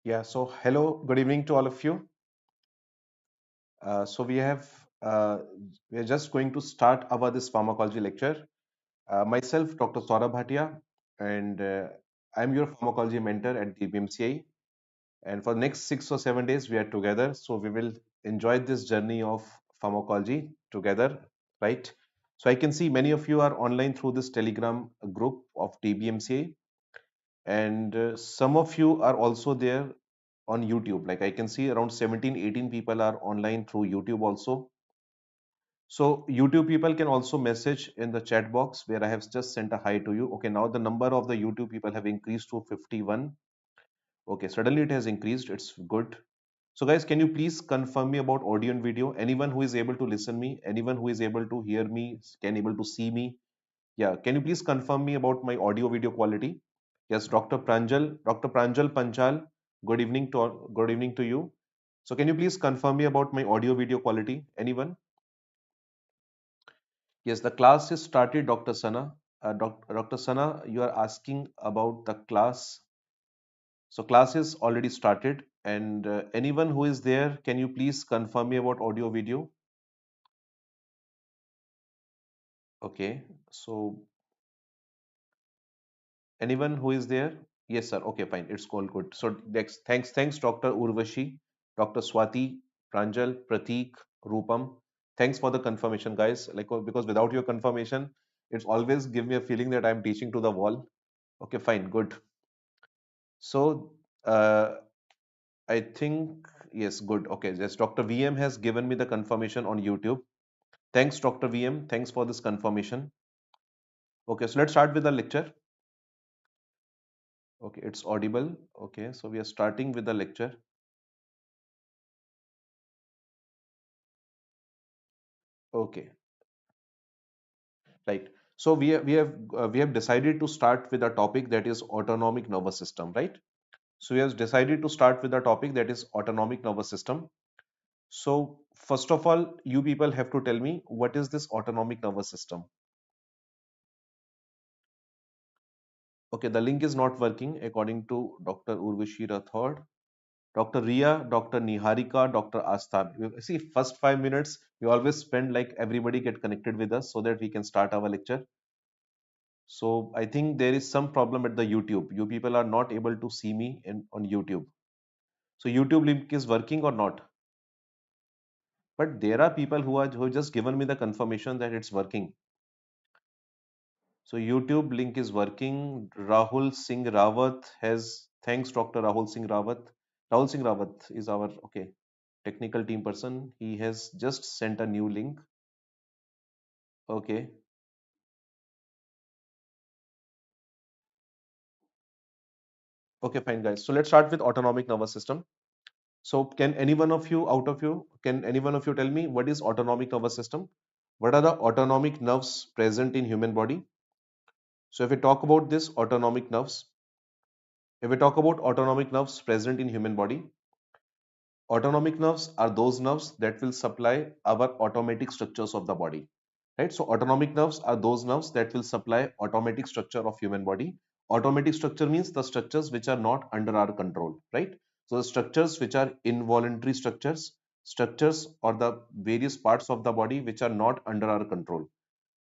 Yeah, so hello, good evening to all of you. So we are just going to start our this pharmacology lecture. Myself, Dr. Saurabh Bhatia, and I'm your pharmacology mentor at DBMCI. And for the next 6 or 7 days, we are together. So we will enjoy this journey of pharmacology together, right? So I can see many of you are online through this Telegram group of DBMCA, and some of you are also there on YouTube. Like I can see around 17, 18 people are online through YouTube also. So YouTube people can also message in the chat box where I have just sent a hi to you. Okay, now the number of the YouTube people have increased to 51. Okay, suddenly it has increased. It's good. So guys, can you please confirm me about audio and video? Anyone who is able to listen me, anyone who is able to hear me, can able to see me? Yeah, can you please confirm me about my audio video quality? Yes, Dr. Pranjal Panchal, good evening to you. So can you please confirm me about my audio video quality? Anyone? Yes, the class is started, Dr. Sana. Dr. Sana, you are asking about the class. So class is already started, and anyone who is there, can you please confirm me about audio video? Okay, so anyone who is there? Yes, sir. Okay, fine. It's all good. So next, thanks, Dr. Urvashi, Dr. Swati, Pranjal, Prateek, Rupam. Thanks for the confirmation, guys. Because without your confirmation, it's always give me a feeling that I'm teaching to the wall. Okay, fine, good. So I think yes, good. Okay, yes, Dr. VM has given me the confirmation on YouTube. Thanks, Dr. VM. Thanks for this confirmation. Okay, so let's start with the lecture. Okay, it's audible. Okay, so we are starting with the lecture. Okay, right. So we have decided to start with a topic that is autonomic nervous system, right? So we have decided to start with a topic that is autonomic nervous system. So first of all, you people have to tell me what is this autonomic nervous system? Okay, the link is not working according to Dr. Urvashi Rathod. Dr. Ria, Dr. Niharika, Dr. Asthan. See, first 5 minutes, we always spend like everybody get connected with us so that we can start our lecture. So I think there is some problem at the YouTube. You people are not able to see me on YouTube. So YouTube link is working or not? But there are people who have just given me the confirmation that it's working. So YouTube link is working. Rahul Singh Rawat has thanks Dr. Rahul Singh Rawat. Rahul Singh Rawat is our okay technical team person. He has just sent a new link. Okay. Okay, fine guys. So let's start with autonomic nervous system. So can any one of you can any one of you tell me what is autonomic nervous system? What are the autonomic nerves present in human body? So if we talk about this autonomic nerves, if we talk about autonomic nerves present in human body, autonomic nerves are those nerves that will supply our automatic structures of the body. Right? So autonomic nerves are those nerves that will supply automatic structure of human body. Automatic structure means the structures which are not under our control, right? So the structures which are involuntary structures or the various parts of the body which are not under our control.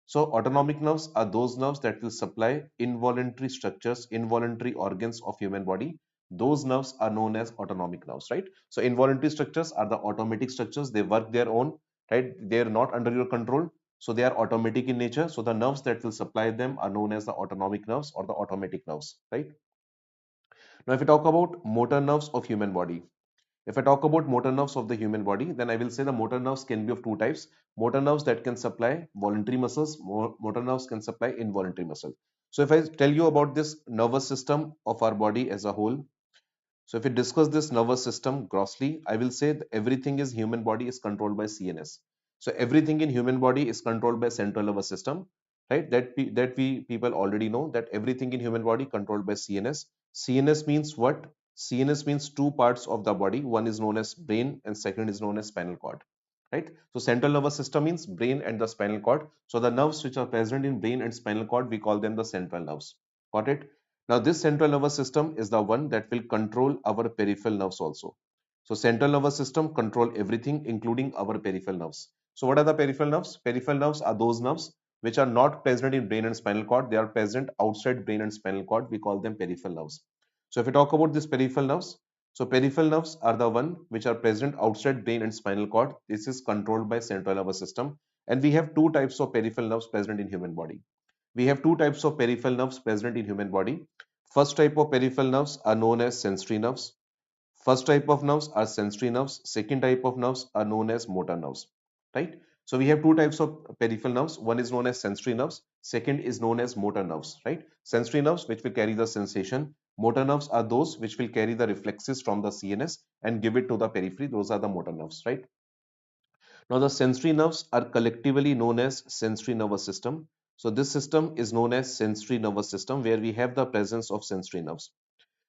So autonomic nerves are those nerves that will supply involuntary structures, involuntary organs of human body. Those nerves are known as autonomic nerves, right? So involuntary structures are the automatic structures. They work their own, right? They are not under your control. So they are automatic in nature. So the nerves that will supply them are known as the autonomic nerves or the automatic nerves, right? Now, if we talk about motor nerves of human body, if I talk about motor nerves of the human body, then I will say the motor nerves can be of two types. Motor nerves that can supply voluntary muscles, motor nerves can supply involuntary muscle. So if I tell you about this nervous system of our body as a whole, so if we discuss this nervous system grossly, I will say that everything is human body is controlled by CNS. So everything in human body is controlled by central nervous system, right? That we people already know that everything in human body controlled by CNS. CNS means what? CNS means two parts of the body. One is known as brain and second is known as spinal cord, right? So central nervous system means brain and the spinal cord. So the nerves which are present in brain and spinal cord, we call them the central nerves. Got it? Now, this central nervous system is the one that will control our peripheral nerves also. So, central nervous system control everything, including our peripheral nerves. So, what are the peripheral nerves? Peripheral nerves are those nerves which are not present in brain and spinal cord. They are present outside brain and spinal cord. We call them peripheral nerves. So, if we talk about these peripheral nerves, so peripheral nerves are the one which are present outside brain and spinal cord. This is controlled by central nervous system. And we have two types of peripheral nerves present in human body. We have two types of peripheral nerves present in human body. First type of peripheral nerves are known as sensory nerves. First type of nerves are sensory nerves. Second type of nerves are known as motor nerves. Right? So we have two types of peripheral nerves. One is known as sensory nerves. Second is known as motor nerves. Right? Sensory nerves which will carry the sensation. Motor nerves are those which will carry the reflexes from the CNS and give it to the periphery. Those are the motor nerves. Right? Now, the sensory nerves are collectively known as sensory nervous system. So, this system is known as sensory nervous system where we have the presence of sensory nerves.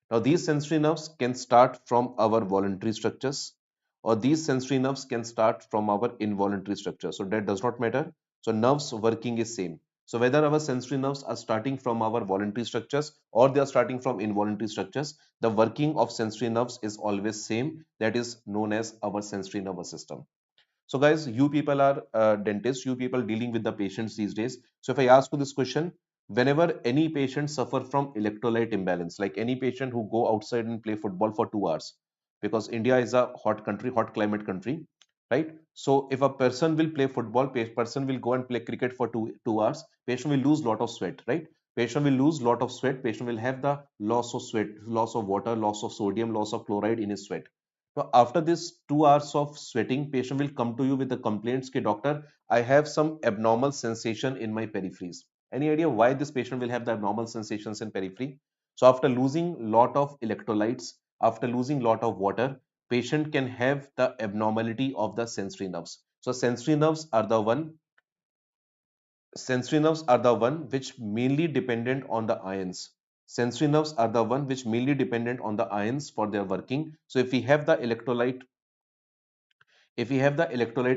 Now, these sensory nerves can start from our voluntary structures or these sensory nerves can start from our involuntary structure. So, that does not matter. So, nerves working is same. So, whether our sensory nerves are starting from our voluntary structures or they are starting from involuntary structures, the working of sensory nerves is always same. That is known as our sensory nervous system. So guys, you people are dentists, you people dealing with the patients these days. So if I ask you this question, whenever any patient suffer from electrolyte imbalance, like any patient who go outside and play football for 2 hours, because India is a hot country, hot climate country, right? So if a person will play football, person will go and play cricket for two hours, patient will lose lot of sweat, right? Patient will lose lot of sweat, patient will have the loss of sweat, loss of water, loss of sodium, loss of chloride in his sweat. So after this 2 hours of sweating, patient will come to you with the complaints, "Ki doctor, I have some abnormal sensation in my peripheries." Any idea why this patient will have the abnormal sensations in periphery? So after losing lot of electrolytes, after losing lot of water, patient can have the abnormality of the sensory nerves. So sensory nerves are the one which mainly dependent on the ions. Sensory nerves are the one which mainly dependent on the ions for their working. So if we have the electrolyte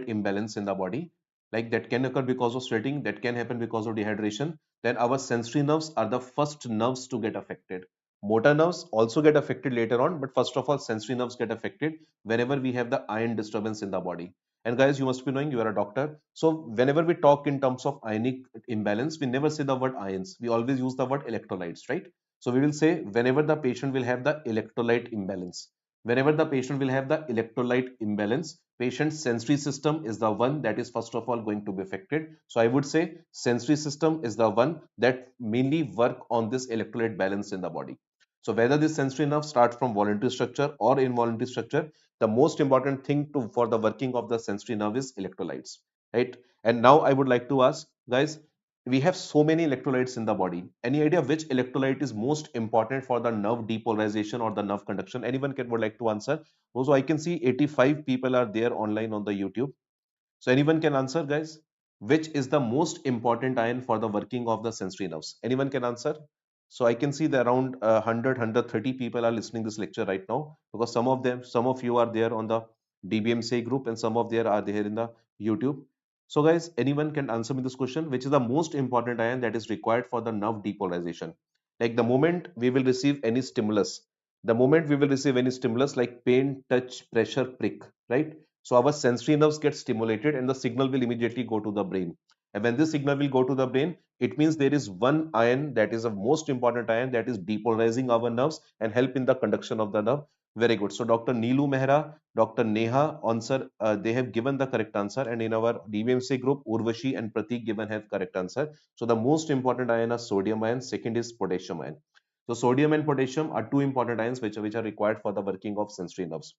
imbalance in the body, like that can occur because of sweating, that can happen because of dehydration, then our sensory nerves are the first nerves to get affected. Motor nerves also get affected later on, but first of all, sensory nerves get affected whenever we have the ion disturbance in the body. And guys, you must be knowing you are a doctor. So whenever we talk in terms of ionic imbalance, we never say the word ions. We always use the word electrolytes, right? So we will say whenever the patient will have the electrolyte imbalance. Whenever the patient will have the electrolyte imbalance, patient's sensory system is the one that is first of all going to be affected. So I would say sensory system is the one that mainly work on this electrolyte balance in the body. So whether this sensory nerve starts from voluntary structure or involuntary structure, the most important thing for the working of the sensory nerve is electrolytes, right? And now I would like to ask guys, we have so many electrolytes in the body. Any idea which electrolyte is most important for the nerve depolarization or the nerve conduction? Anyone would like to answer? Also, I can see 85 people are there online on the YouTube. So anyone can answer, guys? Which is the most important ion for the working of the sensory nerves? Anyone can answer? So I can see that around 100, people are listening this lecture right now because some of you are there on the DBMCI group and some of there are there in the YouTube. So guys, anyone can answer me this question, which is the most important ion that is required for the nerve depolarization? Like the moment we will receive any stimulus, like pain, touch, pressure, prick, right? So our sensory nerves get stimulated and the signal will immediately go to the brain. And when this signal will go to the brain, it means there is one ion that is a most important ion that is depolarizing our nerves and help in the conduction of the nerve. Very good. So Dr. Neelu Mehra, Dr. Neha answer, they have given the correct answer, and in our DBMC group, Urvashi and Pratik given have correct answer. So the most important ion is sodium ion, second is potassium ion. So sodium and potassium are two important ions which are required for the working of sensory nerves.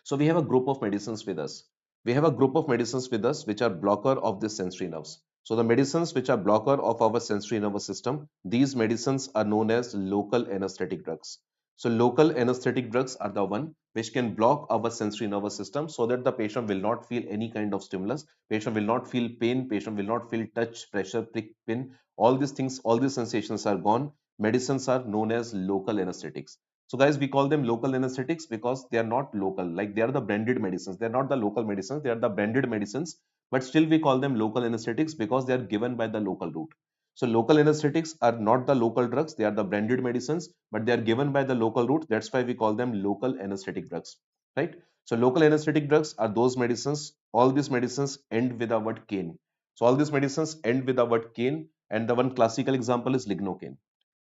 So we have a group of medicines with us. We have a group of medicines with us which are blocker of the sensory nerves. So the medicines which are blocker of our sensory nervous system, these medicines are known as local anesthetic drugs. So local anesthetic drugs are the one which can block our sensory nervous system so that the patient will not feel any kind of stimulus, patient will not feel pain, patient will not feel touch, pressure, prick, pin. All these things, all these sensations are gone. Medicines are known as local anesthetics. So guys, we call them local anesthetics because they are not local, like they are the branded medicines. They are not the local medicines, they are the branded medicines, but still we call them local anesthetics because they are given by the local route. So local anesthetics are not the local drugs, they are the branded medicines, but they are given by the local route. That's why we call them local anesthetic drugs, right? So local anesthetic drugs are those medicines, all these medicines end with the word cane. So all these medicines end with the word cane, and the one classical example is lignocaine.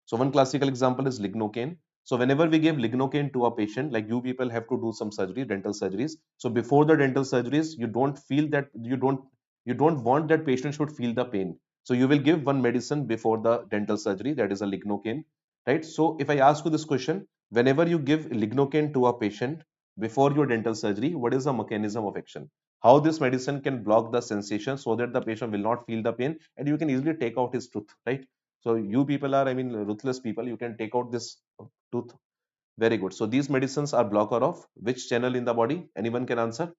So one classical example is lignocaine. So whenever we give lignocaine to a patient, like you people have to do some surgery, dental surgeries. So before the dental surgeries, you don't feel that you don't want that patient should feel the pain. So you will give one medicine before the dental surgery, that is a lignocaine, right? So if I ask you this question, whenever you give lignocaine to a patient before your dental surgery, what is the mechanism of action? How this medicine can block the sensation so that the patient will not feel the pain and you can easily take out his tooth, right? So you people are, I mean, ruthless people. You can take out this tooth. Very good. So these medicines are blocker of which channel in the body? Anyone can answer?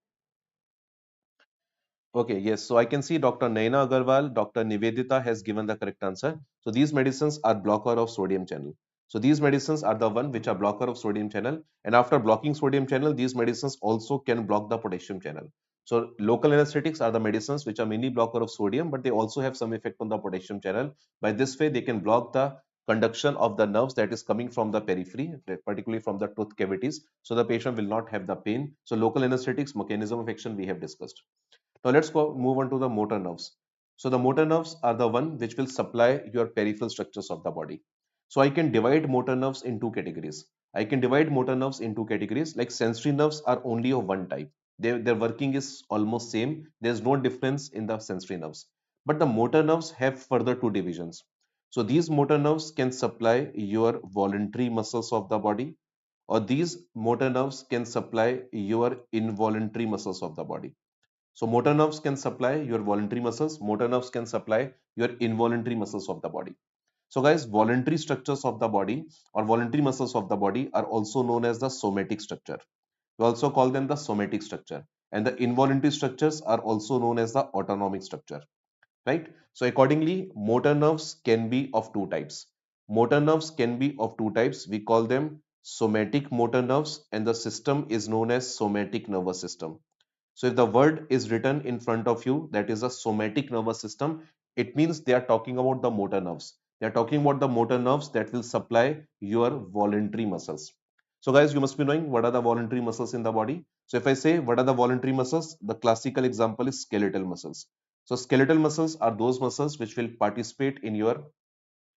Okay, yes. So I can see Dr. Naina Agarwal, Dr. Nivedita has given the correct answer. So these medicines are blocker of sodium channel. So these medicines are the one which are blocker of sodium channel. And after blocking sodium channel, these medicines also can block the potassium channel. So local anesthetics are the medicines which are mainly blocker of sodium, but they also have some effect on the potassium channel. By this way, they can block the conduction of the nerves that is coming from the periphery, particularly from the tooth cavities. So the patient will not have the pain. So local anesthetics, mechanism of action we have discussed. Now let's go move on to the motor nerves. So the motor nerves are the one which will supply your peripheral structures of the body. So I can divide motor nerves in two categories. I can divide motor nerves in two categories. Like sensory nerves are only of one type. Their working is almost same. There's no difference in the sensory nerves. But the motor nerves have further two divisions. So these motor nerves can supply your voluntary muscles of the body, or these motor nerves can supply your involuntary muscles of the body. So motor nerves can supply your voluntary muscles, motor nerves can supply your involuntary muscles of the body. So guys, voluntary structures of the body or voluntary muscles of the body are also known as the somatic structure. We also call them the somatic structure. And the involuntary structures are also known as the autonomic structure, right? So accordingly, motor nerves can be of two types. Motor nerves can be of two types. We call them somatic motor nerves and the system is known as somatic nervous system. So if the word is written in front of you, that is a somatic nervous system, it means they are talking about the motor nerves. They are talking about the motor nerves that will supply your voluntary muscles. So guys, you must be knowing what are the voluntary muscles in the body. So if I say what are the voluntary muscles, the classical example is skeletal muscles. So skeletal muscles are those muscles which will participate in your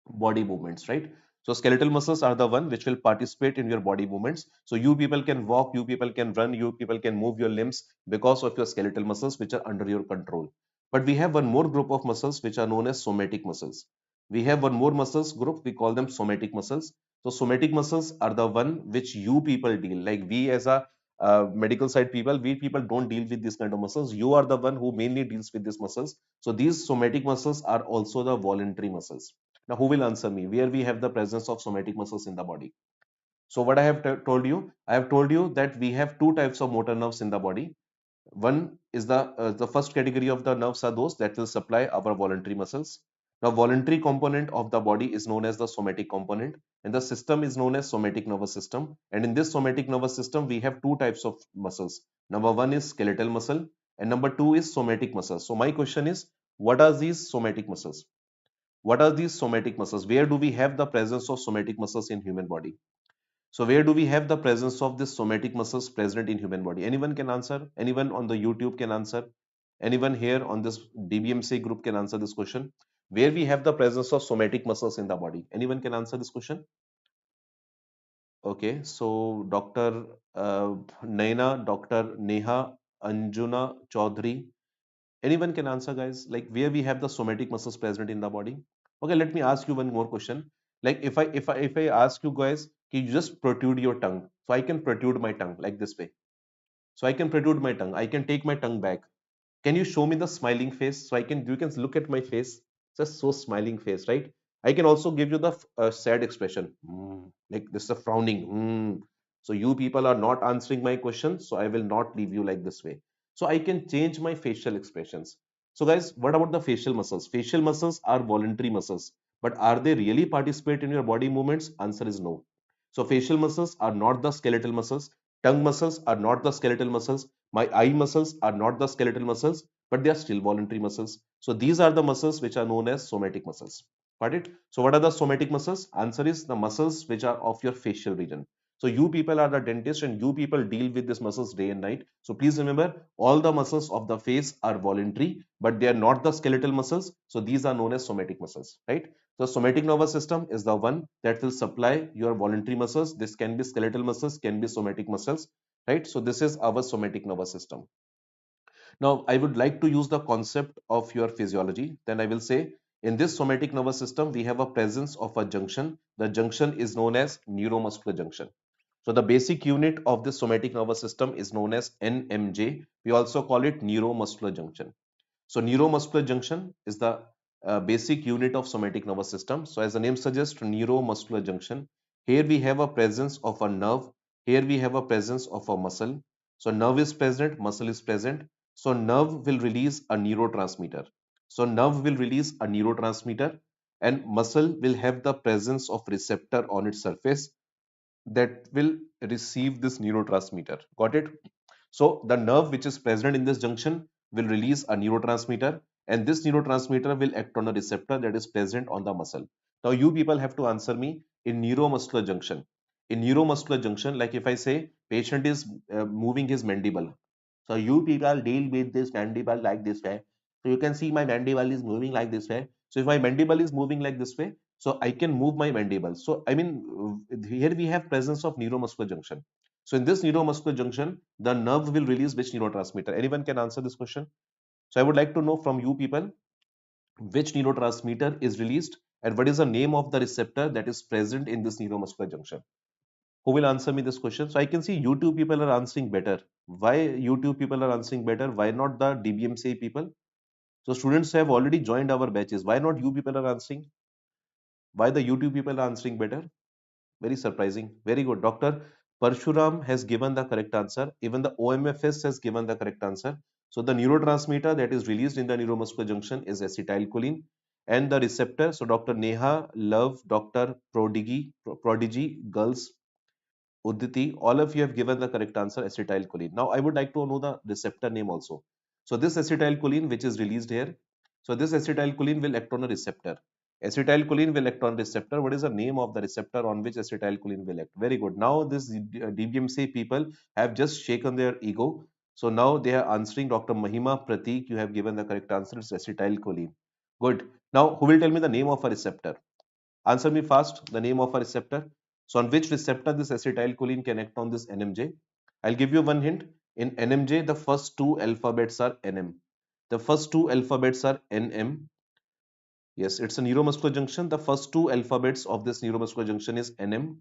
body movements, right? So skeletal muscles are the one which will participate in your body movements. So you people can walk, you people can run, you people can move your limbs because of your skeletal muscles which are under your control. But we have one more group of muscles which are known as somatic muscles. We have one more muscles group, we call them somatic muscles. So somatic muscles are the one which you people deal, like we as a medical side people, we people don't deal with this kind of muscles. You are the one who mainly deals with these muscles. So these somatic muscles are also the voluntary muscles. Now, who will answer me? Where we have the presence of somatic muscles in the body? So, what I have told you, I have told you that we have two types of motor nerves in the body. One is the first category of the nerves are those that will supply our voluntary muscles. Now, voluntary component of the body is known as the somatic component, and the system is known as somatic nervous system. And in this somatic nervous system, we have two types of muscles. Number one is skeletal muscle, and number two is somatic muscles. So, my question is, what are these somatic muscles? What are these somatic muscles? Where do we have the presence of somatic muscles in human body? So where do we have the presence of this somatic muscles present in human body? Anyone can answer? Anyone on the YouTube can answer? Anyone here on this DBMC group can answer this question? Where we have the presence of somatic muscles in the body? Anyone can answer this question? Okay, so Dr. Naina, Dr. Neha, Anjuna Chaudhary, anyone can answer, guys. Like where we have the somatic muscles present in the body. Okay, let me ask you one more question. Like if I ask you guys, can you just protrude your tongue? So I can protrude my tongue like this way. So I can protrude my tongue. I can take my tongue back. Can you show me the smiling face? So you can look at my face. Just so smiling face, right? I can also give you the sad expression. Like this is a frowning. So you people are not answering my question. So I will not leave you like this way. So I can change my facial expressions. So guys, what about the facial muscles? Facial muscles are voluntary muscles. But are they really participate in your body movements? Answer is no. So facial muscles are not the skeletal muscles. Tongue muscles are not the skeletal muscles. My eye muscles are not the skeletal muscles, but they are still voluntary muscles. So these are the muscles which are known as somatic muscles. Got it? So what are the somatic muscles? Answer is the muscles which are of your facial region. So you people are the dentist and you people deal with these muscles day and night. So please remember, all the muscles of the face are voluntary, but they are not the skeletal muscles. So these are known as somatic muscles, right? So somatic nervous system is the one that will supply your voluntary muscles. This can be skeletal muscles, can be somatic muscles, right? So this is our somatic nervous system. Now, I would like to use the concept of your physiology. Then I will say, in this somatic nervous system, we have a presence of a junction. The junction is known as neuromuscular junction. So the basic unit of this somatic nervous system is known as NMJ. We also call it neuromuscular junction. So neuromuscular junction is the basic unit of somatic nervous system. So as the name suggests, neuromuscular junction. Here we have a presence of a nerve. Here we have a presence of a muscle. So nerve is present, muscle is present. So nerve will release a neurotransmitter. So nerve will release a neurotransmitter and muscle will have the presence of receptor on its surface that will receive this neurotransmitter. Got it? So the nerve which is present in this junction will release a neurotransmitter and this neurotransmitter will act on a receptor that is present on the muscle. Now you people have to answer me in neuromuscular junction. In neuromuscular junction, like if I say patient is moving his mandible. So you people deal with this mandible like this way. So you can see my mandible is moving like this way. So if my mandible is moving like this way, so I can move my mandible. So I mean, here we have presence of neuromuscular junction. So in this neuromuscular junction, the nerve will release which neurotransmitter? Anyone can answer this question. So I would like to know from you people which neurotransmitter is released and what is the name of the receptor that is present in this neuromuscular junction. Who will answer me this question? So I can see YouTube people are answering better. Why YouTube people are answering better? Why not the DBMCI people? So students have already joined our batches. Why not you people are answering? Why the YouTube people are answering better? Very surprising. Very good. Dr. Parshuram has given the correct answer. Even the OMFS has given the correct answer. So the neurotransmitter that is released in the neuromuscular junction is acetylcholine. And the receptor, so Dr. Neha, Love, Dr. Prodigy, Girls, Uditi, all of you have given the correct answer, acetylcholine. Now, I would like to know the receptor name also. So, this acetylcholine which is released here, so this acetylcholine will act on a receptor. Acetylcholine will act on receptor. What is the name of the receptor on which acetylcholine will act? Very good. Now, this DBMC people have just shaken their ego. So, now they are answering Dr. Mahima Pratik. You have given the correct answer. It's acetylcholine. Good. Now, who will tell me the name of a receptor? Answer me fast, the name of a receptor. So on which receptor this acetylcholine can act on this NMJ? I'll give you one hint. In NMJ, the first two alphabets are NM. The first two alphabets are NM. Yes, it's a neuromuscular junction. The first two alphabets of this neuromuscular junction is NM,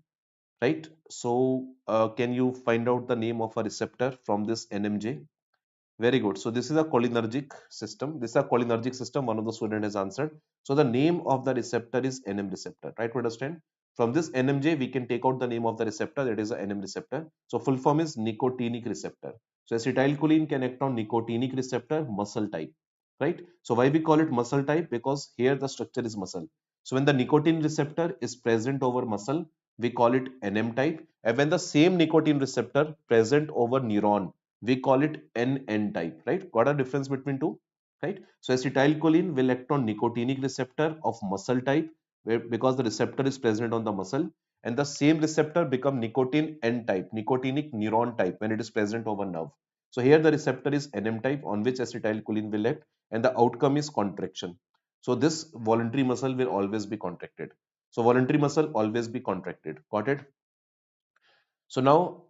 right? So can you find out the name of a receptor from this NMJ? Very good. So this is a cholinergic system. This is a cholinergic system. One of the student has answered. So the name of the receptor is NM receptor. Right to understand? From this NMJ, we can take out the name of the receptor. That is a NM receptor. So full form is nicotinic receptor. So acetylcholine can act on nicotinic receptor muscle type. Right? So why we call it muscle type? Because here the structure is muscle. So when the nicotine receptor is present over muscle, we call it NM type. And when the same nicotine receptor present over neuron, we call it NN type, right? What a difference between two, right? So acetylcholine will act on nicotinic receptor of muscle type because the receptor is present on the muscle, and the same receptor become nicotine N type, nicotinic neuron type when it is present over nerve. So here the receptor is NM type on which acetylcholine will act, and the outcome is contraction. So this voluntary muscle will always be contracted. So voluntary muscle always be contracted. Got it? So now,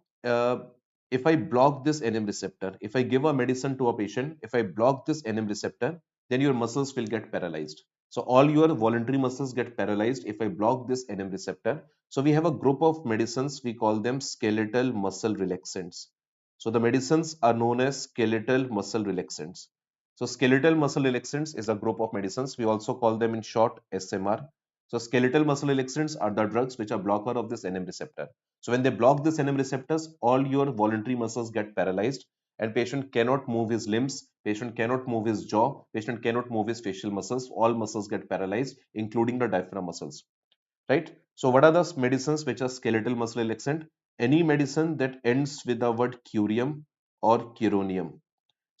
if I block this NM receptor, if I give a medicine to a patient, if I block this NM receptor, then your muscles will get paralyzed. So all your voluntary muscles get paralyzed if I block this NM receptor. So we have a group of medicines, we call them skeletal muscle relaxants. So the medicines are known as skeletal muscle relaxants. So skeletal muscle relaxants is a group of medicines. We also call them in short SMR. So skeletal muscle relaxants are the drugs which are blocker of this NM receptor. So when they block this NM receptors, all your voluntary muscles get paralyzed and patient cannot move his limbs, patient cannot move his jaw, patient cannot move his facial muscles, all muscles get paralyzed, including the diaphragm muscles, right? So what are the medicines which are skeletal muscle relaxant? Any medicine that ends with the word curium or curonium.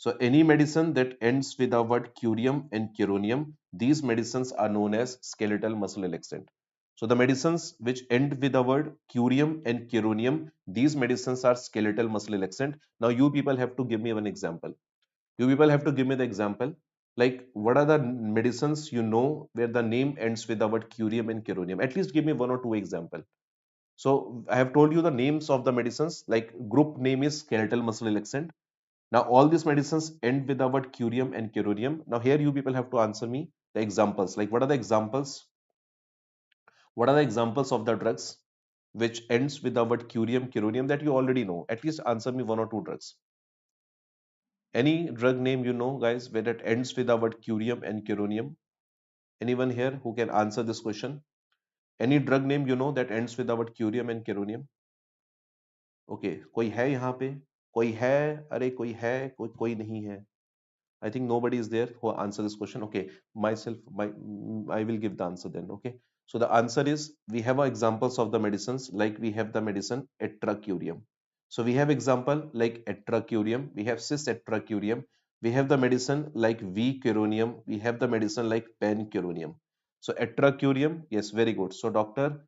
So any medicine that ends with the word curium and curonium, these medicines are known as skeletal muscle relaxant. So the medicines which end with the word curium and curonium, these medicines are skeletal muscle relaxant. Now you people have to give me one example. You people have to give me the example. Like what are the medicines you know where the name ends with the word curium and curonium? At least give me one or two example. So I have told you the names of the medicines. Like group name is skeletal muscle relaxant. Now all these medicines end with the word curium and curonium. Now here you people have to answer me the examples. Like what are the examples? What are the examples of the drugs which ends with the word curium, curonium that you already know? At least answer me one or two drugs. Any drug name you know, guys, where it ends with the word curium and curonium? Anyone here who can answer this question? Any drug name you know that ends with the word curium and curonium? Okay, कोई है यहाँ पे? कोई है? अरे कोई है? कोई नहीं है? I think nobody is there who answer this question. Okay, I will give the answer then. Okay, so the answer is we have examples of the medicines like we have the medicine etracurium. So we have example like etracurium, we have cis etracurium, we have the medicine like V curonium, we have the medicine like pen curonium. So etracurium, yes, very good. So Dr.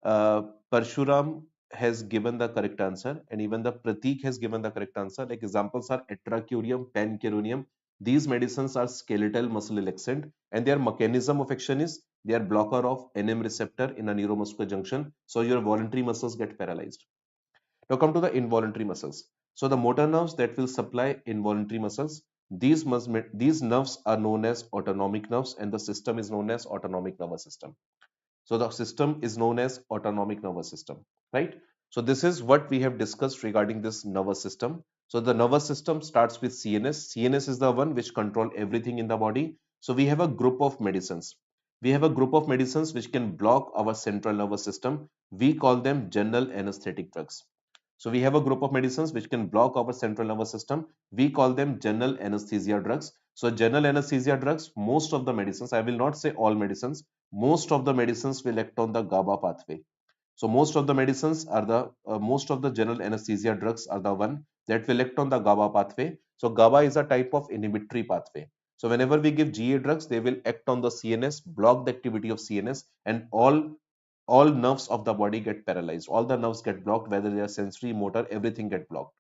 Parshuram has given the correct answer, and even the Pratik has given the correct answer. Like examples are etracurium, pen curonium. These medicines are skeletal muscle relaxant, and their mechanism of action is they are blocker of NM receptor in a neuromuscular junction. So your voluntary muscles get paralyzed. Now come to the involuntary muscles. So the motor nerves that will supply involuntary muscles, these nerves are known as autonomic nerves, and the system is known as autonomic nervous system. So the system is known as autonomic nervous system, right? So this is what we have discussed regarding this nervous system. So the nervous system starts with CNS. CNS is the one which control everything in the body. So we have a group of medicines. We have a group of medicines which can block our central nervous system. We call them general anesthetic drugs. So we have a group of medicines which can block our central nervous system. We call them general anesthesia drugs. So general anesthesia drugs, most of the medicines, I will not say all medicines, most of the medicines will act on the GABA pathway. So most of the general anesthesia drugs are the one that will act on the GABA pathway. So GABA is a type of inhibitory pathway. So whenever we give GA drugs, they will act on the CNS, block the activity of CNS, and all nerves of the body get paralyzed. All the nerves get blocked, whether they are sensory, motor, everything get blocked.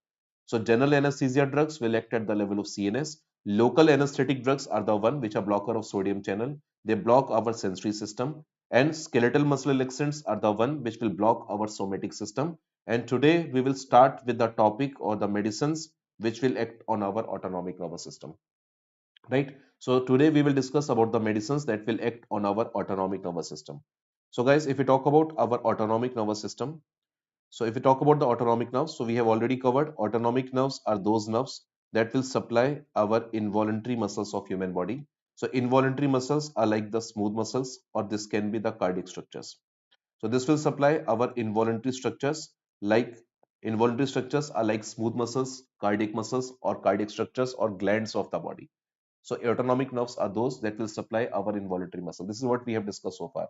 So general anesthesia drugs will act at the level of CNS. Local anesthetic drugs are the one which are blocker of sodium channel. They block our sensory system. And skeletal muscle relaxants are the one which will block our somatic system. And today we will start with the topic or the medicines which will act on our autonomic nervous system. Right? So today we will discuss about the medicines that will act on our autonomic nervous system. So guys, if we talk about our autonomic nervous system, so if we talk about the autonomic nerves, so we have already covered autonomic nerves are those nerves that will supply our involuntary muscles of human body. So involuntary muscles are like the smooth muscles, or this can be the cardiac structures. So this will supply our involuntary structures, like involuntary structures are like smooth muscles, or cardiac structures or glands of the body. So autonomic nerves are those that will supply our involuntary muscle. This is what we have discussed so far.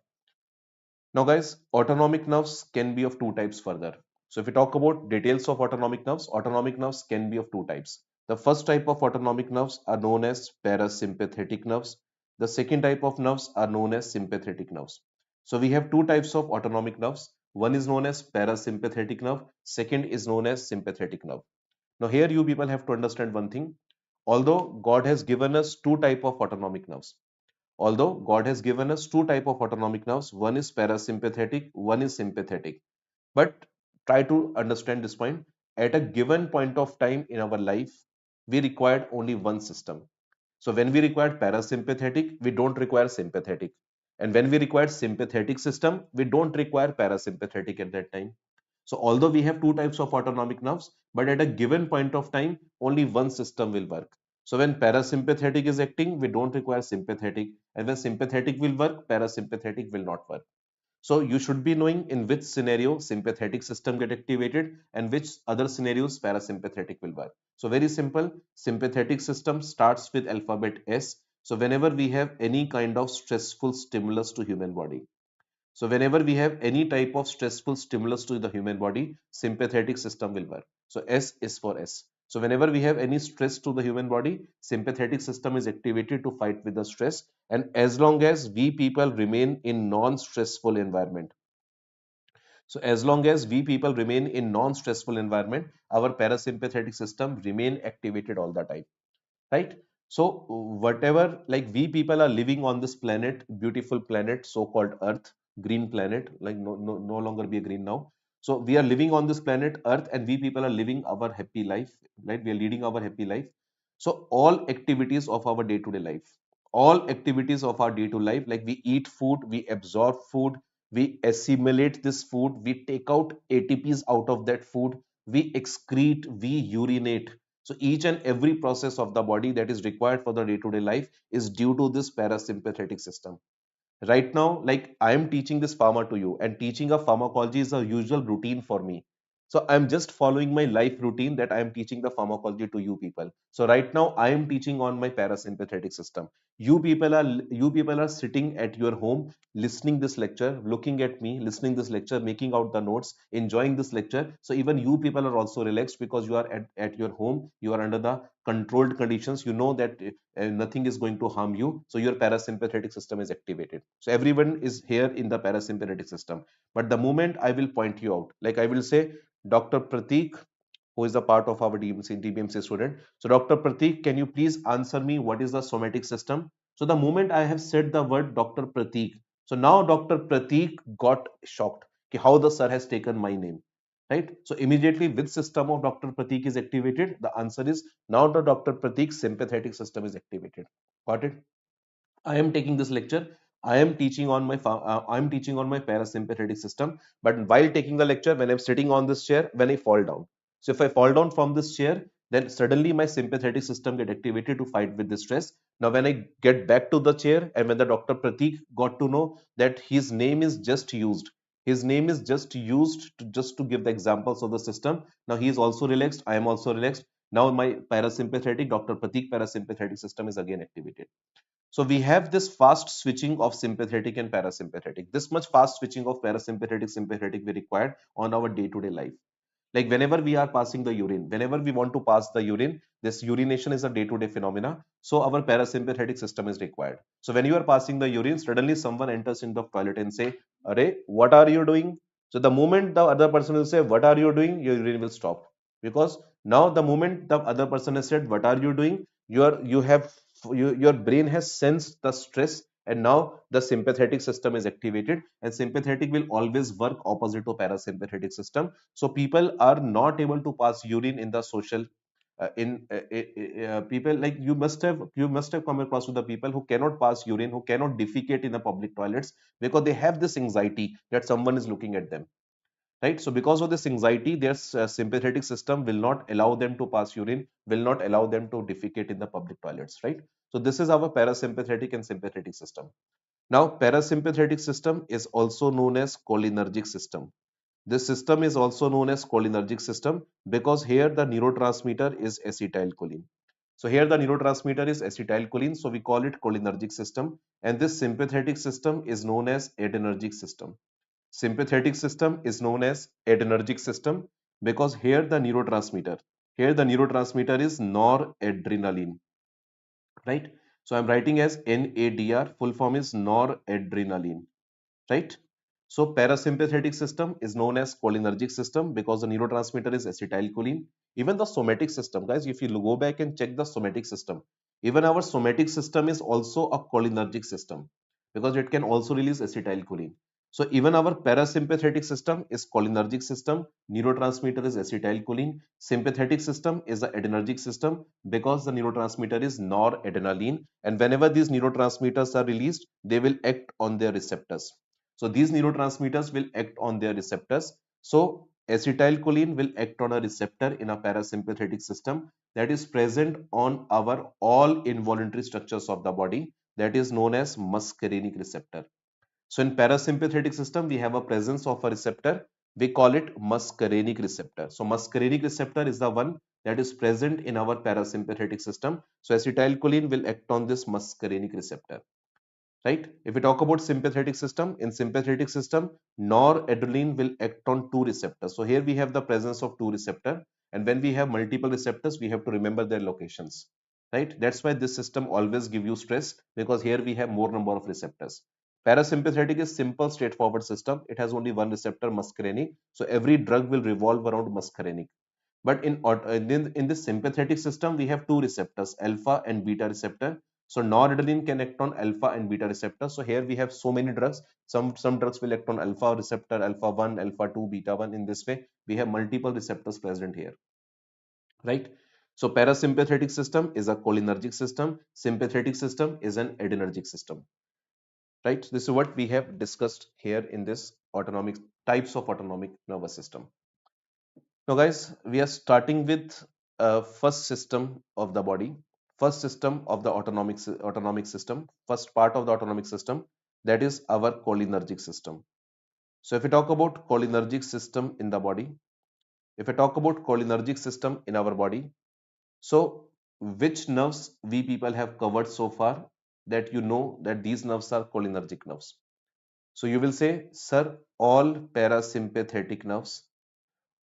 Now guys, autonomic nerves can be of two types further. So if we talk about details of autonomic nerves can be of two types. The first type of autonomic nerves are known as parasympathetic nerves. The second type of nerves are known as sympathetic nerves. So we have two types of autonomic nerves. One is known as parasympathetic nerve. Second is known as sympathetic nerve. Now here you people have to understand one thing. Although God has given us two type of autonomic nerves, Although God has given us two type of autonomic nerves, one is parasympathetic, one is sympathetic. But try to understand this point. At a given point of time in our life, we required only one system. So when we required parasympathetic, we don't require sympathetic. And when we require sympathetic system, we don't require parasympathetic at that time. So although we have two types of autonomic nerves, but at a given point of time, only one system will work. So when parasympathetic is acting, we don't require sympathetic. And when sympathetic will work, parasympathetic will not work. So you should be knowing in which scenario sympathetic system get activated and which other scenarios parasympathetic will work. So very simple, sympathetic system starts with alphabet S. So whenever we have any kind of stressful stimulus to human body, so whenever we have any type of stressful stimulus to the human body, sympathetic system will work. So S is for S. So whenever we have any stress to the human body, sympathetic system is activated to fight with the stress. And as long as we people remain in non-stressful environment, so as long as we people remain in non-stressful environment, our parasympathetic system remain activated all the time, right? So whatever, like, we people are living on this planet, beautiful planet, so-called earth, green planet, like no longer be a green now. So we are living on this planet earth, and we people are living our happy life, right? We are leading our happy life. So all activities of our day-to-day life, all activities of our day-to life, like we eat food, we absorb food, we assimilate this food, we take out ATPs out of that food, we excrete, we urinate. So each and every process of the body that is required for the day-to-day life is due to this parasympathetic system. Right now, like, I am teaching this pharma to you, and teaching a pharmacology is a usual routine for me. So I'm just following my life routine, that I am teaching the pharmacology to you people. So right now I am teaching on my parasympathetic system. You people are sitting at your home, listening this lecture, looking at me, listening this lecture, making out the notes, enjoying this lecture. So even you people are also relaxed, because you are at your home, you are under the controlled conditions, you know that nothing is going to harm you, so your parasympathetic system is activated. So everyone is here in the parasympathetic system. But the moment I will point you out, like I will say, Dr. Pratik, who is a part of our DBMC student. So Dr. Pratik, can you please answer me, what is the somatic system? So the moment I have said the word Dr. Pratik, so now Dr. Pratik got shocked कि how the sir has taken my name, right? So immediately, which system of Dr. Pratik is activated? The answer is, now the Dr. Pratik sympathetic system is activated. Got it? I am taking this lecture. I am teaching on my parasympathetic system. But while taking the lecture, when I'm sitting on this chair, when I fall down, so if I fall down from this chair, then suddenly my sympathetic system get activated to fight with the stress. Now, when I get back to the chair, and when the Dr. Pratik got to know that his name is just used, just to give the examples of the system. Now he is also relaxed. I am also relaxed. Now my parasympathetic, Dr. Pratik parasympathetic system is again activated. So we have this fast switching of sympathetic and parasympathetic. This much fast switching of parasympathetic, sympathetic we required on our day-to-day life. Like whenever we are passing the urine, whenever we want to pass the urine, this urination is a day-to-day phenomena. So our parasympathetic system is required. So when you are passing the urine, suddenly someone enters in the toilet and say, "Arey, what are you doing?" So the moment the other person will say, "What are you doing?" your urine will stop. Because now the moment the other person has said, "What are you doing?" your brain has sensed the stress, and now the sympathetic system is activated, and sympathetic will always work opposite to parasympathetic system. So people are not able to pass urine in the social in people, like you must have come across with the people who cannot pass urine, who cannot defecate in the public toilets, because they have this anxiety that someone is looking at them, right? So because of this anxiety, their sympathetic system will not allow them to pass urine, will not allow them to defecate in the public toilets, right? So this is our parasympathetic and sympathetic system. Now parasympathetic system is also known as cholinergic system. This system is also known as cholinergic system because here the neurotransmitter is acetylcholine. So here the neurotransmitter is acetylcholine, so we call it cholinergic system. And this sympathetic system is known as adrenergic system. Sympathetic system is known as adrenergic system because here the neurotransmitter is noradrenaline, right? So I'm writing as NADR, full form is noradrenaline, right? So parasympathetic system is known as cholinergic system because the neurotransmitter is acetylcholine. Even the somatic system, guys, if you go back and check the somatic system, even our somatic system is also a cholinergic system because it can also release acetylcholine. So even our parasympathetic system is cholinergic system, neurotransmitter is acetylcholine, sympathetic system is the adrenergic system because the neurotransmitter is noradrenaline, and whenever these neurotransmitters are released, they will act on their receptors. So these neurotransmitters will act on their receptors. So acetylcholine will act on a receptor in a parasympathetic system that is present on our all involuntary structures of the body, that is known as muscarinic receptor. So in parasympathetic system, we have a presence of a receptor. We call it muscarinic receptor. So muscarinic receptor is the one that is present in our parasympathetic system. So acetylcholine will act on this muscarinic receptor. right? If we talk about sympathetic system, in sympathetic system, noradrenaline will act on two receptors. So here we have the presence of two receptor, and when we have multiple receptors, we have to remember their locations, right? That's why this system always give you stress, because here we have more number of receptors. Parasympathetic is simple, straightforward system. It has only one receptor, muscarinic. So every drug will revolve around muscarinic. But in this sympathetic system, we have two receptors, alpha and beta receptor. So noradrenaline can act on alpha and beta receptor. So here we have so many drugs. Some drugs will act on alpha receptor, alpha 1, alpha 2, beta 1. In this way, we have multiple receptors present here, right? So parasympathetic system is a cholinergic system. Sympathetic system is an adrenergic system, right? This is what we have discussed here in this autonomic types of autonomic nervous system. Now, guys, we are starting with first system of the body, first system of the autonomic system, first part of the autonomic system, that is our cholinergic system. So, if we talk about cholinergic system in the body, if I talk about cholinergic system in our body, so which nerves we people have covered so far that you know that these nerves are cholinergic nerves? So you will say, sir, all parasympathetic nerves.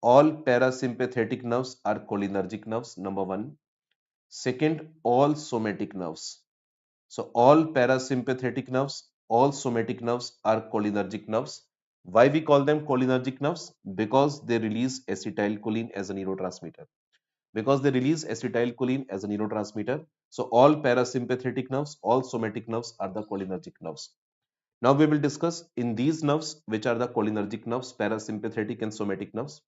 All parasympathetic nerves are cholinergic nerves, number one. Second, all somatic nerves. So all parasympathetic nerves, all somatic nerves are cholinergic nerves. Why we call them cholinergic nerves? Because they release acetylcholine as a neurotransmitter. Because they release acetylcholine as a neurotransmitter. So all parasympathetic nerves, all somatic nerves are the cholinergic nerves. Now we will discuss in these nerves, which are the cholinergic nerves, parasympathetic and somatic nerves,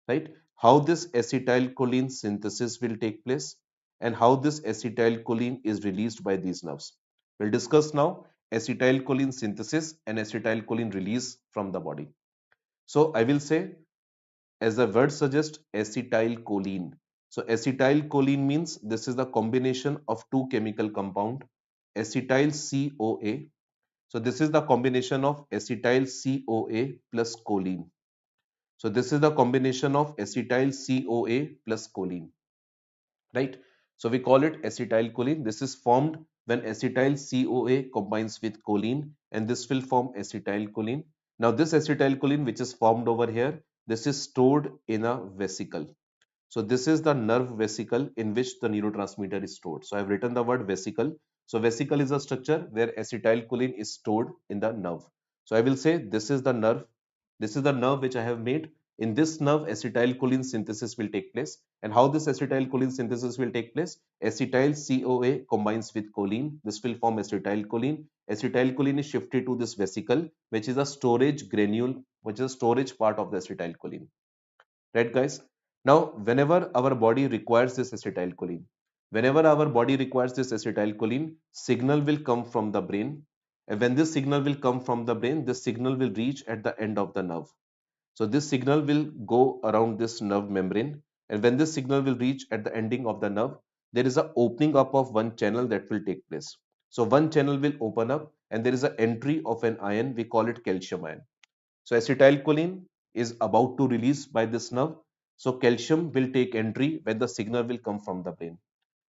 right? How this acetylcholine synthesis will take place and how this acetylcholine is released by these nerves. We'll discuss now acetylcholine synthesis and acetylcholine release from the body. So I will say, as the word suggests, acetylcholine. So acetylcholine means this is the combination of two chemical compound, acetyl CoA. So this is the combination of acetyl CoA plus choline. So this is the combination of acetyl CoA plus choline, right? So we call it acetylcholine. This is formed when acetyl CoA combines with choline, and this will form acetylcholine. Now this acetylcholine which is formed over here, this is stored in a vesicle. So this is the nerve vesicle in which the neurotransmitter is stored. So I have written the word vesicle. So vesicle is a structure where acetylcholine is stored in the nerve. So I will say this is the nerve. This is the nerve which I have made. In this nerve, acetylcholine synthesis will take place. And how this acetylcholine synthesis will take place? Acetyl CoA combines with choline. This will form acetylcholine. Acetylcholine is shifted to this vesicle, which is a storage granule, which is a storage part of the acetylcholine. Right, guys? Now, whenever our body requires this acetylcholine, signal will come from the brain. And when this signal will come from the brain, this signal will reach at the end of the nerve. So this signal will go around this nerve membrane. And when this signal will reach at the ending of the nerve, there is a opening up of one channel that will take place. So one channel will open up and there is an entry of an ion. We call it calcium ion. So acetylcholine is about to release by this nerve. So calcium will take entry when the signal will come from the brain.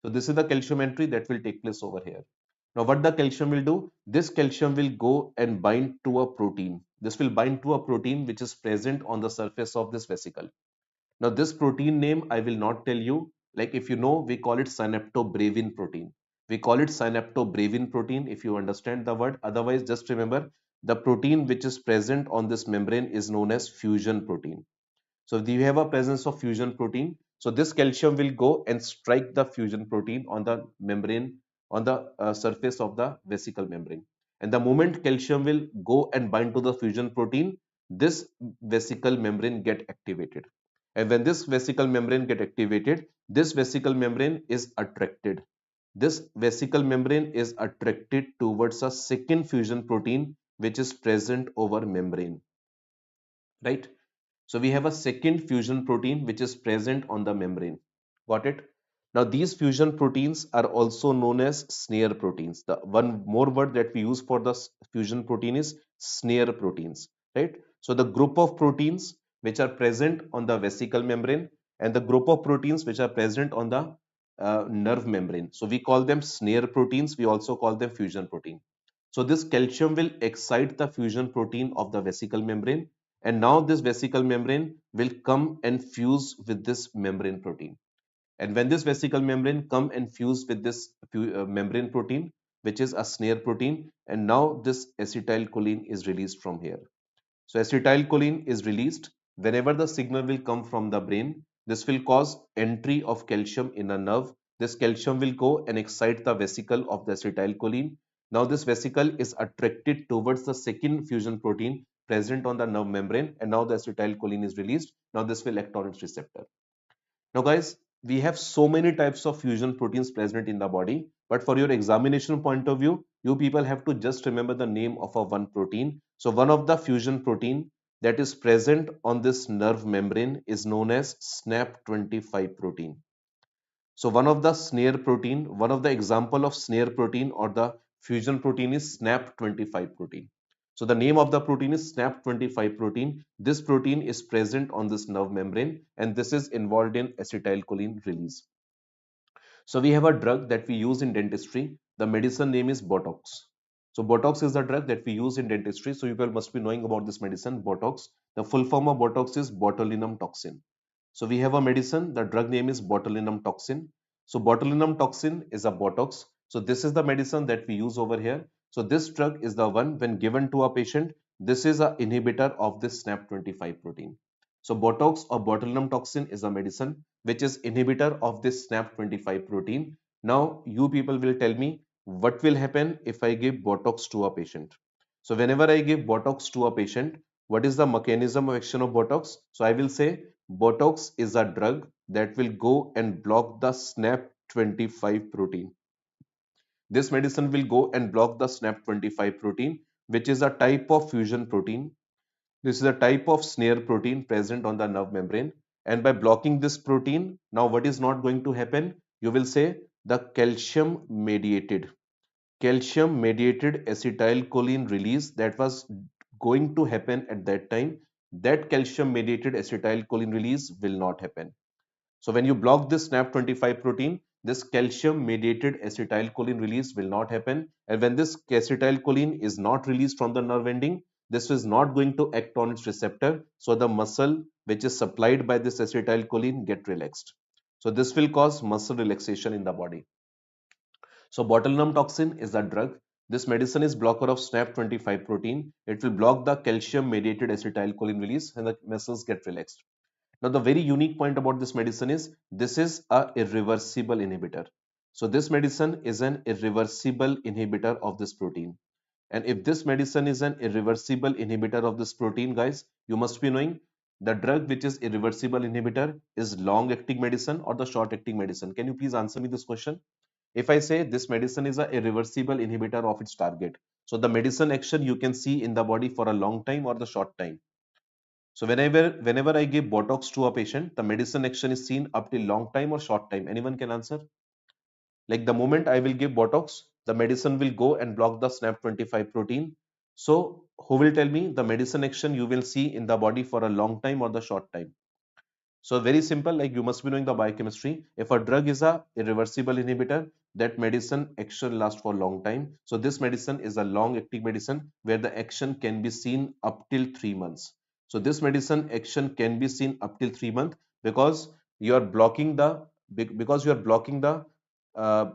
So this is the calcium entry that will take place over here. Now what the calcium will do? This calcium will go and bind to a protein. This will bind to a protein which is present on the surface of this vesicle. Now this protein name I will not tell you. Like if you know, we call it synaptobravin protein. We call it synaptobravin protein if you understand the word. Otherwise, just remember the protein which is present on this membrane is known as fusion protein. So if you have a presence of fusion protein, so this calcium will go and strike the fusion protein on the membrane, on the surface of the vesicle membrane. And the moment calcium will go and bind to the fusion protein, this vesicle membrane get activated. And when this vesicle membrane get activated, this vesicle membrane is attracted. This vesicle membrane is attracted towards a second fusion protein which is present over membrane, right? So we have a second fusion protein which is present on the membrane. Got it? Now these fusion proteins are also known as snare proteins. The one more word that we use for the fusion protein is snare proteins, right? So the group of proteins which are present on the vesicle membrane and the group of proteins which are present on the nerve membrane. So we call them snare proteins. We also call them fusion protein. So this calcium will excite the fusion protein of the vesicle membrane, and now this vesicle membrane will come and fuse with this membrane protein. And when this vesicle membrane come and fuse with this membrane protein, which is a snare protein, and now this acetylcholine is released from here. So acetylcholine is released whenever the signal will come from the brain. This will cause entry of calcium in a nerve. This calcium will go and excite the vesicle of the acetylcholine. Now this vesicle is attracted towards the second fusion protein present on the nerve membrane, and now the acetylcholine is released. Now this will act on its receptor. Now guys, we have so many types of fusion proteins present in the body, but for your examination point of view, you people have to just remember the name of a one protein. So one of the fusion protein that is present on this nerve membrane is known as SNAP25 protein. So one of the snare protein, one of the example of snare protein or the fusion protein is SNAP25 protein. So the name of the protein is SNAP25 protein. This protein is present on this nerve membrane, and this is involved in acetylcholine release. So we have a drug that we use in dentistry. The medicine name is Botox. So Botox is the drug that we use in dentistry. So you people must be knowing about this medicine, Botox. The full form of Botox is botulinum toxin. So we have a medicine, the drug name is botulinum toxin. So botulinum toxin is a Botox. So this is the medicine that we use over here. So this drug is the one when given to a patient, this is a inhibitor of this SNAP25 protein. So Botox or botulinum toxin is a medicine which is inhibitor of this SNAP25 protein. Now you people will tell me what will happen if I give Botox to a patient. So whenever I give Botox to a patient, what is the mechanism of action of Botox? So I will say Botox is a drug that will go and block the SNAP25 protein. This medicine will go and block the SNAP25 protein, which is a type of fusion protein. This is a type of snare protein present on the nerve membrane. And by blocking this protein, now what is not going to happen? You will say the calcium mediated acetylcholine release that was going to happen at that time, that calcium mediated acetylcholine release will not happen. So when you block this SNAP25 protein, this calcium mediated acetylcholine release will not happen. And when this acetylcholine is not released from the nerve ending, this is not going to act on its receptor. So the muscle which is supplied by this acetylcholine get relaxed. So this will cause muscle relaxation in the body. So botulinum toxin is a drug. This medicine is blocker of SNAP25 protein. It will block the calcium mediated acetylcholine release and the muscles get relaxed. Now, the very unique point about this medicine is this is a irreversible inhibitor. So this medicine is an irreversible inhibitor of this protein. And if this medicine is an irreversible inhibitor of this protein, guys, you must be knowing the drug which is irreversible inhibitor is long-acting medicine or the short-acting medicine. Can you please answer me this question? If I say this medicine is a irreversible inhibitor of its target, so the medicine action you can see in the body for a long time or the short time. So whenever I give Botox to a patient, the medicine action is seen up till long time or short time. Anyone can answer? Like the moment I will give Botox, the medicine will go and block the SNAP25 protein. So who will tell me the medicine action you will see in the body for a long time or the short time? So very simple, like you must be knowing the biochemistry. If a drug is a irreversible inhibitor, that medicine action lasts for a long time. So this medicine is a long-acting medicine where the action can be seen up till 3 months. So this medicine action can be seen up till 3 months because you are blocking the because you are blocking the uh,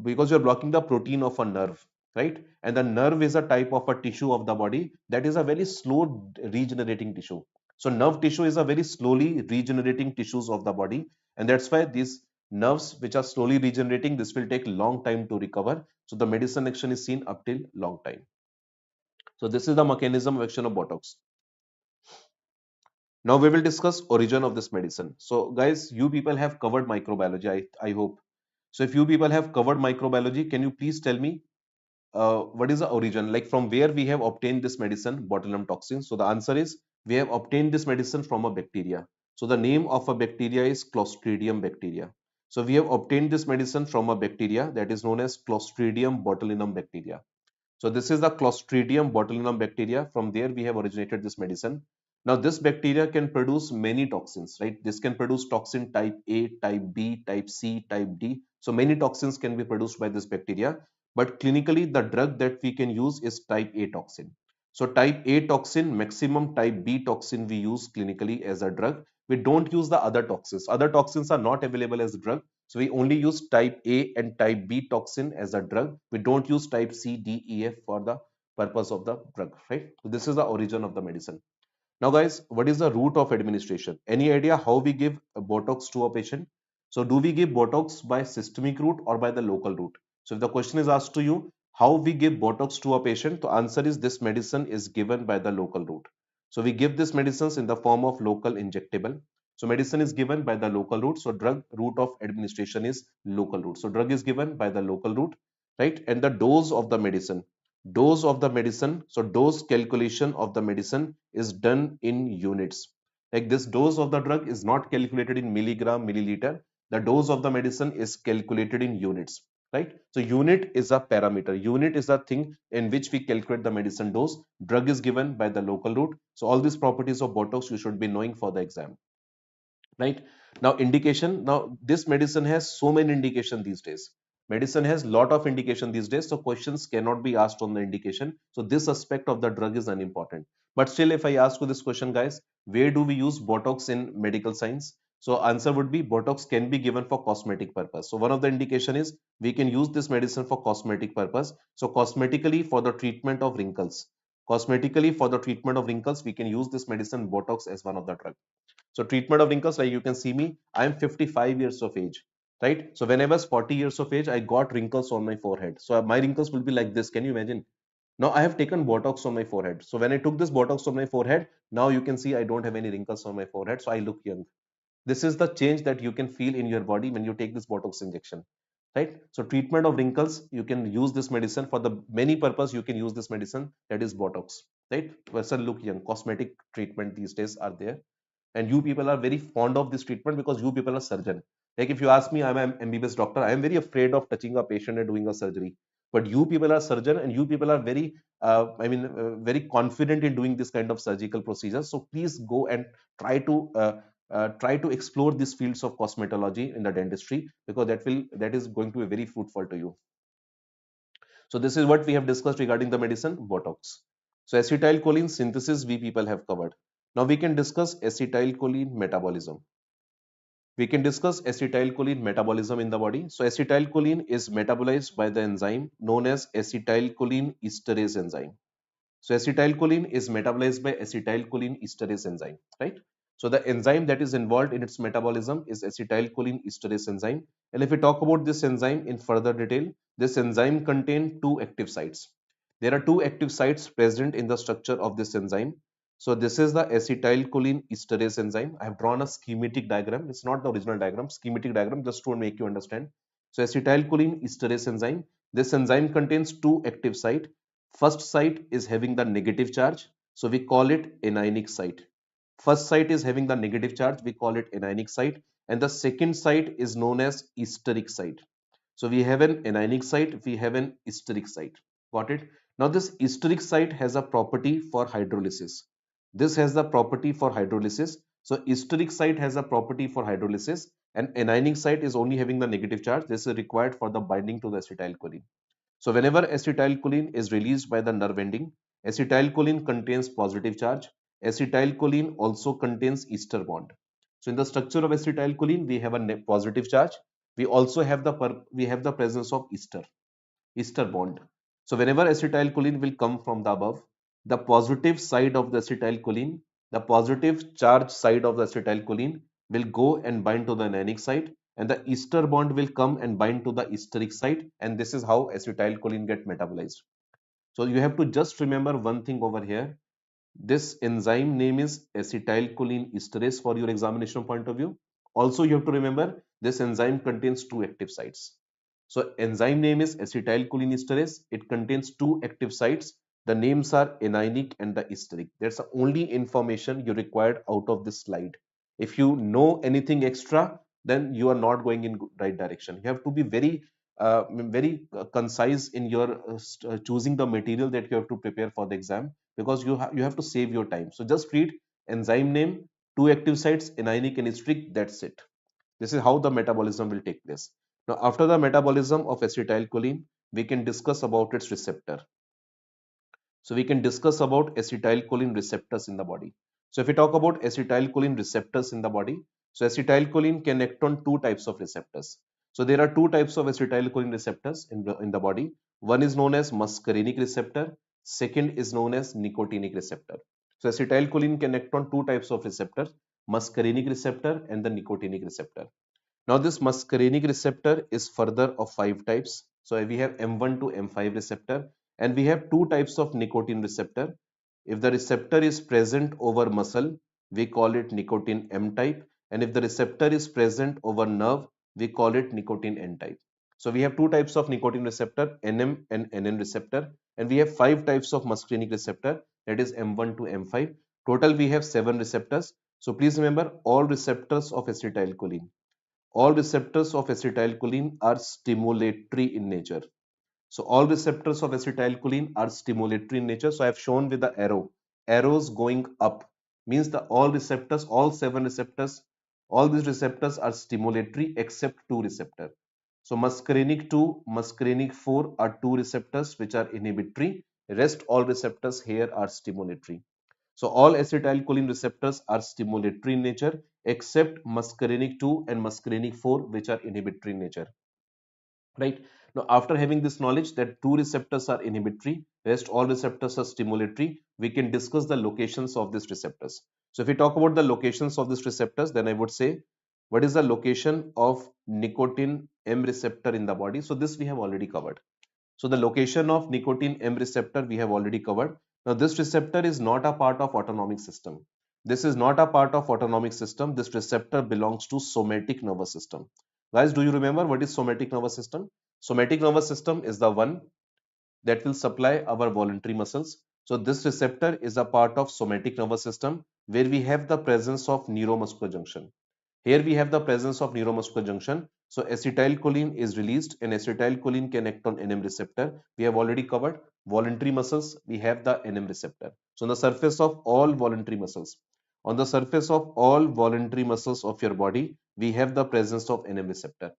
because you are blocking the protein of a nerve, right? And the nerve is a type of a tissue of the body that is a very slow regenerating tissue. So nerve tissue is a very slowly regenerating tissues of the body, and that's why these nerves which are slowly regenerating, this will take long time to recover. So the medicine action is seen up till long time. So this is the mechanism of action of Botox. Now we will discuss origin of this medicine. So guys, you people have covered microbiology, I hope. So if you people have covered microbiology, can you please tell me what is the origin, like from where we have obtained this medicine, botulinum toxin? So the answer is we have obtained this medicine from a bacteria. So the name of a bacteria is Clostridium bacteria. So we have obtained this medicine from a bacteria that is known as Clostridium botulinum bacteria. So this is the Clostridium botulinum bacteria. From there we have originated this medicine. Now this bacteria can produce many toxins, right? This can produce toxin type A, type B, type C, type D. So many toxins can be produced by this bacteria. but clinically the drug that we can use is type A toxin. So type A toxin, maximum type B toxin we use clinically as a drug. We don't use the other toxins. Other toxins are not available as a drug. So we only use type A and type B toxin as a drug. We don't use type C, D, E, F for the purpose of the drug, right? So this is the origin of the medicine. Now, guys, what is the route of administration? Any idea how we give a Botox to a patient? So, do we give Botox by systemic route or by the local route? So, if the question is asked to you, how we give Botox to a patient, the answer is this medicine is given by the local route. So, we give this medicines in the form of local injectable. So, medicine is given by the local route. So, drug route of administration is local route. So, drug is given by the local route, right? And the dose of the medicine, so dose calculation of the medicine is done in units. Like this dose of the drug is not calculated in milligram, milliliter. The dose of the medicine is calculated in units, right? So unit is a parameter. Unit is a thing in which we calculate the medicine dose. Drug is given by the local route. So all these properties of Botox you should be knowing for the exam, right? Now indication. Now this medicine has so many indication these days. Medicine has lot of indication these days, so questions cannot be asked on the indication. So this aspect of the drug is unimportant. But still, if I ask you this question, guys, where do we use Botox in medical science? So answer would be Botox can be given for cosmetic purpose. So one of the indication is we can use this medicine for cosmetic purpose. So cosmetically for the treatment of wrinkles. Cosmetically for the treatment of wrinkles, we can use this medicine Botox as one of the drug. So treatment of wrinkles, like you can see me, I am 55 years of age, right? So when I was 40 years of age, I got wrinkles on my forehead. So my wrinkles will be like this. Can you imagine? Now I have taken Botox on my forehead. So when I took this Botox on my forehead, now you can see I don't have any wrinkles on my forehead. So I look young. This is the change that you can feel in your body when you take this Botox injection, right? So treatment of wrinkles, you can use this medicine for the many purpose. You can use this medicine, that is Botox, right? Person look young. Cosmetic treatment these days are there, and you people are very fond of this treatment because you people are surgeon. Like if you ask me, I'm an MBBS doctor, I am very afraid of touching a patient and doing a surgery. But you people are surgeon and you people are very very confident in doing this kind of surgical procedures. So please go and try to explore these fields of cosmetology in the dentistry, because that is going to be very fruitful to you. So this is what we have discussed regarding the medicine Botox. So acetylcholine synthesis we people have covered. Now we can discuss acetylcholine metabolism. We can discuss acetylcholine metabolism in the body. So acetylcholine is metabolized by the enzyme known as acetylcholine esterase enzyme. So acetylcholine is metabolized by acetylcholine esterase enzyme, right? So the enzyme that is involved in its metabolism is acetylcholine esterase enzyme. And if we talk about this enzyme in further detail, this enzyme contains two active sites. There are two active sites present in the structure of this enzyme. So this is the acetylcholine esterase enzyme. I have drawn a schematic diagram. It's not the original diagram, schematic diagram just to make you understand. So acetylcholine esterase enzyme. This enzyme contains two active sites. First site is having the negative charge, so we call it anionic site. First site is having the negative charge, we call it anionic site, and the second site is known as esteric site. So we have an anionic site, we have an esteric site. Got it? Now this esteric site has a property for hydrolysis. This has the property for hydrolysis. So esteric site has a property for hydrolysis, and anionic site is only having the negative charge. This is required for the binding to the acetylcholine. So whenever acetylcholine is released by the nerve ending, acetylcholine contains positive charge. Acetylcholine also contains ester bond. So in the structure of acetylcholine, we have a positive charge. We also have the presence of ester bond. So whenever acetylcholine will come from the above, the positive side of the acetylcholine, the positive charge side of the acetylcholine will go and bind to the anionic site, and the ester bond will come and bind to the esteric site, and this is how acetylcholine get metabolized. So you have to just remember one thing over here. This enzyme name is acetylcholine esterase for your examination point of view. Also, you have to remember this enzyme contains two active sites. So enzyme name is acetylcholine esterase. It contains two active sites. The names are anionic and the esteric. That's the only information you required out of this slide. If you know anything extra, then you are not going in right direction. You have to be very concise in your choosing the material that you have to prepare for the exam, because you have to save your time. So just read enzyme name, two active sites, anionic and esteric. That's it. This is how the metabolism will take place. Now, after the metabolism of acetylcholine, we can discuss about its receptor. So we can discuss about acetylcholine receptors in the body. So if we talk about acetylcholine receptors in the body, so acetylcholine can act on two types of receptors. So there are two types of acetylcholine receptors in the body. One is known as muscarinic receptor. Second is known as nicotinic receptor. So acetylcholine can act on two types of receptors, muscarinic receptor and the nicotinic receptor. Now this muscarinic receptor is further of five types. So we have M1 to M5 receptor, and we have two types of nicotine receptor. If the receptor is present over muscle, we call it nicotine M type, and if the receptor is present over nerve, we call it nicotine N type. So we have two types of nicotine receptor, NM and NN receptor, and we have five types of muscarinic receptor, that is M1 to M5. Total we have seven receptors. So please remember, all receptors of acetylcholine, all receptors of acetylcholine are stimulatory in nature. So all receptors of acetylcholine are stimulatory in nature. So I have shown with the arrow. Arrows going up means the all receptors, all seven receptors, all these receptors are stimulatory except two receptors. So muscarinic 2, muscarinic 4 are two receptors which are inhibitory. Rest all receptors here are stimulatory. So all acetylcholine receptors are stimulatory in nature except muscarinic 2 and muscarinic 4 which are inhibitory in nature. Right. Now after having this knowledge that two receptors are inhibitory, rest all receptors are stimulatory, we can discuss the locations of these receptors. So if we talk about the locations of these receptors, then I would say, what is the location of nicotine M receptor in the body? So this we have already covered. So the location of nicotine M receptor we have already covered. Now this receptor is not a part of autonomic system. This is not a part of autonomic system. This receptor belongs to somatic nervous system. Guys, do you remember what is somatic nervous system? Somatic nervous system is the one that will supply our voluntary muscles. So this receptor is a part of somatic nervous system where we have the presence of neuromuscular junction. Here we have the presence of neuromuscular junction. So acetylcholine is released and acetylcholine can act on NM receptor. We have already covered voluntary muscles. We have the NM receptor. So on the surface of all voluntary muscles, on the surface of all voluntary muscles of your body, we have the presence of NM receptor.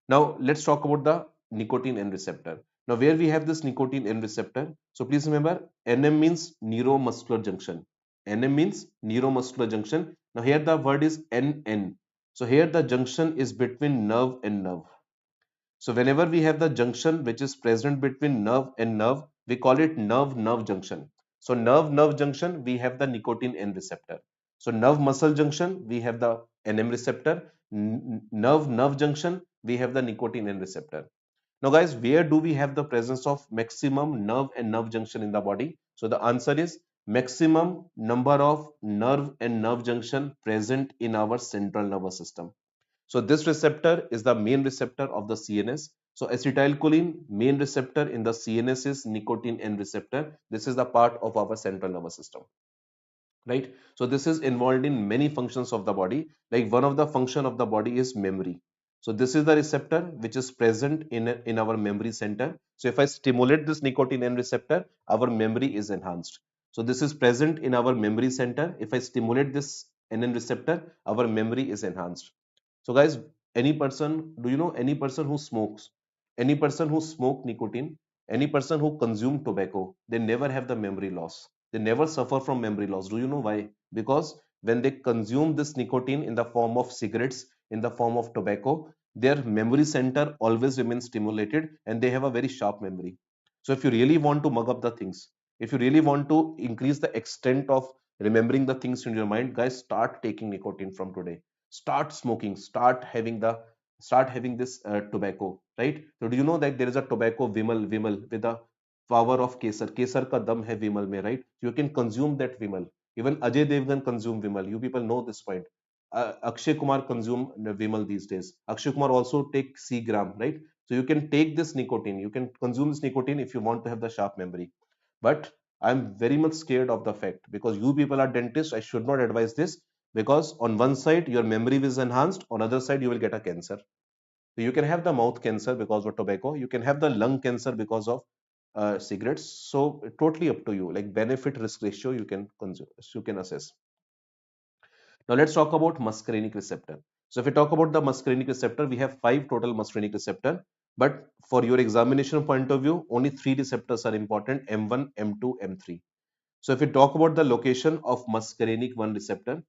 Now let's talk about the nicotine N receptor. Now where we have this nicotine N receptor, so please remember NM means neuromuscular junction. NM means neuromuscular junction. Now here the word is NN. So here the junction is between nerve and nerve. So whenever we have the junction which is present between nerve and nerve, we call it nerve-nerve junction. So nerve-nerve junction, we have the nicotine N receptor. So nerve-muscle junction, we have the NM receptor. Nerve-nerve junction, we have the nicotine N receptor. Now guys, where do we have the presence of maximum nerve and nerve junction in the body? So the answer is maximum number of nerve and nerve junction present in our central nervous system. So this receptor is the main receptor of the CNS. So acetylcholine main receptor in the CNS is nicotine N receptor. This is the part of our central nervous system, right? So this is involved in many functions of the body. Like one of the function of the body is memory. So this is the receptor which is present in our memory center. So if I stimulate this nicotine N receptor, our memory is enhanced. So this is present in our memory center. If I stimulate this NN receptor, our memory is enhanced. So guys, any person, do you know any person who smokes, any person who smoke nicotine, any person who consume tobacco, they never have the memory loss. They never suffer from memory loss. Do you know why? Because when they consume this nicotine in the form of cigarettes, in the form of tobacco, their memory center always remains stimulated and they have a very sharp memory. So if you really want to mug up the things, if you really want to increase the extent of remembering the things in your mind, guys, start taking nicotine from today. Start smoking, start having this tobacco, right? So do you know that there is a tobacco vimal with the power of kesar ka dam hai vimal mein, right? You can consume that vimal. Even Ajay Devgan consume vimal. You people know this point. Akshay Kumar consume vimal these days. Akshay Kumar also take c gram, right? So you can take this nicotine, you can consume this nicotine if you want to have the sharp memory. But I'm very much scared of the fact, because you people are dentists, I should not advise this, because on one side your memory is enhanced, on other side you will get a cancer. So you can have the mouth cancer because of tobacco, you can have the lung cancer because of cigarettes. So totally up to you, like benefit risk ratio you can consume, you can assess. Now let's talk about muscarinic receptor. So if we talk about the muscarinic receptor, we have five total muscarinic receptor. But for your examination point of view, only three receptors are important: M1, M2, M3. So if we talk about the location of muscarinic 1 receptor,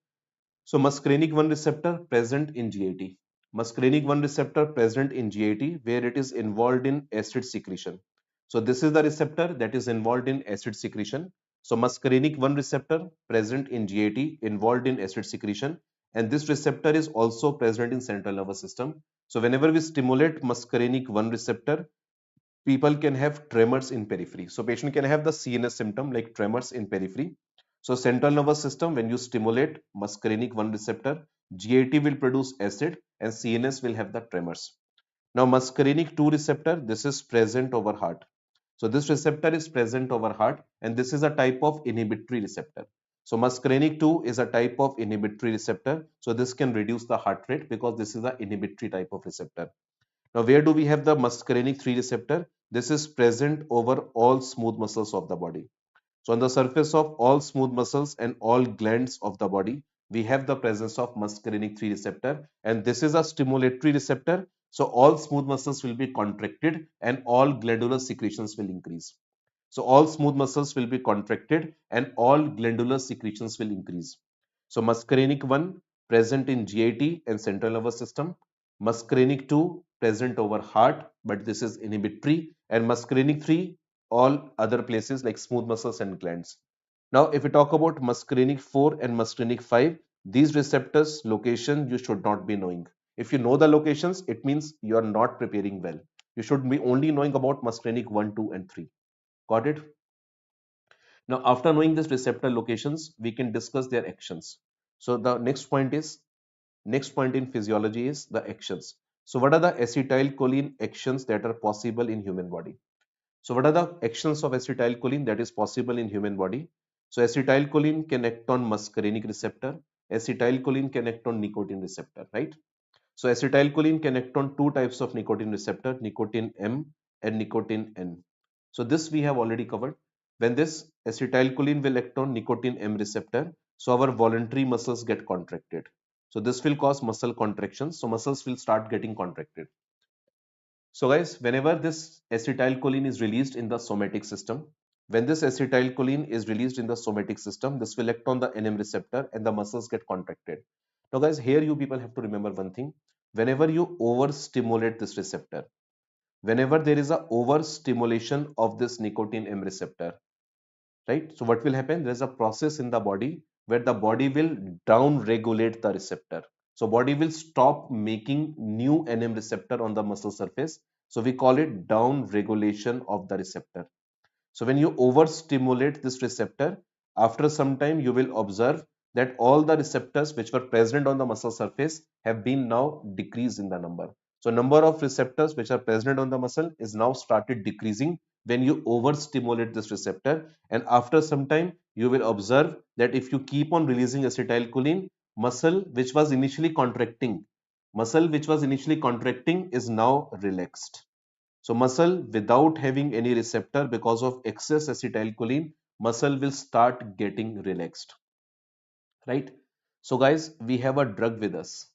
so muscarinic 1 receptor present in GIT. Muscarinic 1 receptor present in GIT where it is involved in acid secretion. So this is the receptor that is involved in acid secretion. So muscarinic 1 receptor present in GIT involved in acid secretion, and this receptor is also present in central nervous system. So whenever we stimulate muscarinic 1 receptor, people can have tremors in periphery. So patient can have the CNS symptom like tremors in periphery. So central nervous system, when you stimulate muscarinic 1 receptor, GAT will produce acid and CNS will have the tremors. Now muscarinic 2 receptor, this is present over heart. So this receptor is present over heart and this is a type of inhibitory receptor. So muscarinic 2 is a type of inhibitory receptor. So this can reduce the heart rate because this is an inhibitory type of receptor. Now, where do we have the muscarinic 3 receptor? This is present over all smooth muscles of the body. So, on the surface of all smooth muscles and all glands of the body, we have the presence of muscarinic 3 receptor, and this is a stimulatory receptor. So, all smooth muscles will be contracted and all glandular secretions will increase. So, all smooth muscles will be contracted and all glandular secretions will increase. So, muscarinic 1 present in GIT and central nervous system, muscarinic 2 present over heart, but this is inhibitory, and muscarinic 3 all other places like smooth muscles and glands. Now, if we talk about muscarinic 4 and muscarinic 5, these receptors location you should not be knowing. If you know the locations, it means you are not preparing well. You should be only knowing about muscarinic 1, 2, and 3. Got it? Now, after knowing these receptor locations, we can discuss their actions. So the next point in physiology is the actions. So what are the acetylcholine actions that are possible in human body? So what are the actions of acetylcholine that is possible in human body? So acetylcholine can act on muscarinic receptor. Acetylcholine can act on nicotine receptor, right? So acetylcholine can act on two types of nicotine receptor, nicotine M and nicotine N. So this we have already covered. When this acetylcholine will act on nicotine M receptor, so our voluntary muscles get contracted. So this will cause muscle contractions. So muscles will start getting contracted. So guys, whenever this acetylcholine is released in the somatic system, when this acetylcholine is released in the somatic system, this will act on the NM receptor and the muscles get contracted. Now guys, here you people have to remember one thing. Whenever you overstimulate this receptor, whenever there is a overstimulation of this nicotine M receptor, right? So what will happen? There's a process in the body where the body will down regulate the receptor. So body will stop making new NM receptor on the muscle surface. So we call it down regulation of the receptor. So when you overstimulate this receptor, after some time you will observe that all the receptors which were present on the muscle surface have been now decreased in the number. So number of receptors which are present on the muscle is now started decreasing when you overstimulate this receptor, and after some time you will observe that if you keep on releasing acetylcholine, muscle which was initially contracting is now relaxed. So muscle without having any receptor because of excess acetylcholine, muscle will start getting relaxed, right? So guys, we have a drug with us.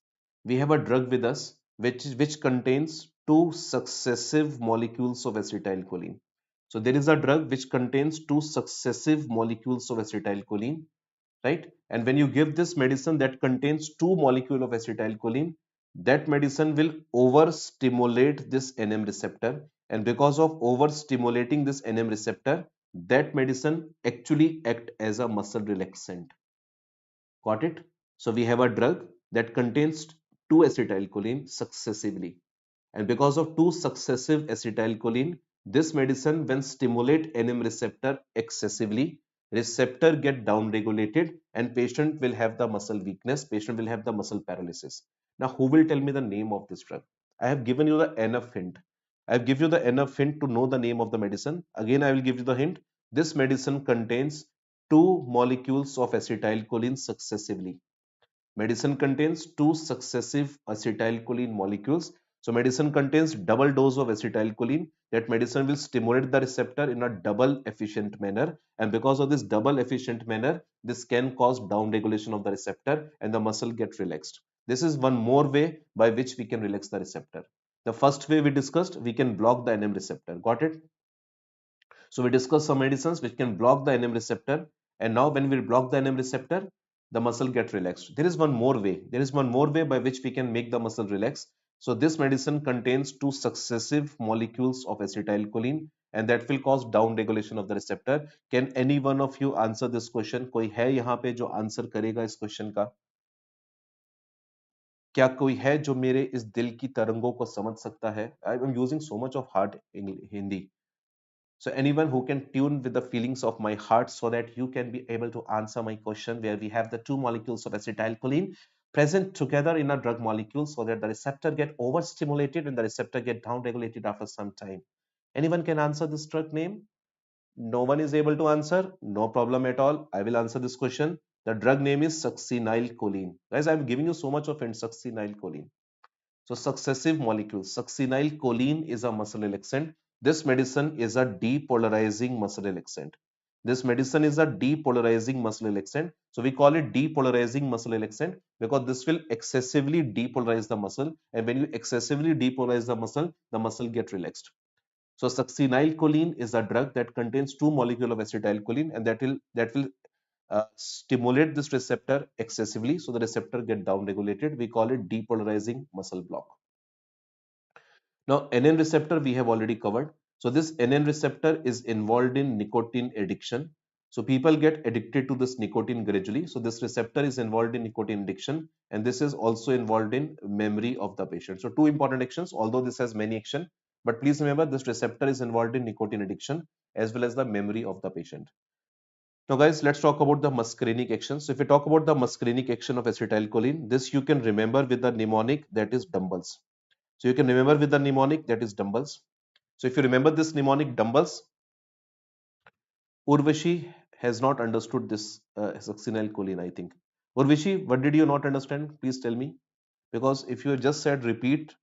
We have a drug with us which contains two successive molecules of acetylcholine. So there is a drug which contains two successive molecules of acetylcholine, right? And when you give this medicine that contains two molecules of acetylcholine, that medicine will overstimulate this NM receptor. And because of overstimulating this NM receptor, that medicine actually act as a muscle relaxant. Got it? So we have a drug that contains two acetylcholine successively. And because of two successive acetylcholine, this medicine when stimulate NM receptor excessively, receptor get down regulated and patient will have the muscle weakness, patient will have the muscle paralysis. Now who will tell me the name of this drug? I have given you the enough hint. I have given you the enough hint to know the name of the medicine. Again, I will give you the hint. This medicine contains two molecules of acetylcholine successively. Medicine contains two successive acetylcholine molecules. So medicine contains double dose of acetylcholine. That medicine will stimulate the receptor in a double efficient manner. And because of this double efficient manner, this can cause down regulation of the receptor and the muscle get relaxed. This is one more way by which we can relax the receptor. The first way we discussed, we can block the NM receptor. Got it? So we discussed some medicines which can block the NM receptor. And now when we block the NM receptor, the muscle get relaxed. There is one more way. There is one more way by which we can make the muscle relax. So this medicine contains two successive molecules of acetylcholine and that will cause down regulation of the receptor. Can any one of you answer this question? कोई है यहाँ पे जो answer करेगा इस question का? क्या कोई है जो मेरे इस दिल की तरंगों को समझ सकता है? I am using so much of hard Hindi. So anyone who can tune with the feelings of my heart so that you can be able to answer my question where we have the two molecules of acetylcholine present together in a drug molecule so that the receptor get overstimulated and the receptor get down regulated after some time. Anyone can answer this drug name? No one is able to answer? No problem at all. I will answer this question. The drug name is succinylcholine. Guys, I'm giving you so much of it, succinylcholine. So successive molecules. Succinylcholine is a muscle relaxant. This medicine is a depolarizing muscle relaxant. This medicine is a depolarizing muscle relaxant. So we call it depolarizing muscle relaxant because this will excessively depolarize the muscle. And when you excessively depolarize the muscle get relaxed. So succinylcholine is a drug that contains two molecules of acetylcholine and that will stimulate this receptor excessively. So the receptor get down regulated. We call it depolarizing muscle block. Now, NN receptor we have already covered. So this NN receptor is involved in nicotine addiction. So people get addicted to this nicotine gradually. So this receptor is involved in nicotine addiction and this is also involved in memory of the patient. So two important actions, although this has many action, but please remember this receptor is involved in nicotine addiction as well as the memory of the patient. Now guys, let's talk about the muscarinic action. So if we talk about the muscarinic action of acetylcholine, this you can remember with the mnemonic that is dumbbells. So you can remember with the mnemonic that is dumbbells. So if you remember this mnemonic dumbbells, Urvashi has not understood this succinylcholine, I think. Urvashi, what did you not understand? Please tell me. Because if you just said repeat,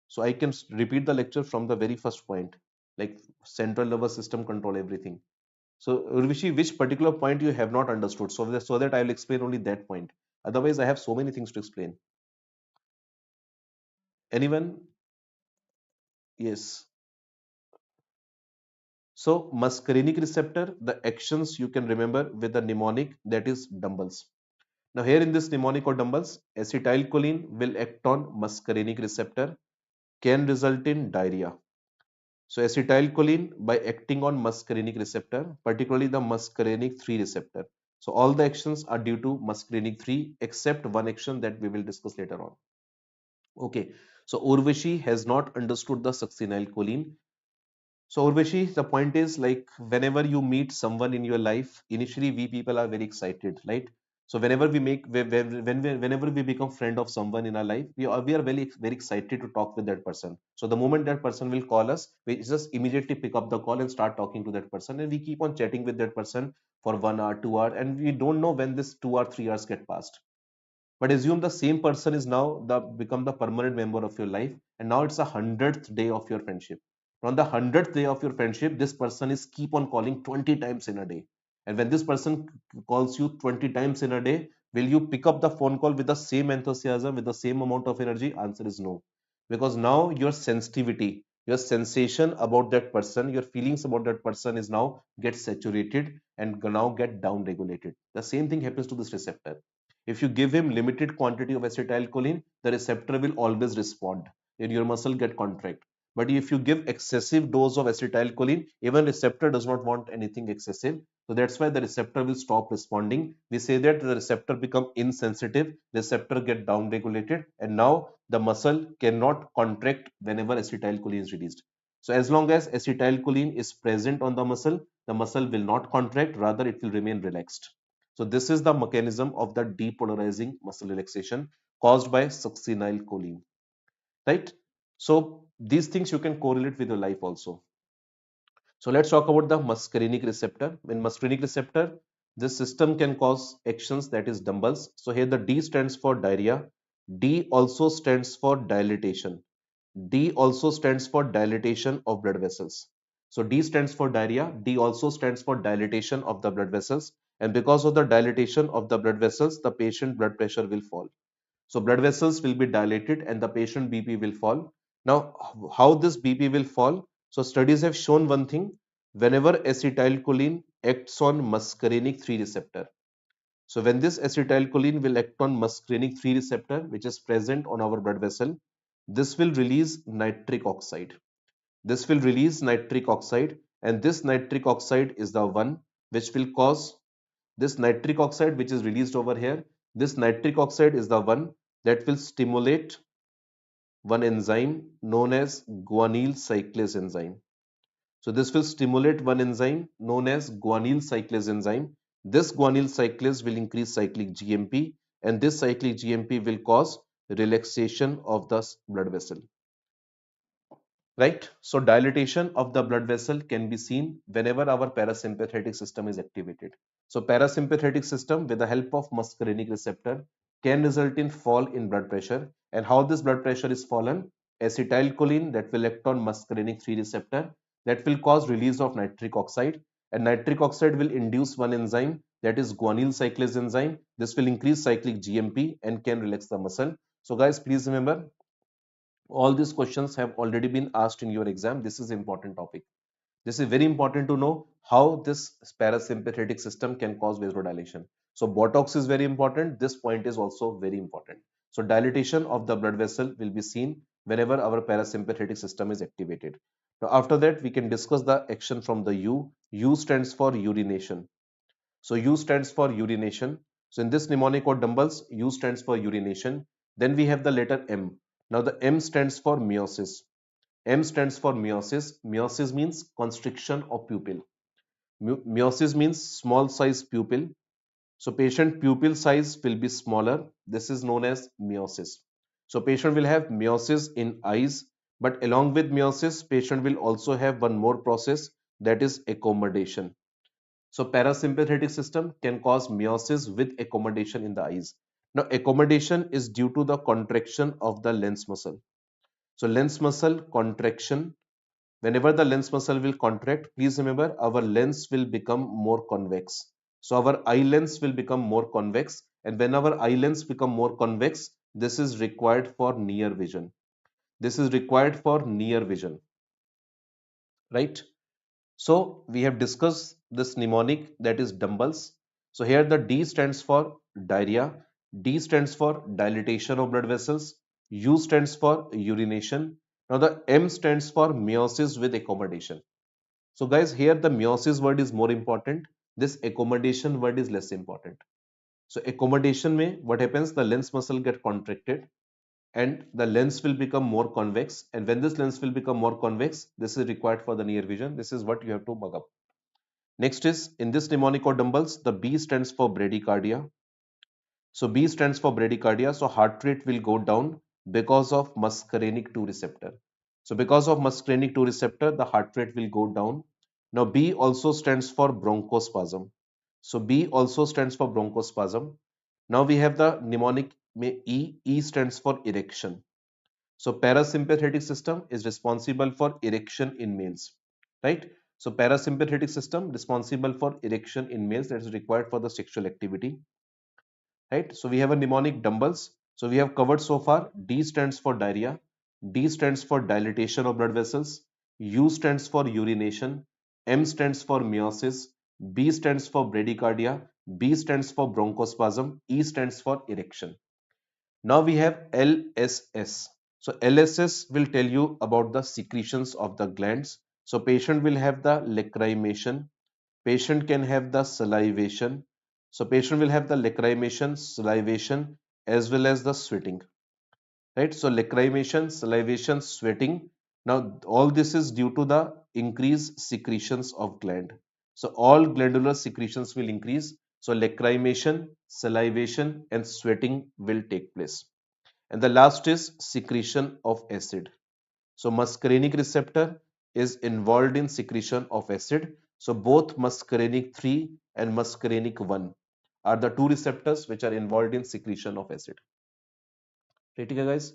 so I can repeat the lecture from the very first point, like central nervous system control everything. So Urvashi, which particular point you have not understood? So that I will explain only that point. Otherwise, I have so many things to explain. Anyone? Yes. So muscarinic receptor, the actions you can remember with the mnemonic that is dumbbells. Now here in this mnemonic or dumbbells, acetylcholine will act on muscarinic receptor, can result in diarrhea. So acetylcholine by acting on muscarinic receptor, particularly the muscarinic 3 receptor. So all the actions are due to muscarinic 3 except one action that we will discuss later on. Okay, so Urvashi has not understood the succinylcholine. So Urvashi, the point is like whenever you meet someone in your life, initially we people are very excited, right? So whenever we make whenever we become friend of someone in our life, we are very excited to talk with that person. So the moment that person will call us, we just immediately pick up the call and start talking to that person, and we keep on chatting with that person for 1 hour, 2 hour, and we don't know when this 2 or 3 hours get passed. But assume the same person is now become the permanent member of your life, and now it's a 100th day of your friendship. On the 100th day of your friendship, this person is keep on calling 20 times in a day. And when this person calls you 20 times in a day, will you pick up the phone call with the same enthusiasm, with the same amount of energy? Answer is no. Because now your sensitivity, your sensation about that person, your feelings about that person is now get saturated and now get down regulated. The same thing happens to this receptor. If you give him limited quantity of acetylcholine, the receptor will always respond and your muscle get contract. But if you give excessive dose of acetylcholine, even receptor does not want anything excessive. So that's why the receptor will stop responding. We say that the receptor become insensitive, receptor get down regulated, and now the muscle cannot contract whenever acetylcholine is released. So as long as acetylcholine is present on the muscle will not contract, rather it will remain relaxed. So this is the mechanism of the depolarizing muscle relaxation caused by succinylcholine, right? So these things you can correlate with your life also. So let's talk about the muscarinic receptor. In muscarinic receptor, this system can cause actions that is dumbbells. So here the D stands for diarrhea. D also stands for dilatation. D also stands for dilatation of blood vessels. So D stands for diarrhea. D also stands for dilatation of the blood vessels. And because of the dilatation of the blood vessels, the patient blood pressure will fall. So blood vessels will be dilated and the patient BP will fall. Now, how this BP will fall? So studies have shown one thing: whenever acetylcholine acts on muscarinic 3 receptor. So when this acetylcholine will act on muscarinic 3 receptor, which is present on our blood vessel, this will release nitric oxide. This will release nitric oxide, and this nitric oxide is the one which will cause this nitric oxide which is released over here. This nitric oxide is the one that will stimulate one enzyme known as guanyl cyclase enzyme. So this will stimulate one enzyme known as guanyl cyclase enzyme. This guanyl cyclase will increase cyclic GMP, and this cyclic GMP will cause relaxation of the blood vessel. Right? So dilatation of the blood vessel can be seen whenever our parasympathetic system is activated. So parasympathetic system with the help of muscarinic receptor can result in fall in blood pressure. And how this blood pressure is fallen? Acetylcholine that will act on muscarinic 3 receptor that will cause release of nitric oxide, and nitric oxide will induce one enzyme, that is guanyl cyclase enzyme. This will increase cyclic GMP and can relax the muscle. So guys, please remember, all these questions have already been asked in your exam. This is important topic. This is very important to know how this parasympathetic system can cause vasodilation. So Botox is very important. This point is also very important. So dilatation of the blood vessel will be seen whenever our parasympathetic system is activated. Now after that, we can discuss the action from the U. U stands for urination. So U stands for urination. So in this mnemonic or dumbbells, U stands for urination. Then we have the letter M. Now the M stands for meiosis. M stands for meiosis. Meiosis means constriction of pupil. Meiosis means small size pupil. So patient pupil size will be smaller. This is known as meiosis. So patient will have meiosis in eyes, but along with meiosis, patient will also have one more process, that is accommodation. So parasympathetic system can cause meiosis with accommodation in the eyes. Now accommodation is due to the contraction of the lens muscle. So lens muscle contraction, whenever the lens muscle will contract, please remember our lens will become more convex. So our eye lens will become more convex, and when our eye lens become more convex, this is required for near vision. This is required for near vision, right? So we have discussed this mnemonic, that is dumbbells. So here the D stands for diarrhea, D stands for dilatation of blood vessels, U stands for urination. Now the M stands for meiosis with accommodation. So guys, here the meiosis word is more important. This accommodation word is less important. So accommodation mein what happens? The lens muscle get contracted and the lens will become more convex. And when this lens will become more convex, this is required for the near vision. This is what you have to mug up. Next is, in this mnemonic or dumbbells, the B stands for bradycardia. So B stands for bradycardia. So heart rate will go down because of muscarinic 2 receptor. So because of muscarinic 2 receptor, the heart rate will go down. Now B also stands for bronchospasm. So B also stands for bronchospasm. Now we have the mnemonic E. E stands for erection. So parasympathetic system is responsible for erection in males, right? So parasympathetic system responsible for erection in males, that is required for the sexual activity, right? So we have a mnemonic dumbbells. So we have covered so far. D stands for diarrhea. D stands for dilatation of blood vessels. U stands for urination. M stands for meiosis. B stands for bradycardia. B stands for bronchospasm. E stands for erection. Now we have LSS. So LSS will tell you about the secretions of the glands. So patient will have the lacrimation. Patient can have the salivation. So patient will have the lacrimation, salivation, as well as the sweating. Right? So lacrimation, salivation, sweating. Now all this is due to the increased secretions of gland. So all glandular secretions will increase. So lacrimation, salivation, and sweating will take place. And the last is secretion of acid. So muscarinic receptor is involved in secretion of acid. So both muscarinic 3 and muscarinic 1 are the two receptors which are involved in secretion of acid. Right, guys?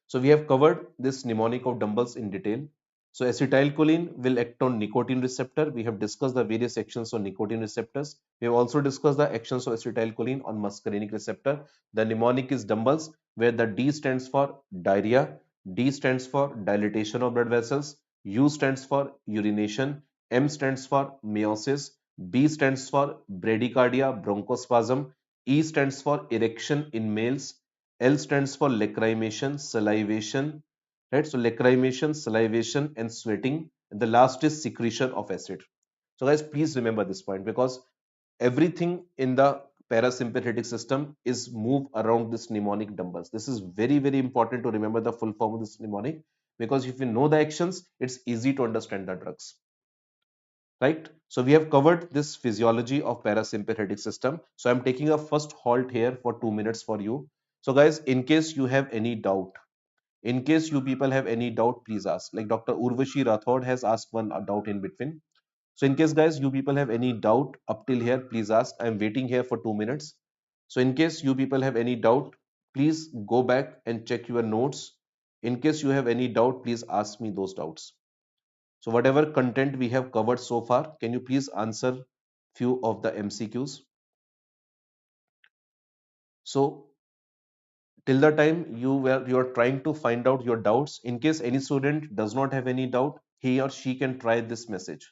So we have covered this mnemonic of dumbbells in detail. So acetylcholine will act on nicotine receptor. We have discussed the various actions on nicotine receptors. We have also discussed the actions of acetylcholine on muscarinic receptor. The mnemonic is dumbbells, where the D stands for diarrhea, D stands for dilatation of blood vessels, U stands for urination, M stands for meiosis, B stands for bradycardia, bronchospasm, E stands for erection in males, L stands for lacrimation, salivation, right? So lacrimation, salivation, and sweating. And the last is secretion of acid. So guys, please remember this point because everything in the parasympathetic system is move around this mnemonic dumbbells. This is very, very important to remember the full form of this mnemonic because if you know the actions, it's easy to understand the drugs, right? So we have covered this physiology of parasympathetic system. So I'm taking a first halt here for 2 minutes for you. So guys, in case you have any doubt, in case you people have any doubt, please ask. Like Dr. Urvashi Rathod has asked one doubt in between. So in case guys, you people have any doubt up till here, please ask. I'm waiting here for 2 minutes. So in case you people have any doubt, please go back and check your notes. In case you have any doubt, please ask me those doubts. So whatever content we have covered so far, can you please answer few of the MCQs? So till the time you are trying to find out your doubts, in case any student does not have any doubt, he or she can try this message.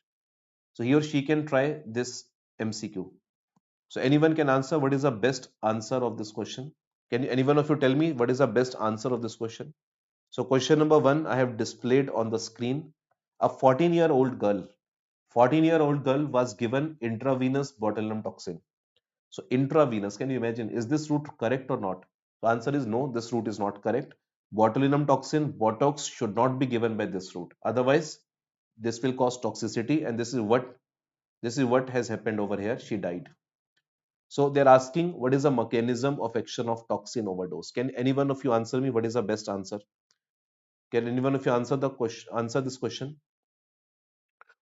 So he or she can try this MCQ. So anyone can answer what is the best answer of this question? Can any one of you tell me what is the best answer of this question? So question number one, I have displayed on the screen. A 14-year-old girl, 14-year-old girl was given intravenous botulinum toxin. So intravenous, can you imagine? Is this route correct or not? The answer is no, this route is not correct. Botulinum toxin, Botox should not be given by this route. Otherwise, this will cause toxicity, and this is what has happened over here. She died. So they're asking what is the mechanism of action of toxin overdose? Can any one of you answer me? What is the best answer? Can any one of you answer the question? Answer this question.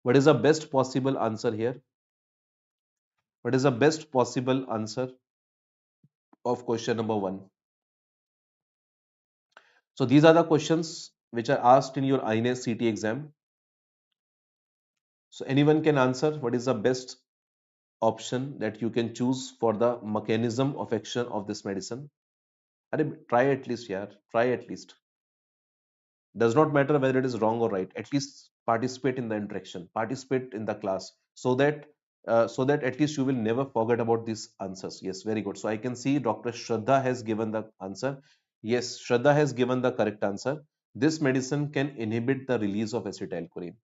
What is the best possible answer here? What is the best possible answer of question number one? So these are the questions which are asked in your INS CT exam. So anyone can answer what is the best option that you can choose for the mechanism of action of this medicine. Try at least, yeah. Try at least. Does not matter whether it is wrong or right. At least participate in the interaction, participate in the class, so that at least you will never forget about these answers. Yes, very good. So I can see Dr. Shraddha has given the answer. Yes, Shraddha has given the correct answer. This medicine can inhibit the release of acetylcholine.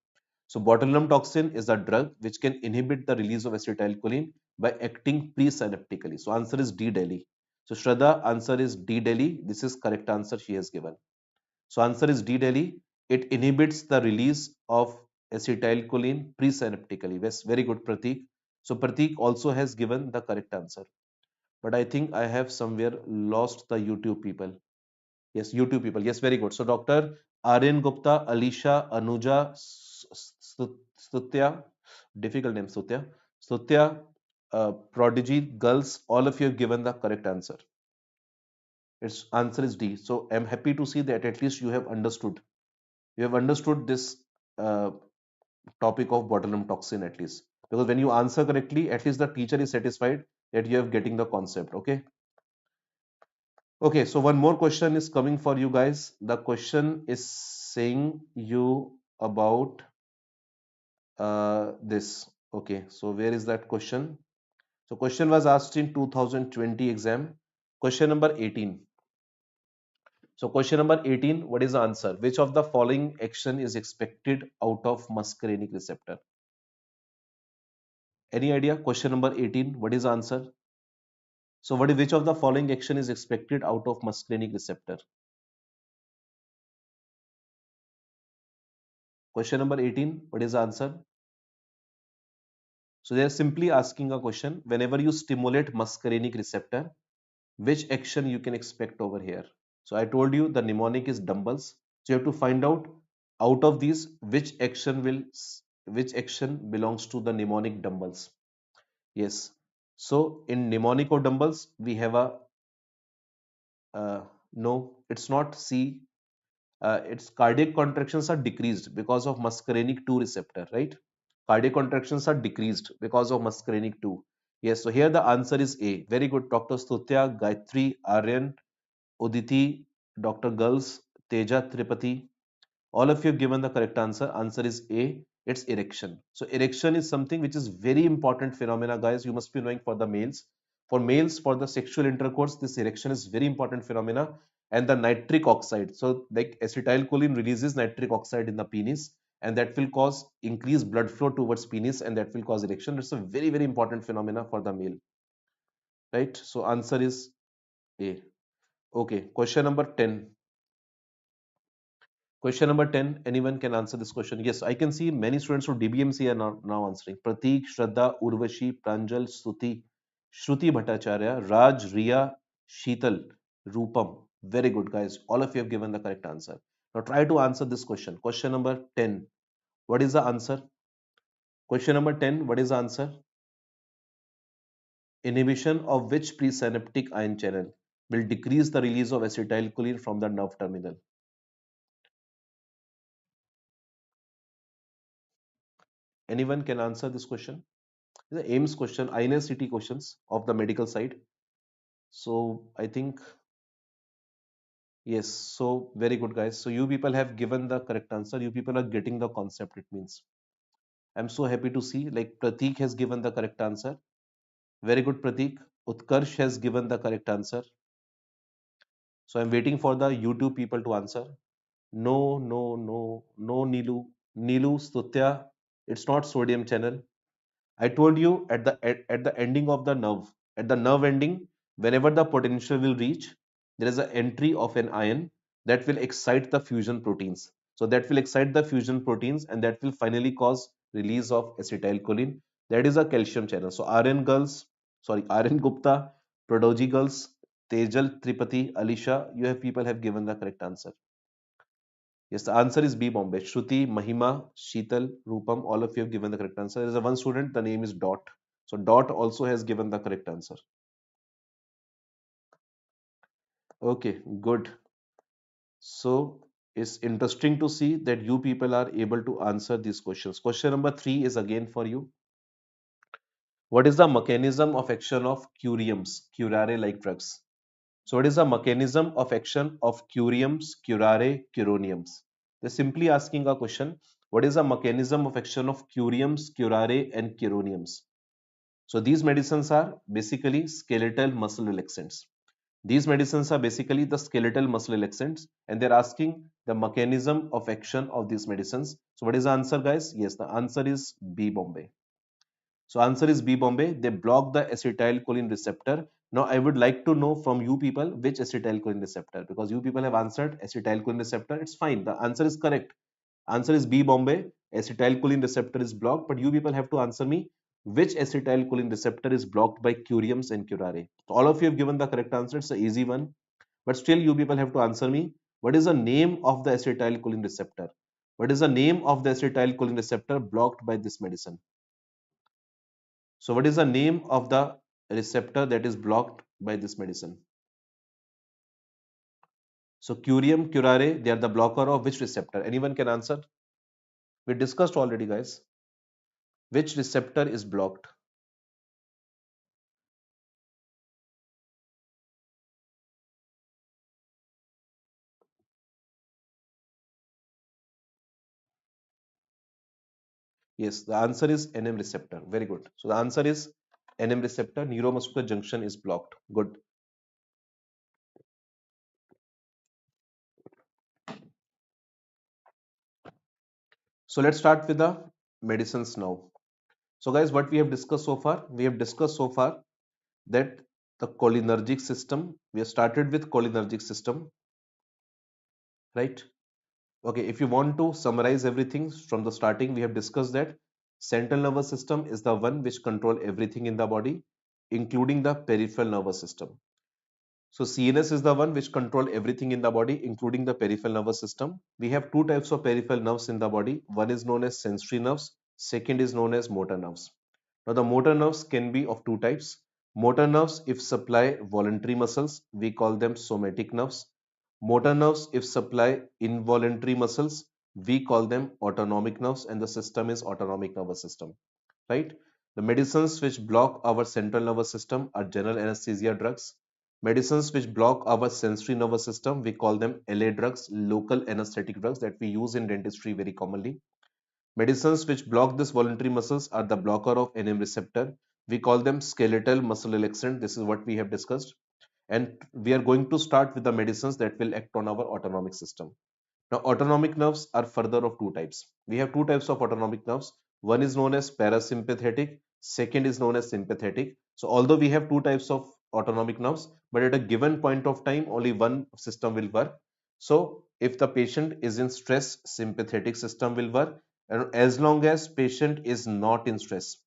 So botulinum toxin is a drug which can inhibit the release of acetylcholine by acting presynaptically. So answer is D, Delhi. So Shraddha, answer is D, Delhi. This is correct answer she has given. So answer is D, Delhi. It inhibits the release of acetylcholine presynaptically. Yes, very good, Pratik. So Pratik also has given the correct answer. But I think I have somewhere lost the YouTube people. Yes, YouTube people. Yes, very good. So Dr. Aryan Gupta, Alisha, Anuja, Stutya, difficult name, Stutya. Stutya, Prodigy, girls, all of you have given the correct answer. Its answer is D. So I'm happy to see that at least you have understood. You have understood this uh, topic of botulinum toxin at least. Because when you answer correctly, at least the teacher is satisfied that you have getting the concept. Okay. Okay, so one more question is coming for you guys. The question is saying you about this. Okay, so where is that question? So question was asked in 2020 exam. Question number 18. So question number 18, what is the answer? Which of the following action is expected out of muscarinic receptor? Any idea? Question number 18, what is the answer? So which of the following action is expected out of muscarinic receptor? Question number 18, what is the answer? So they are simply asking a question. Whenever you stimulate muscarinic receptor, which action you can expect over here? So I told you the mnemonic is dumbbells. So you have to find out of these which action belongs to the mnemonic dumbbells. Yes. So in mnemonic of dumbbells, we have a no, it's not C. Its cardiac contractions are decreased because of muscarinic 2 receptor, right? Cardiac contractions are decreased because of muscarinic 2. Yes, so here the answer is A. Very good, Dr. Stutya, Gayatri, Aryan, Uditi, Dr. Gulls. Teja Tripathi. All of you have given the correct answer. Answer is A. It's erection. So erection is something which is very important phenomena, guys. You must be knowing for the males. For males, for the sexual intercourse, this erection is very important phenomena. And the nitric oxide. So like acetylcholine releases nitric oxide in the penis, and that will cause increased blood flow towards penis, and that will cause erection. It's a very, very important phenomena for the male. Right? So answer is A. Okay. Question number 10. Question number 10, anyone can answer this question. Yes, I can see many students from DBMC are now answering. Prateek, Shraddha, Urvashi, Pranjal, Shruti Bhattacharya, Raj, Riya, Sheetal, Rupam. Very good, guys. All of you have given the correct answer. Now try to answer this question. Question number 10. What is the answer? Question number 10. What is the answer? Inhibition of which presynaptic ion channel will decrease the release of acetylcholine from the nerve terminal? Anyone can answer this question? The AIMS question, INSCT questions of the medical side. So I think yes. So very good, guys. So you people have given the correct answer. You people are getting the concept. It means I'm so happy to see. Like Prateek has given the correct answer. Very good, Prateek. Utkarsh has given the correct answer. So I'm waiting for the YouTube people to answer. No, no, no, no, Nilu. Nilu Stutya. It's not sodium channel. I told you at the ending of the nerve, at the nerve ending, whenever the potential will reach, there is an entry of an ion that will excite the fusion proteins. So that will excite the fusion proteins, and that will finally cause release of acetylcholine. That is a calcium channel. So RN girls, sorry, RN Gupta, Prodoji girls, Tejal Tripathi, Alisha, you have people have given the correct answer. Yes, the answer is B, Bombay. Shruti, Mahima, Sheetal, Rupam, all of you have given the correct answer. There is a one student, the name is Dot. So Dot also has given the correct answer. Okay, good. So it's interesting to see that you people are able to answer these questions. Question number 3 is again for you. What is the mechanism of action of curiums, curare-like drugs? So what is the mechanism of action of curiums, curare, curoniums? They're simply asking a question. What is the mechanism of action of curiums, curare, and curoniums? So these medicines are basically skeletal muscle relaxants. These medicines are basically the skeletal muscle relaxants, and they're asking the mechanism of action of these medicines. So what is the answer, guys? Yes, the answer is B, Bombay. So answer is B, Bombay. They block the acetylcholine receptor. Now I would like to know from you people which acetylcholine receptor, because you people have answered acetylcholine receptor. It's fine. The answer is correct. Answer is B, Bombay. Acetylcholine receptor is blocked, but you people have to answer me which acetylcholine receptor is blocked by curiums and curare. So all of you have given the correct answer. It's an easy one, but still you people have to answer me. What is the name of the acetylcholine receptor? What is the name of the acetylcholine receptor blocked by this medicine? So what is the name of the receptor that is blocked by this medicine? So curium, curare, they are the blocker of which receptor? Anyone can answer? We discussed already, guys. Which receptor is blocked? Yes, the answer is NM receptor. Very good. So the answer is NM receptor, neuromuscular junction is blocked. Good. So let's start with the medicines now. So guys, what we have discussed so far? We have discussed so far that the cholinergic system, we have started with cholinergic system, right? Okay, if you want to summarize everything from the starting, we have discussed that central nervous system is the one which control everything in the body, including the peripheral nervous system. So CNS is the one which control everything in the body, including the peripheral nervous system. We have two types of peripheral nerves in the body. One is known as sensory nerves. Second is known as motor nerves. Now the motor nerves can be of two types. Motor nerves, if supply voluntary muscles, we call them somatic nerves. Motor nerves, if supply involuntary muscles, we call them autonomic nerves, and the system is autonomic nervous system, right? The medicines which block our central nervous system are general anesthesia drugs. Medicines which block our sensory nervous system, we call them LA drugs, local anesthetic drugs that we use in dentistry very commonly. Medicines which block these voluntary muscles are the blocker of NM receptor. We call them skeletal muscle relaxant. This is what we have discussed. And we are going to start with the medicines that will act on our autonomic system. Now, autonomic nerves are further of two types. We have two types of autonomic nerves. One is known as parasympathetic, second is known as sympathetic. So, although we have two types of autonomic nerves, but at a given point of time, only one system will work. So, if the patient is in stress, sympathetic system will work, and as long as patient is not in stress.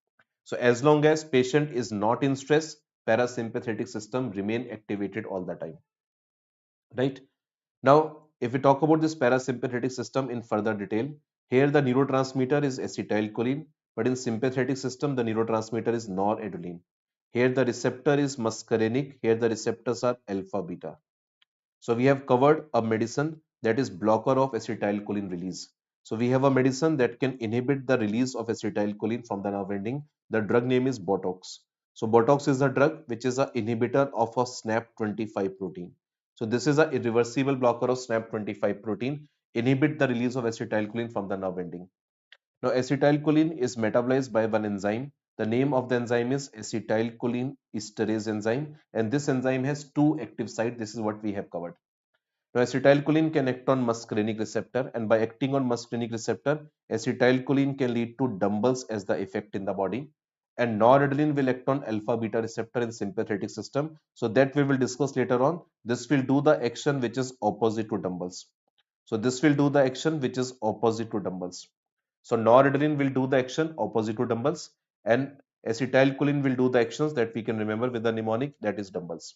So, as long as patient is not in stress, parasympathetic system remain activated all the time, right? Now, if we talk about this parasympathetic system in further detail, here the neurotransmitter is acetylcholine, but in sympathetic system, the neurotransmitter is noradrenaline. Here the receptor is muscarinic, here the receptors are alpha beta. So we have covered a medicine that is blocker of acetylcholine release. So we have a medicine that can inhibit the release of acetylcholine from the nerve ending. The drug name is Botox. So Botox is a drug which is an inhibitor of a SNAP25 protein. So this is a irreversible blocker of SNAP25 protein, inhibit the release of acetylcholine from the nerve ending. Now acetylcholine is metabolized by one enzyme. The name of the enzyme is acetylcholine esterase enzyme, and this enzyme has two active sites. This is what we have covered. Now, acetylcholine can act on muscarinic receptor, and by acting on muscarinic receptor, acetylcholine can lead to dumbbells as the effect in the body. And noradrenaline will act on alpha beta receptor in sympathetic system. So that we will discuss later on. This will do the action which is opposite to dumbbells. So this will do the action which is opposite to dumbbells. So noradrenaline will do the action opposite to dumbbells, and acetylcholine will do the actions that we can remember with the mnemonic, that is dumbbells.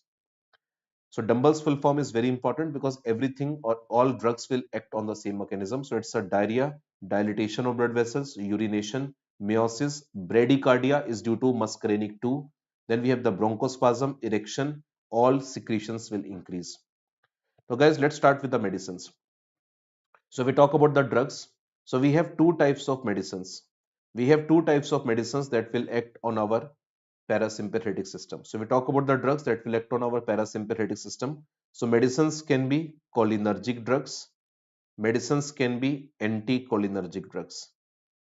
So dumbbells full form is very important because everything or all drugs will act on the same mechanism. So it's a diarrhea, dilatation of blood vessels, urination, meiosis, bradycardia is due to muscarinic 2. Then we have the bronchospasm, erection, all secretions will increase. So guys, let's start with the medicines. So we talk about the drugs. So we have two types of medicines. We have two types of medicines that will act on our parasympathetic system. So we talk about the drugs that will act on our parasympathetic system. So medicines can be cholinergic drugs. Medicines can be anticholinergic drugs.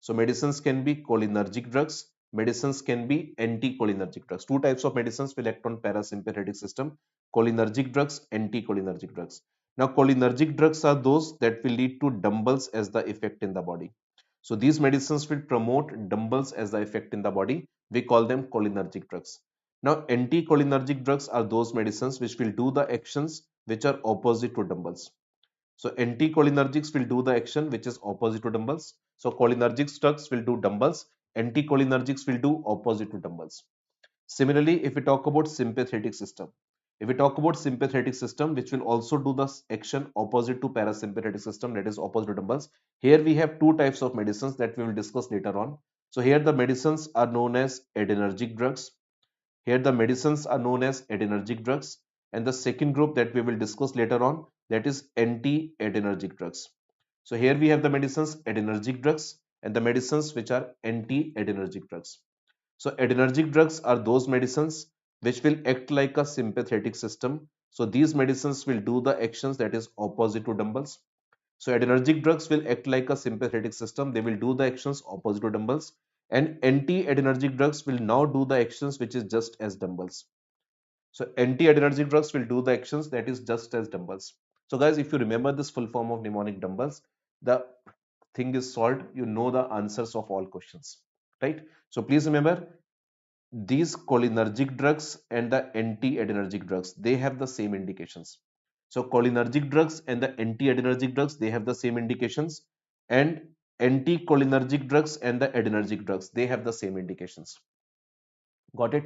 So medicines can be cholinergic drugs. Medicines can be anticholinergic drugs. Two types of medicines will act on parasympathetic system. Cholinergic drugs, anticholinergic drugs. Now cholinergic drugs are those that will lead to dumbbells as the effect in the body. So these medicines will promote dumbbells as the effect in the body. We call them cholinergic drugs. Now anticholinergic drugs are those medicines which will do the actions which are opposite to dumbbells. So anticholinergics will do the action which is opposite to dumbbells. So cholinergic drugs will do dumbbells. Anticholinergics will do opposite to dumbbells. Similarly, if we talk about sympathetic system, which will also do the action opposite to parasympathetic system, that is opposite to dumbbells. Here we have two types of medicines that we will discuss later on. So here the medicines are known as adrenergic drugs. Here the medicines are known as adrenergic drugs, and the second group that we will discuss later on, that is anti-adrenergic drugs. So here we have the medicines adrenergic drugs and the medicines which are anti-adrenergic drugs. So adrenergic drugs are those medicines which will act like a sympathetic system. So these medicines will do the actions that is opposite to dumbbells. So adrenergic drugs will act like a sympathetic system. They will do the actions opposite to dumbbells. And anti-adrenergic drugs will now do the actions which is just as dumbbells. So anti-adrenergic drugs will do the actions that is just as dumbbells. So guys, if you remember this full form of mnemonic dumbbells, the thing is solved. You know the answers of all questions, right? So please remember, these cholinergic drugs and the anti-adrenergic drugs, they have the same indications. So cholinergic drugs and the anti-adrenergic drugs, they have the same indications, and anticholinergic drugs and the adrenergic drugs, they have the same indications. Got it?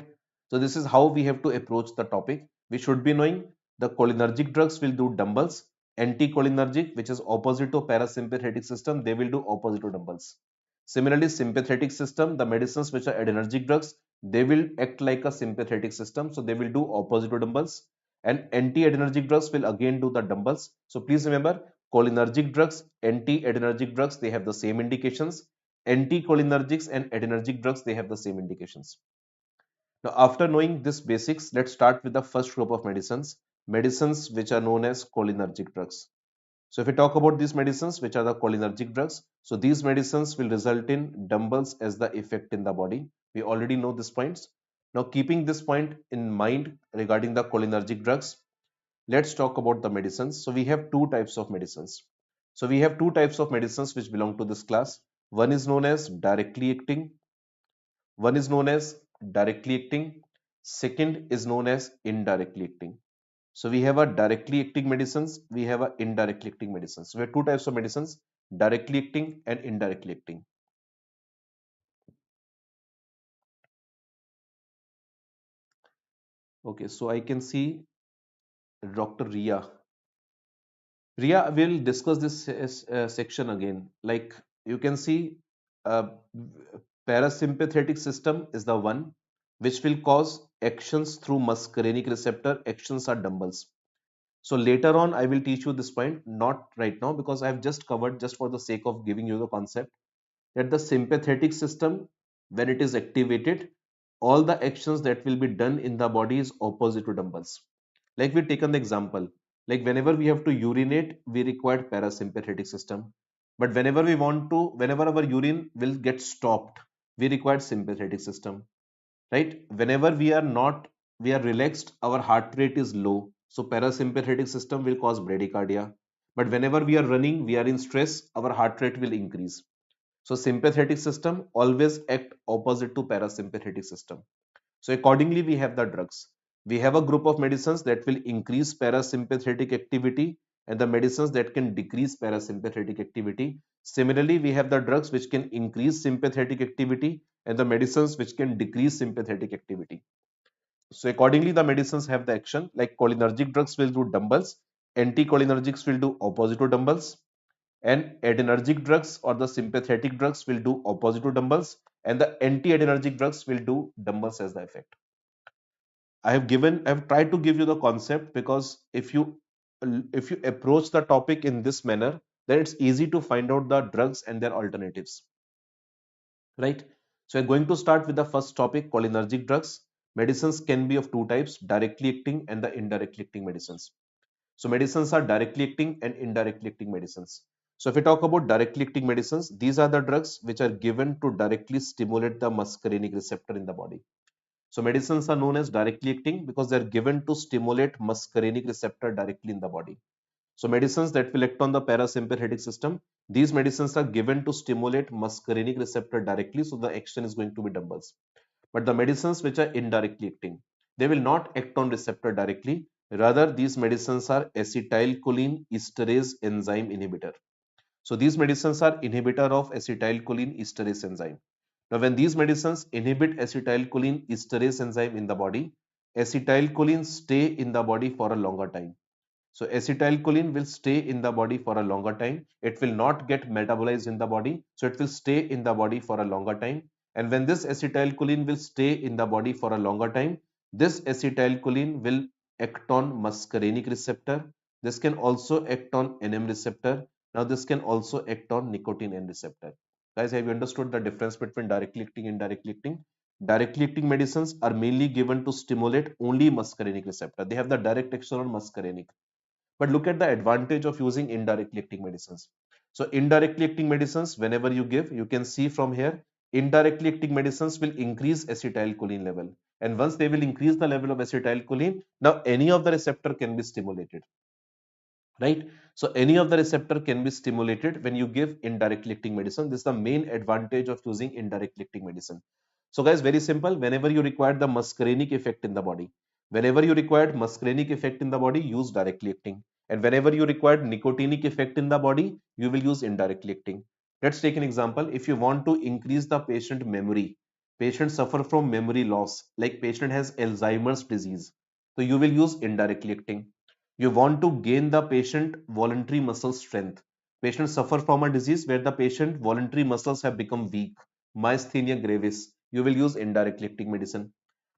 So this is how we have to approach the topic. We should be knowing the cholinergic drugs will do dumbbells, anticholinergic, which is opposite to parasympathetic system, they will do opposite to dumbbells. Similarly, sympathetic system, the medicines which are adrenergic drugs, they will act like a sympathetic system, so they will do opposite to dumbbells. And anti-adrenergic drugs will again do the dumbbells. So please remember, cholinergic drugs, anti-adrenergic drugs, they have the same indications. Anticholinergics and adrenergic drugs, they have the same indications. Now, after knowing this basics, let's start with the first group of medicines which are known as cholinergic drugs. So if we talk about these medicines, which are the cholinergic drugs, so these medicines will result in dumbbells as the effect in the body. We already know these points. Now, keeping this point in mind regarding the cholinergic drugs, let's talk about the medicines. So we have two types of medicines. So we have two types of medicines which belong to this class. One is known as directly acting. One is known as directly acting. Second is known as indirectly acting. So we have a directly acting medicines, we have a indirectly acting medicines. So we have two types of medicines, directly acting and indirectly acting. Okay, so I can see Dr. Ria. Ria will discuss this section again. Like you can see, uh, parasympathetic system is the one which will cause actions through muscarinic receptor. Actions are dumbbells. So later on, I will teach you this point, not right now because I have just covered just for the sake of giving you the concept that the sympathetic system, when it is activated, all the actions that will be done in the body is opposite to dumbbells. Like we taken the example, like whenever we have to urinate, we require parasympathetic system. But whenever our urine will get stopped, we require sympathetic system, right? Whenever we are relaxed, our heart rate is low. So parasympathetic system will cause bradycardia. But whenever we are running, we are in stress, our heart rate will increase. So sympathetic system always act opposite to parasympathetic system. So accordingly, we have the drugs. We have a group of medicines that will increase parasympathetic activity and the medicines that can decrease parasympathetic activity. Similarly, we have the drugs which can increase sympathetic activity and the medicines which can decrease sympathetic activity. So accordingly, the medicines have the action like cholinergic drugs will do dumbbells, anticholinergics will do opposite to dumbbells, and adrenergic drugs or the sympathetic drugs will do opposite to dumbbells, and the anti-adrenergic drugs will do dumbbells as the effect. I have tried to give you the concept because if you approach the topic in this manner, then it's easy to find out the drugs and their alternatives, right? So we're going to start with the first topic, cholinergic drugs. Medicines can be of two types, directly acting and the indirectly acting medicines. So medicines are directly acting and indirectly acting medicines. So if we talk about directly acting medicines, these are the drugs which are given to directly stimulate the muscarinic receptor in the body. So medicines are known as directly acting because they are given to stimulate muscarinic receptor directly in the body. So medicines that will act on the parasympathetic system, these medicines are given to stimulate muscarinic receptor directly. So the action is going to be dumbbells. But the medicines which are indirectly acting, they will not act on receptor directly. Rather, these medicines are acetylcholine esterase enzyme inhibitor. So these medicines are inhibitor of acetylcholine esterase enzyme. Now, when these medicines inhibit acetylcholine esterase enzyme in the body, acetylcholine stay in the body for a longer time. So acetylcholine will stay in the body for a longer time. It will not get metabolized in the body. So it will stay in the body for a longer time. And when this acetylcholine will stay in the body for a longer time, this acetylcholine will act on muscarinic receptor. This can also act on NM receptor. Now this can also act on nicotine N receptor. Guys, have you understood the difference between directly acting and indirectly acting? Directly acting medicines are mainly given to stimulate only muscarinic receptor. They have the direct action on muscarinic. But look at the advantage of using indirectly acting medicines. So indirectly acting medicines, whenever you give, you can see from here, indirectly acting medicines will increase acetylcholine level. And once they will increase the level of acetylcholine, now any of the receptor can be stimulated, right? So any of the receptor can be stimulated when you give indirectly acting medicine. This is the main advantage of using indirectly acting medicine. So guys, very simple. Whenever you require the muscarinic effect in the body, whenever you require muscarinic effect in the body, use directly acting. And whenever you require nicotinic effect in the body, you will use indirectly acting. Let's take an example. If you want to increase the patient memory, patient suffer from memory loss, like patient has Alzheimer's disease, so you will use indirectly acting. You want to gain the patient voluntary muscle strength. Patients suffer from a disease where the patient voluntary muscles have become weak, myasthenia gravis. You will use indirectly acting medicine.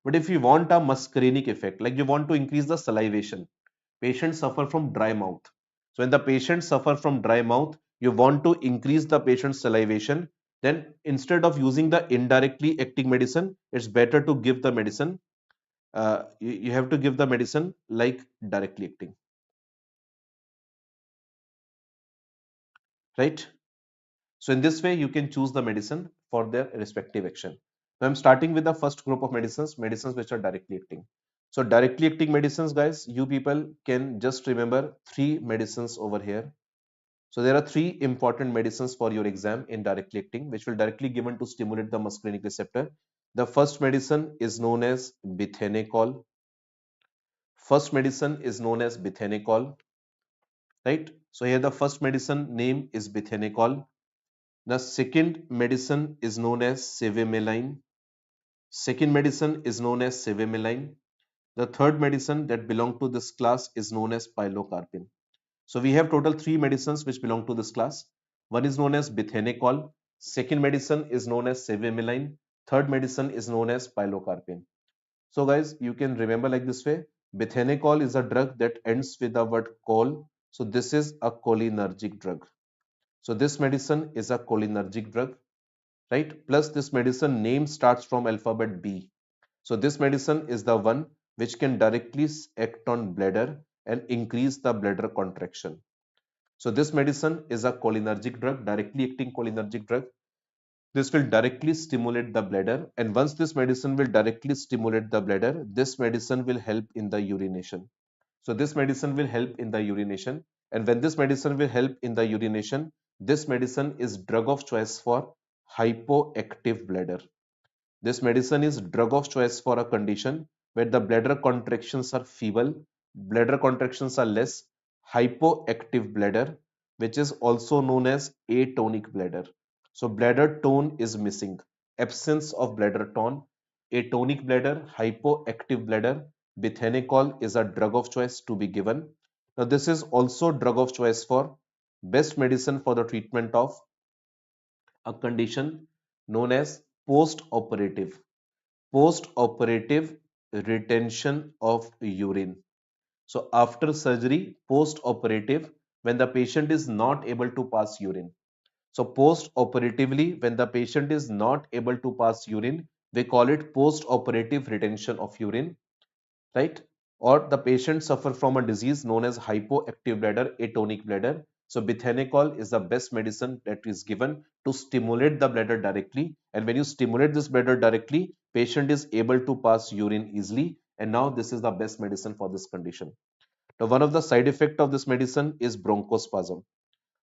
But if you want a muscarinic effect, like you want to increase the salivation, patients suffer from dry mouth. So when the patient suffer from dry mouth, you want to increase the patient's salivation. then instead of using the indirectly acting medicine, it's better to give the medicine. You have to give the medicine like directly acting, right? So in this way, you can choose the medicine for their respective action. Now I'm starting with the first group of medicines, medicines which are directly acting. So directly acting medicines, guys, you people can just remember three medicines over here. So there are three important medicines for your exam in directly acting, which will directly given to stimulate the muscarinic receptor. The first medicine is known as bithenecol. First medicine is known as bithenecol, right? So here the first medicine name is bithenecol. The second medicine is known as cevimeline. Second medicine is known as cevimeline. The third medicine that belong to this class is known as pilocarpine. So we have total three medicines which belong to this class. One is known as bithenecol. Second medicine is known as cevimeline. Third medicine is known as pilocarpine. So guys, you can remember like this way. Bithenecol is a drug that ends with the word col. So this is a cholinergic drug. So this medicine is a cholinergic drug, right? Plus this medicine name starts from alphabet B. So this medicine is the one which can directly act on bladder and increase the bladder contraction. So this medicine is a cholinergic drug, directly acting cholinergic drug. This will directly stimulate the bladder, and once this medicine will directly stimulate the bladder, this medicine will help in the urination. So this medicine will help in the urination, and when this medicine will help in the urination, this medicine is drug of choice for hypoactive bladder. This medicine is drug of choice for a condition where the bladder contractions are feeble, bladder contractions are less, hypoactive bladder, which is also known as atonic bladder. So bladder tone is missing, absence of bladder tone, atonic bladder, hypoactive bladder. Bithenecol is a drug of choice to be given. Now this is also drug of choice for best medicine for the treatment of a condition known as post-operative retention of urine. So after surgery, post-operative, when the patient is not able to pass urine. So post-operatively, when the patient is not able to pass urine, we call it post-operative retention of urine, right? Or the patient suffer from a disease known as hypoactive bladder, atonic bladder. So bithenecol is the best medicine that is given to stimulate the bladder directly. And when you stimulate this bladder directly, patient is able to pass urine easily. And now this is the best medicine for this condition. Now, one of the side effect of this medicine is bronchospasm.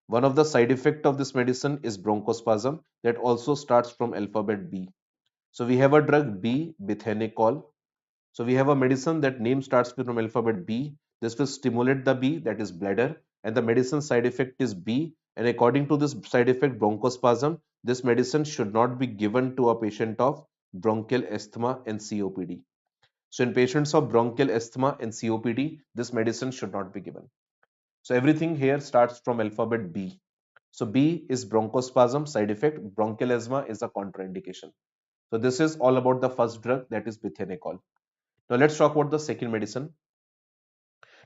One of the side effect of this medicine is bronchospasm that also starts from alphabet B. So we have a drug B, bithenecol. So we have a medicine that name starts with from alphabet B. This will stimulate the B, that is bladder, and the medicine side effect is B. And according to this side effect, bronchospasm, this medicine should not be given to a patient of bronchial asthma and COPD. So in patients of bronchial asthma and COPD, this medicine should not be given. So everything here starts from alphabet B. So B is bronchospasm side effect, bronchial asthma is a contraindication. So this is all about the first drug, that is bithenecol. Now let's talk about the second medicine.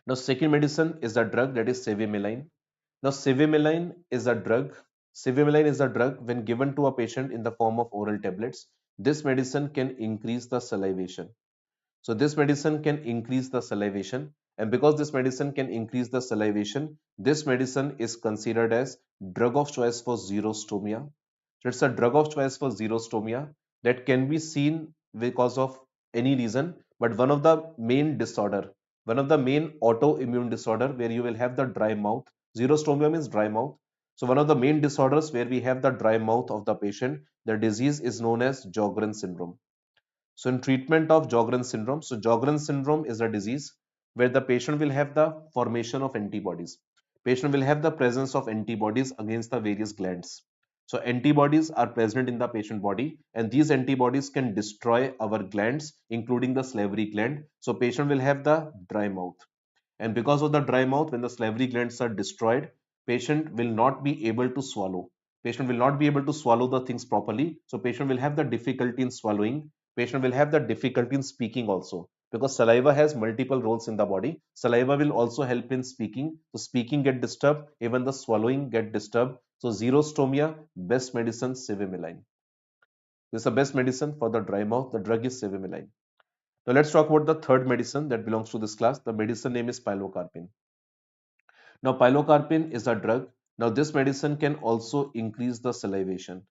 Now second medicine is a drug that is cevimeline. Now cevimeline is a drug. Cevimeline is a drug when given to a patient in the form of oral tablets. This medicine can increase the salivation. So this medicine can increase the salivation, and because this medicine can increase the salivation, this medicine is considered as drug of choice for xerostomia. So it's a drug of choice for xerostomia that can be seen because of any reason, but one of the main autoimmune disorder where you will have the dry mouth. Xerostomia means dry mouth. So one of the main disorders where we have the dry mouth of the patient, the disease is known as Sjogren syndrome. So in treatment of Sjogren syndrome, so Sjogren syndrome is a disease where the patient will have the formation of antibodies. Patient will have the presence of antibodies against the various glands. So antibodies are present in the patient body, and these antibodies can destroy our glands, including the salivary gland. So patient will have the dry mouth. And because of the dry mouth, when the salivary glands are destroyed, patient will not be able to swallow. Patient will not be able to swallow the things properly. So patient will have the difficulty in swallowing. Patient will have the difficulty in speaking also, because saliva has multiple roles in the body. Saliva will also help in speaking. So speaking get disturbed, even the swallowing get disturbed. So xerostomia, best medicine, cevimeline. This is the best medicine for the dry mouth. The drug is cevimeline. Now let's talk about the third medicine that belongs to this class. The medicine name is pilocarpine. Now pilocarpine is a drug. Now this medicine can also increase the salivation.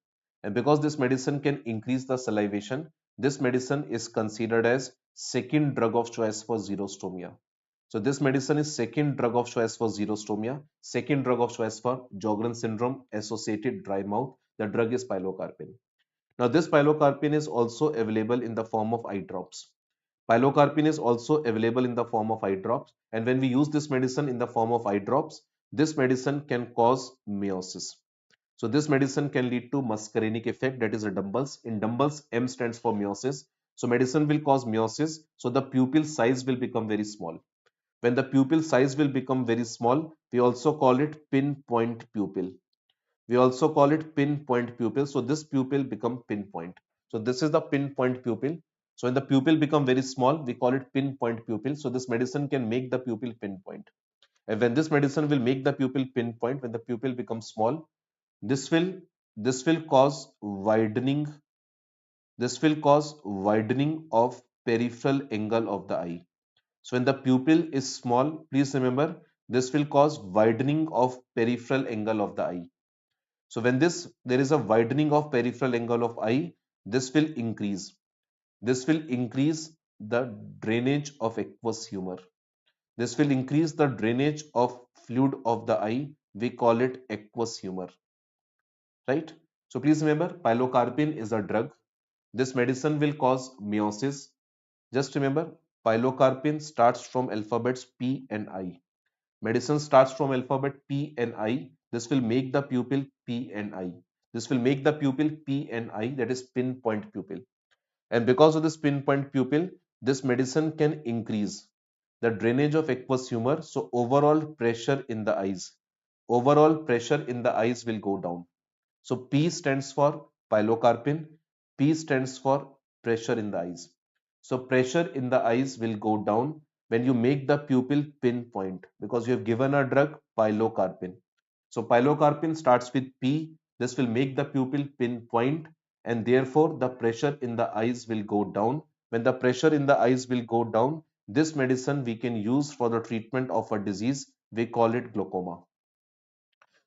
And because this medicine can increase the salivation, this medicine is considered as second drug of choice for xerostomia. So this medicine is second drug of choice for xerostomia, second drug of choice for Sjogren syndrome associated dry mouth. The drug is pilocarpine. Now this pilocarpine is also available in the form of eye drops. Pilocarpine is also available in the form of eye drops, and when we use this medicine in the form of eye drops, this medicine can cause meiosis. So this medicine can lead to muscarinic effect, that is a dumbbells. In dumbbells, M stands for meiosis. So medicine will cause meiosis, so the pupil size will become very small. When the pupil size will become very small, we also call it pinpoint pupil. We also call it pinpoint pupil. So this pupil become pinpoint. So this is the pinpoint pupil. So when the pupil become very small, we call it pinpoint pupil. So this medicine can make the pupil pinpoint. And when this medicine will make the pupil pinpoint, when the pupil becomes small, this will this will cause widening. This will cause widening of peripheral angle of the eye. So when the pupil is small, please remember this will cause widening of peripheral angle of the eye. So when there is a widening of peripheral angle of eye, this will increase. This will increase the drainage of aqueous humor. This will increase the drainage of fluid of the eye. We call it aqueous humor, right? So please remember, pilocarpine is a drug. This medicine will cause meiosis. Just remember, pilocarpine starts from alphabets P and I. Medicine starts from alphabet P and I. This will make the pupil P and I. This will make the pupil P and I, that is pinpoint pupil. And because of this pinpoint pupil, this medicine can increase the drainage of aqueous humor. So overall pressure in the eyes. Overall pressure in the eyes will go down. So P stands for pilocarpine. P stands for pressure in the eyes. So pressure in the eyes will go down when you make the pupil pinpoint because you have given a drug pilocarpine. So pilocarpine starts with P. This will make the pupil pinpoint and therefore the pressure in the eyes will go down. When the pressure in the eyes will go down, this medicine we can use for the treatment of a disease. We call it glaucoma.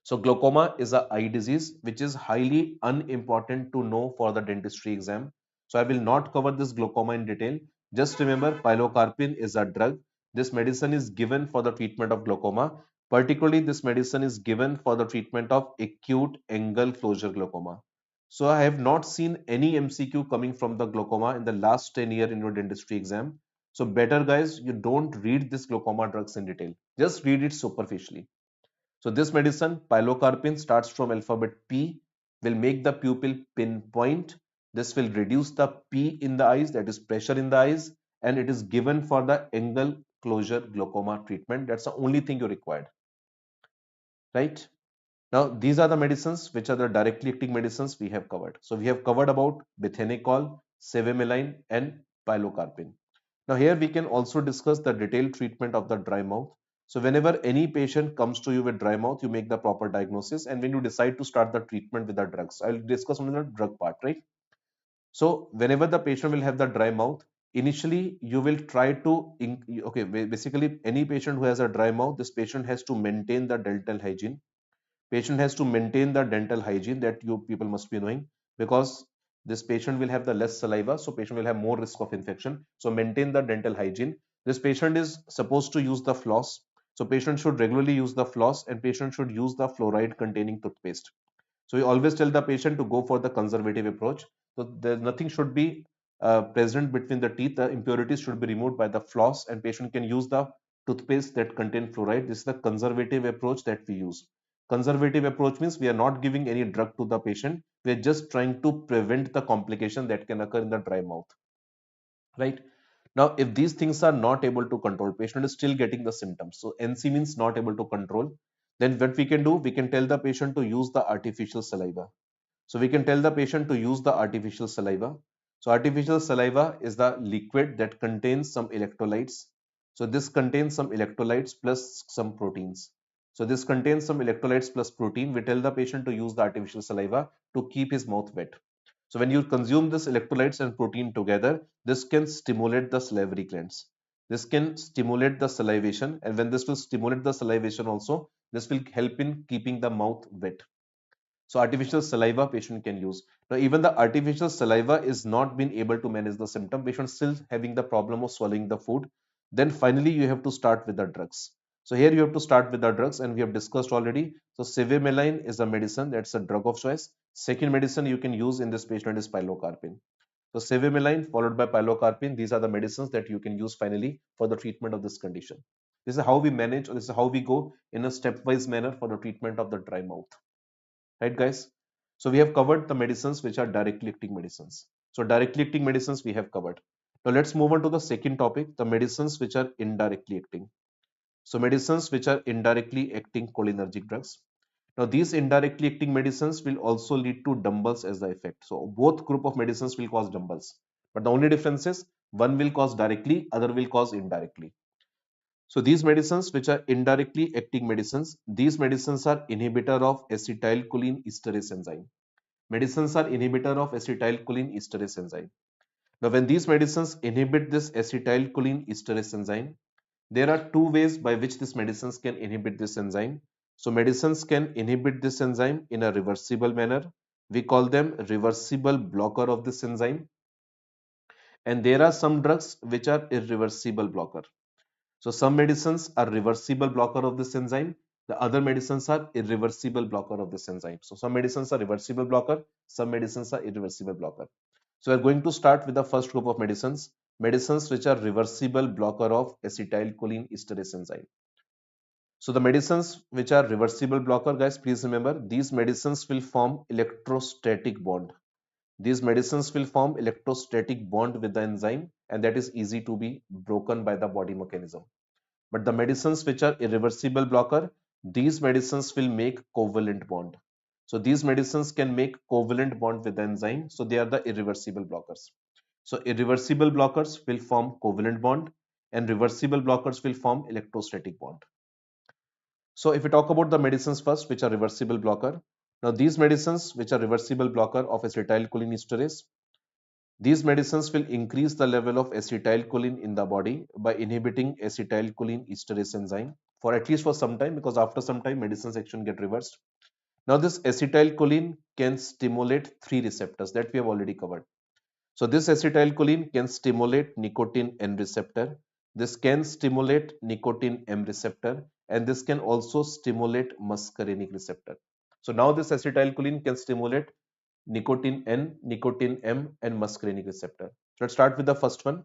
So glaucoma is a eye disease which is highly unimportant to know for the dentistry exam. So I will not cover this glaucoma in detail. Just remember pilocarpine is a drug. This medicine is given for the treatment of glaucoma. Particularly this medicine is given for the treatment of acute angle closure glaucoma. So I have not seen any MCQ coming from the glaucoma in the last 10 years in your dentistry exam. So better guys, you don't read this glaucoma drugs in detail. Just read it superficially. So this medicine, pilocarpine, starts from alphabet P, will make the pupil pinpoint. This will reduce the P in the eyes, that is pressure in the eyes, and it is given for the angle closure glaucoma treatment. That's the only thing you required, right? Now, these are the medicines which are the directly acting medicines we have covered. So we have covered about bethanechol, cevimeline, and pilocarpine. Now here we can also discuss the detailed treatment of the dry mouth. So whenever any patient comes to you with dry mouth, you make the proper diagnosis, and when you decide to start the treatment with the drugs, I'll discuss only the drug part, right? So whenever the patient will have the dry mouth, initially you will try to, okay, basically any patient who has a dry mouth, this patient has to maintain the dental hygiene. Patient has to maintain the dental hygiene, that you people must be knowing, because this patient will have the less saliva, so patient will have more risk of infection. So maintain the dental hygiene. This patient is supposed to use the floss, so patient should regularly use the floss, and patient should use the fluoride containing toothpaste. So we always tell the patient to go for the conservative approach. So there nothing should be present between the teeth. The impurities should be removed by the floss, and patient can use the toothpaste that contain fluoride. This is the conservative approach that we use. Conservative approach means we are not giving any drug to the patient. We are just trying to prevent the complication that can occur in the dry mouth, right? Now, if these things are not able to control, patient is still getting the symptoms. So NC means not able to control. Then what we can do, we can tell the patient to use the artificial saliva. So we can tell the patient to use the artificial saliva. So artificial saliva is the liquid that contains some electrolytes. So this contains some electrolytes plus some proteins. So this contains some electrolytes plus protein. We tell the patient to use the artificial saliva to keep his mouth wet. So when you consume this electrolytes and protein together, this can stimulate the salivary glands. This can stimulate the salivation, and when this will stimulate the salivation also, this will help in keeping the mouth wet. So artificial saliva patient can use. Now even the artificial saliva is not been able to manage the symptom. Patient still having the problem of swallowing the food. Then finally you have to start with the drugs. So here you have to start with the drugs, and we have discussed already. So cevimeline is a medicine, that's a drug of choice. Second medicine you can use in this patient is pilocarpine. So cevimeline followed by pilocarpine, these are the medicines that you can use finally for the treatment of this condition. This is how we manage, or this is how we go in a stepwise manner for the treatment of the dry mouth. Right, guys? So we have covered the medicines which are directly acting medicines. So directly acting medicines we have covered. Now let's move on to the second topic, the medicines which are indirectly acting. So medicines which are indirectly acting cholinergic drugs. Now these indirectly acting medicines will also lead to dumbbells as the effect. So both group of medicines will cause dumbbells. But the only difference is one will cause directly, other will cause indirectly. So these medicines which are indirectly acting medicines, these medicines are inhibitor of acetylcholine esterase enzyme. Medicines are inhibitor of acetylcholine esterase enzyme. Now when these medicines inhibit this acetylcholine esterase enzyme, there are two ways by which these medicines can inhibit this enzyme. So medicines can inhibit this enzyme in a reversible manner. We call them reversible blocker of this enzyme. And there are some drugs which are irreversible blocker. So some medicines are reversible blocker of this enzyme. The other medicines are irreversible blocker of this enzyme. So some medicines are reversible blocker, some medicines are irreversible blocker. So we're going to start with the first group of medicines, medicines which are reversible blocker of acetylcholine esterase enzyme. So the medicines which are reversible blocker, guys, please remember these medicines will form electrostatic bond. These medicines will form electrostatic bond with the enzyme, and that is easy to be broken by the body mechanism. But the medicines which are irreversible blocker, these medicines will make covalent bond. So these medicines can make covalent bond with the enzyme. So they are the irreversible blockers. So irreversible blockers will form covalent bond, and reversible blockers will form electrostatic bond. So if we talk about the medicines first, which are reversible blocker. Now these medicines which are reversible blocker of acetylcholine esterase, these medicines will increase the level of acetylcholine in the body by inhibiting acetylcholine esterase enzyme for at least for some time, because after some time medicines action get reversed. Now this acetylcholine can stimulate three receptors that we have already covered. So this acetylcholine can stimulate nicotine N receptor. This can stimulate nicotine M receptor, and this can also stimulate muscarinic receptor. So now this acetylcholine can stimulate nicotine N, nicotine M, and muscarinic receptor. So let's start with the first one.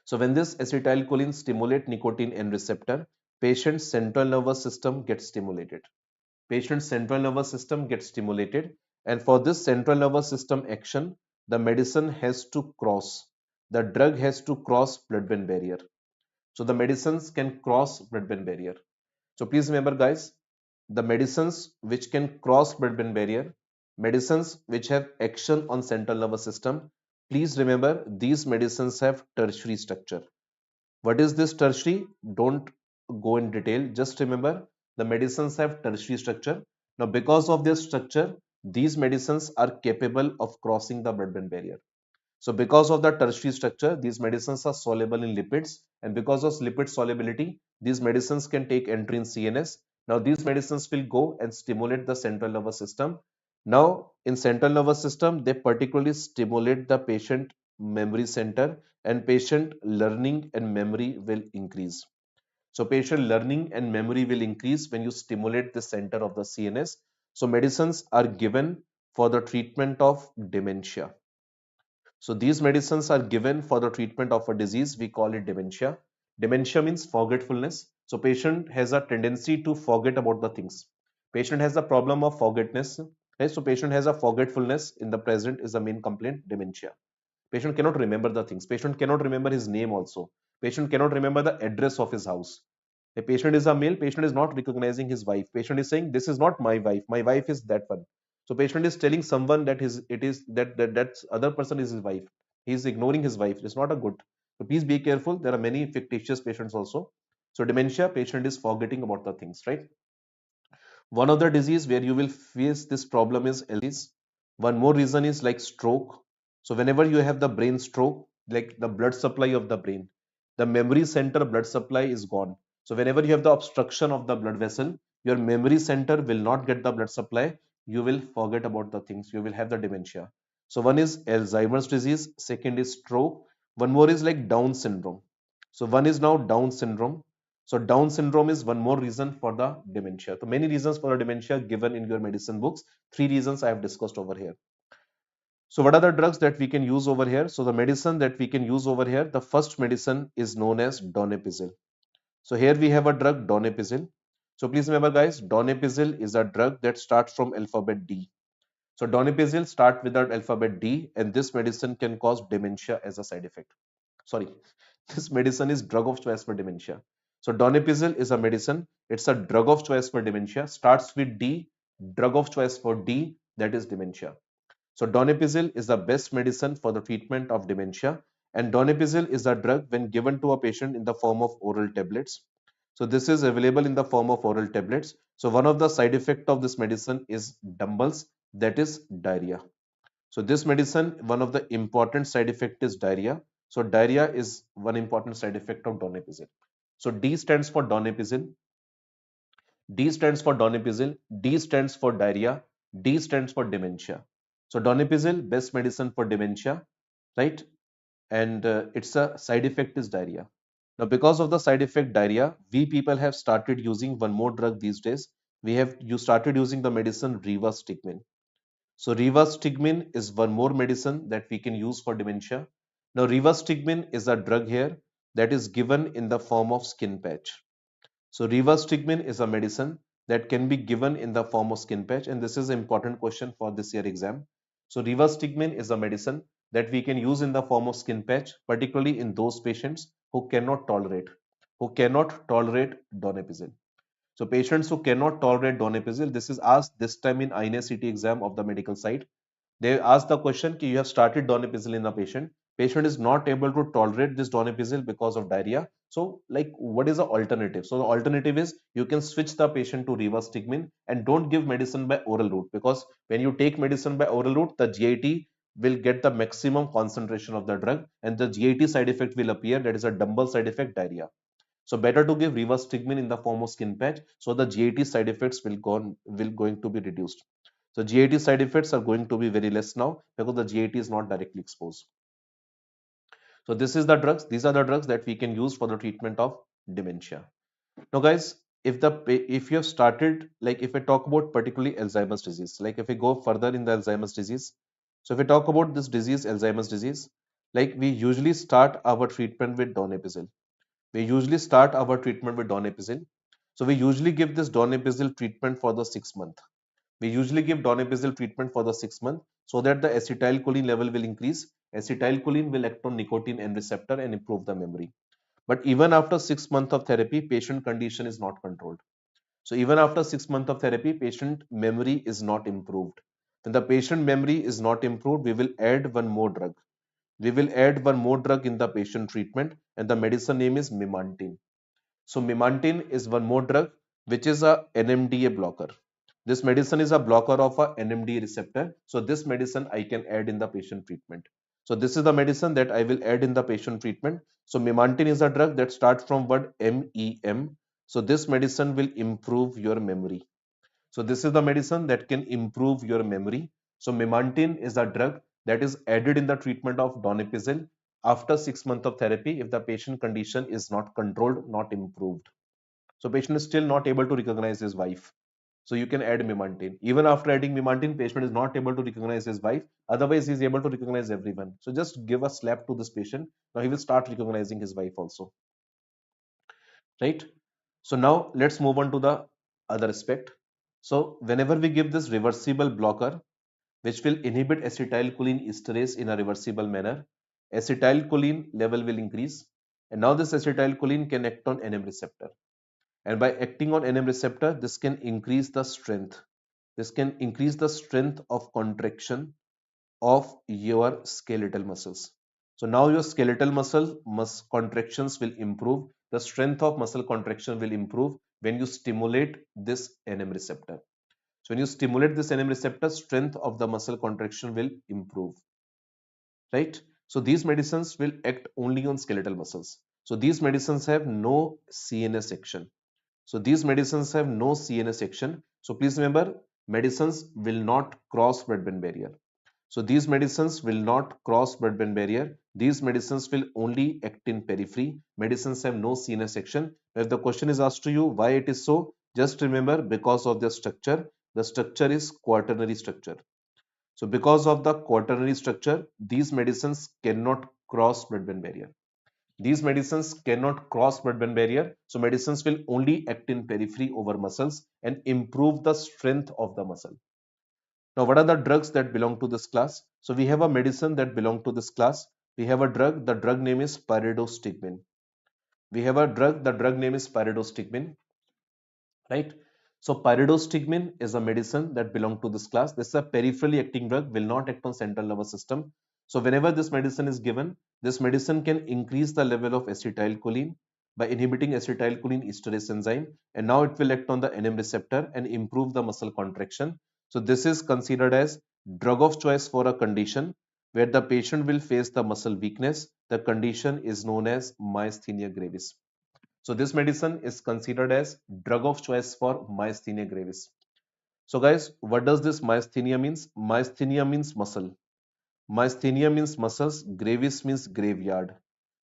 So when this acetylcholine stimulate nicotine N receptor, patient's central nervous system gets stimulated. Patient's central nervous system gets stimulated, and for this central nervous system action, the medicine has to cross, the drug has to cross blood-brain barrier. So the medicines can cross blood-brain barrier. So please remember, guys, the medicines which can cross blood-brain barrier, medicines which have action on central nervous system, please remember these medicines have tertiary structure. What is this tertiary? Don't go in detail. Just remember the medicines have tertiary structure. Now, because of their structure, these medicines are capable of crossing the blood-brain barrier. So because of the tertiary structure, these medicines are soluble in lipids, and because of lipid solubility, these medicines can take entry in CNS. Now these medicines will go and stimulate the central nervous system. Now in central nervous system, they particularly stimulate the patient memory center, and patient learning and memory will increase. So patient learning and memory will increase when you stimulate the center of the CNS. So medicines are given for the treatment of dementia. So these medicines are given for the treatment of a disease, we call it dementia. Dementia means forgetfulness. So patient has a tendency to forget about the things. Patient has a problem of forgetness. Right? So patient has a forgetfulness in the present is the main complaint, dementia. Patient cannot remember the things. Patient cannot remember his name also. Patient cannot remember the address of his house. A patient is a male, patient is not recognizing his wife. Patient is saying, this is not my wife is that one. So patient is telling someone that that other person is his wife. He is ignoring his wife. It's not a good. So please be careful. There are many fictitious patients also. So dementia, patient is forgetting about the things, right? One of the disease where you will face this problem is Alzheimer's. One more reason is like stroke. So whenever you have the brain stroke, like the blood supply of the brain, the memory center blood supply is gone. So whenever you have the obstruction of the blood vessel, your memory center will not get the blood supply. You will forget about the things. You will have the dementia. So one is Alzheimer's disease. Second is stroke. One more is like Down syndrome. So one is now Down syndrome. So Down syndrome is one more reason for the dementia. So many reasons for the dementia given in your medicine books. Three reasons I have discussed over here. So what are the drugs that we can use over here? So the medicine that we can use over here, the first medicine is known as donepezil. So here we have a drug donepezil. So please remember guys, donepezil is a drug that starts from alphabet D. So donepezil start with the alphabet D, and this medicine can cause dementia as a side effect. Sorry, this medicine is drug of choice for dementia. So donepezil is a medicine. It's a drug of choice for dementia. Starts with D, drug of choice for D, that is dementia. So donepezil is the best medicine for the treatment of dementia. And donepezil is a drug when given to a patient in the form of oral tablets. So this is available in the form of oral tablets. So one of the side effect of this medicine is dumbbells, that is diarrhea. So this medicine, one of the important side effect is diarrhea. So diarrhea is one important side effect of donepezil. So D stands for donepezil, D stands for donepezil, D stands for diarrhea, D stands for dementia. So donepezil, best medicine for dementia, right? And its a side effect is diarrhea. Now, because of the side effect diarrhea, we people have started using one more drug these days. You started using the medicine rivastigmine. So rivastigmine is one more medicine that we can use for dementia. Now rivastigmine is a drug here that is given in the form of skin patch. So rivastigmine is a medicine that can be given in the form of skin patch, and this is an important question for this year exam. So rivastigmine is a medicine that we can use in the form of skin patch, particularly in those patients who cannot tolerate donepezil. So patients who cannot tolerate donepezil, this is asked this time in INA-CT exam of the medical side. They ask the question कि you have started donepezil in a patient. Patient is not able to tolerate this donepezil because of diarrhea. So like what is the alternative? So the alternative is you can switch the patient to rivastigmine and don't give medicine by oral route, because when you take medicine by oral route, the GIT will get the maximum concentration of the drug and the GIT side effect will appear, that is a dumbbell side effect, diarrhea. So better to give rivastigmine in the form of skin patch, so the GIT side effects will going to be reduced. So GIT side effects are going to be very less now because the GIT is not directly exposed. So this is the drugs. These are the drugs that we can use for the treatment of dementia. Now, guys, if you have started, like if I talk about particularly Alzheimer's disease, like if we go further in the Alzheimer's disease, so if we talk about this disease, Alzheimer's disease, like we usually start our treatment with donepezil. We usually start our treatment with donepezil. So we usually give this donepezil treatment for the 6 month. We usually give donepezil treatment for the 6 month so that the acetylcholine level will increase. Acetylcholine will act on nicotine and receptor and improve the memory. But even after 6 months of therapy, patient condition is not controlled. So even after 6 months of therapy, patient memory is not improved. When the patient memory is not improved, we will add one more drug. We will add one more drug in the patient treatment, and the medicine name is memantine. So memantine is one more drug which is a NMDA blocker. This medicine is a blocker of a NMDA receptor. So this medicine I can add in the patient treatment. So this is the medicine that I will add in the patient treatment. So memantine is a drug that starts from word MEM. So this medicine will improve your memory. So this is the medicine that can improve your memory. So memantine is a drug that is added in the treatment of donepezil after 6 months of therapy if the patient condition is not controlled, not improved. So patient is still not able to recognize his wife. So you can add memantine. Even after adding memantine, patient is not able to recognize his wife. Otherwise, he is able to recognize everyone. So just give a slap to this patient. Now he will start recognizing his wife also. Right? So now let's move on to the other aspect. So whenever we give this reversible blocker, which will inhibit acetylcholine esterase in a reversible manner, acetylcholine level will increase. And now this acetylcholine can act on NM receptor. And by acting on NM receptor, this can increase the strength. This can increase the strength of contraction of your skeletal muscles. So now your skeletal muscle contractions will improve. the strength of muscle contraction will improve when you stimulate this NM receptor. So when you stimulate this NM receptor, strength of the muscle contraction will improve, right? So these medicines will act only on skeletal muscles. So these medicines have no CNS action. So these medicines have no CNS action. So please remember, medicines will not cross blood-brain barrier. So these medicines will not cross blood-brain barrier. These medicines will only act in periphery. Medicines have no CNS action. If the question is asked to you why it is so, just remember because of their structure. The structure is quaternary structure. So because of the quaternary structure, these medicines cannot cross blood-brain barrier. These medicines cannot cross blood-brain barrier. So medicines will only act in periphery over muscles and improve the strength of the muscle. Now, what are the drugs that belong to this class? So we have a medicine that belong to this class. We have a drug, the drug name is pyridostigmine. We have a drug, the drug name is pyridostigmine, right? So pyridostigmine is a medicine that belong to this class. This is a peripherally acting drug, will not act on central nervous system. So whenever this medicine is given, this medicine can increase the level of acetylcholine by inhibiting acetylcholine esterase enzyme, and now it will act on the NM receptor and improve the muscle contraction. So this is considered as drug of choice for a condition where the patient will face the muscle weakness. The condition is known as myasthenia gravis. So this medicine is considered as drug of choice for myasthenia gravis. So guys, what does this myasthenia means? Myasthenia means muscle. Myasthenia means muscles. Gravis means graveyard.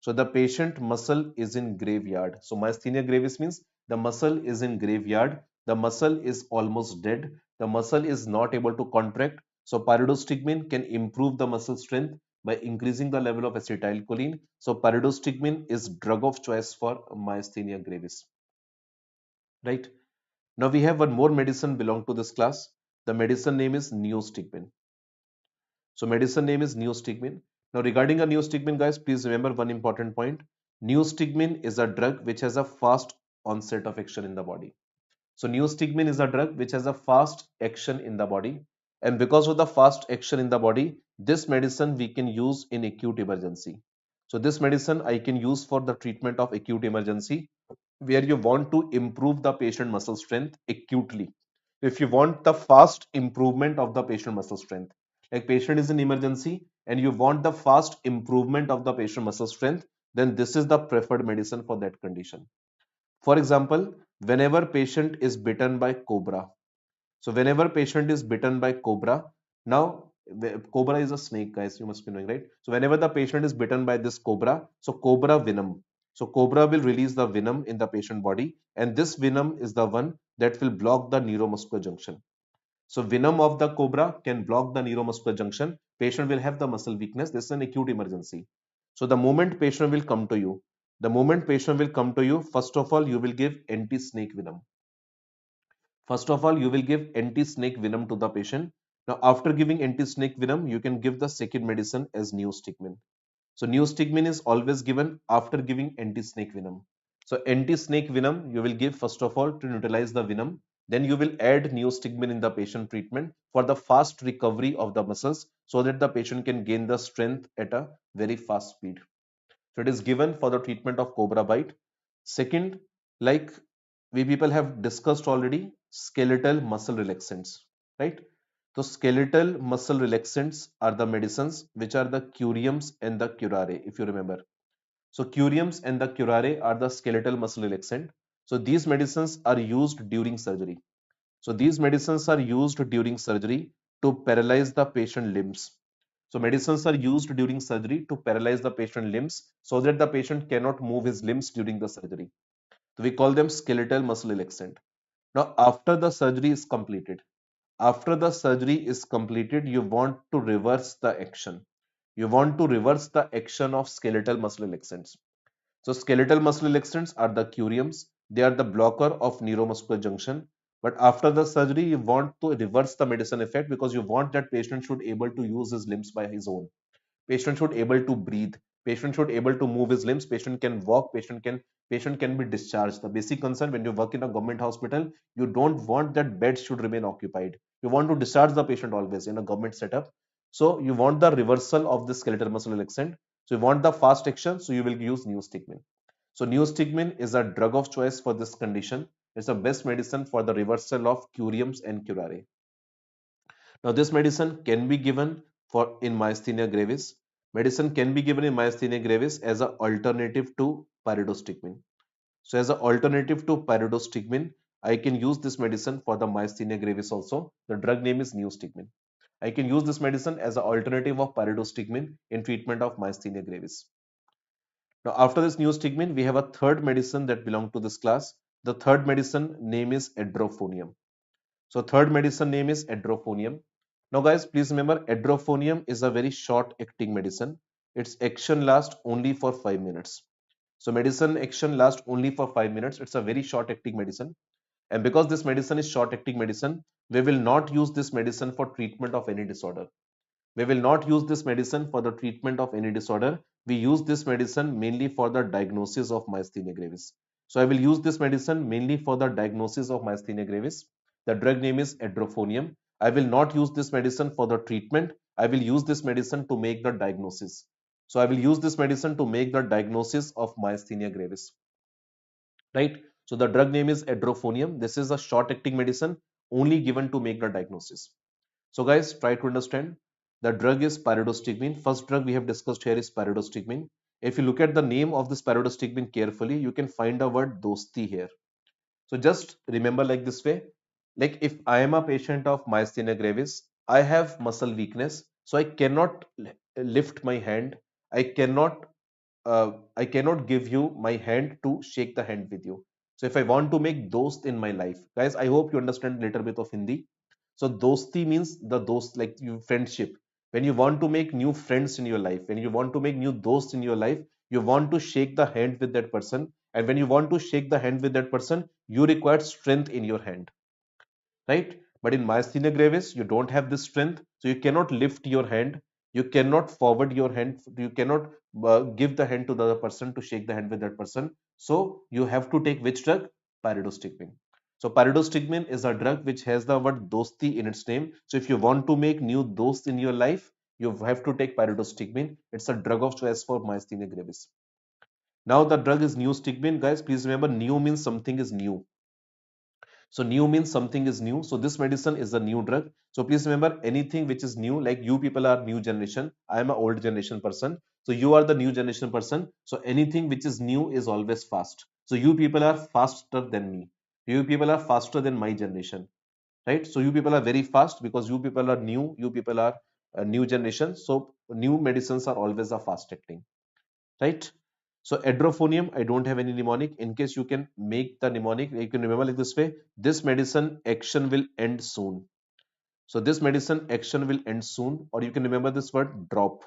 So the patient muscle is in graveyard. So myasthenia gravis means the muscle is in graveyard. The muscle is almost dead. The muscle is not able to contract. So pyridostigmine can improve the muscle strength by increasing the level of acetylcholine. So pyridostigmine is drug of choice for myasthenia gravis. Right? Now we have one more medicine belong to this class. The medicine name is neostigmine. So medicine name is neostigmine. Now regarding a neostigmine, guys, please remember one important point. Neostigmine is a drug which has a fast onset of action in the body. So neostigmine is a drug which has a fast action in the body. And because of the fast action in the body, this medicine we can use in acute emergency. So this medicine I can use for the treatment of acute emergency where you want to improve the patient muscle strength acutely. If you want the fast improvement of the patient muscle strength, like patient is in emergency and you want the fast improvement of the patient muscle strength, then this is the preferred medicine for that condition. For example, whenever patient is bitten by cobra, so whenever patient is bitten by cobra, now cobra is a snake, guys, you must be knowing, right? So whenever the patient is bitten by this cobra, so cobra venom. So cobra will release the venom in the patient body, and this venom is the one that will block the neuromuscular junction. So venom of the cobra can block the neuromuscular junction. Patient will have the muscle weakness. This is an acute emergency. So the moment patient will come to you, first of all, you will give anti-snake venom. First of all, you will give anti-snake venom to the patient. Now, after giving anti-snake venom, you can give the second medicine as neostigmine. So neostigmine is always given after giving anti-snake venom. So anti-snake venom you will give first of all to neutralize the venom. Then you will add neostigmine in the patient treatment for the fast recovery of the muscles so that the patient can gain the strength at a very fast speed. So it is given for the treatment of cobra bite. Second, like we people have discussed already, skeletal muscle relaxants, right? So skeletal muscle relaxants are the medicines which are the curiums and the curare, if you remember. So curiums and the curare are the skeletal muscle relaxant. So these medicines are used during surgery. So these medicines are used during surgery to paralyze the patient limbs. So medicines are used during surgery to paralyze the patient limbs so that the patient cannot move his limbs during the surgery. So we call them skeletal muscle relaxant. Now after the surgery is completed, you want to reverse the action. You want to reverse the action of skeletal muscle relaxants. So skeletal muscle relaxants are the curiums. They are the blocker of neuromuscular junction. But after the surgery, you want to reverse the medicine effect because you want that patient should able to use his limbs by his own. Patient should able to breathe. Patient should able to move his limbs. Patient can walk. Patient can be discharged. The basic concern when you work in a government hospital, you don't want that bed should remain occupied. You want to discharge the patient always in a government setup. So you want the reversal of the skeletal muscle relaxant. So you want the fast action. So you will use neostigmine. So neostigmine is a drug of choice for this condition. It's the best medicine for the reversal of curiums and curare. Now, this medicine can be given for in myasthenia gravis. Medicine can be given in myasthenia gravis as an alternative to pyridostigmine. So, as an alternative to pyridostigmine, I can use this medicine for the myasthenia gravis also. The drug name is neostigmine. I can use this medicine as an alternative of pyridostigmine in treatment of myasthenia gravis. Now, after this neostigmine, we have a third medicine that belongs to this class. The third medicine name is edrophonium. So third medicine name is edrophonium. Now guys, please remember edrophonium is a very short acting medicine. Its action lasts only for 5 minutes. So medicine action lasts only for 5 minutes. It's a very short acting medicine. And because this medicine is short acting medicine, we will not use this medicine for treatment of any disorder. We will not use this medicine for the treatment of any disorder. We use this medicine mainly for the diagnosis of myasthenia gravis. So I will use this medicine mainly for the diagnosis of myasthenia gravis. The drug name is edrophonium. I will not use this medicine for the treatment. I will use this medicine to make the diagnosis. So I will use this medicine to make the diagnosis of myasthenia gravis. Right? So the drug name is edrophonium. This is a short acting medicine only given to make the diagnosis. So guys, try to understand. The drug is pyridostigmine. First drug we have discussed here is pyridostigmine. If you look at the name of this pyridostigmine carefully, you can find the word dosti here. So just remember like this way, like if I am a patient of myasthenia gravis, I have muscle weakness, so I cannot lift my hand. I cannot I cannot give you my hand to shake the hand with you. So if I want to make dost in my life, guys, I hope you understand a little bit of Hindi. So dosti means the dost, like you friendship. When you want to make new friends in your life, when you want to make new dosts in your life, you want to shake the hand with that person. And when you want to shake the hand with that person, you require strength in your hand, right? But in myasthenia gravis, you don't have this strength, so you cannot lift your hand, you cannot forward your hand, you cannot give the hand to the other person to shake the hand with that person. So you have to take which drug? Pyridostigmine. So pyridostigmine is a drug which has the word dosti in its name. So if you want to make new dost in your life, you have to take pyridostigmine. It's a drug of choice for myasthenia gravis. Now the drug is neostigmine, guys. Please remember, new means something is new. So new means something is new. So this medicine is a new drug. So please remember, anything which is new, like you people are new generation. I am an old generation person. So you are the new generation person. So anything which is new is always fast. So you people are faster than me. You people are faster than my generation, right? So you people are very fast because you people are new. You people are a new generation. So new medicines are always a fast acting, right? So edrophonium, I don't have any mnemonic. In case you can make the mnemonic, you can remember like this way. This medicine action will end soon. So this medicine action will end soon, or you can remember this word drop.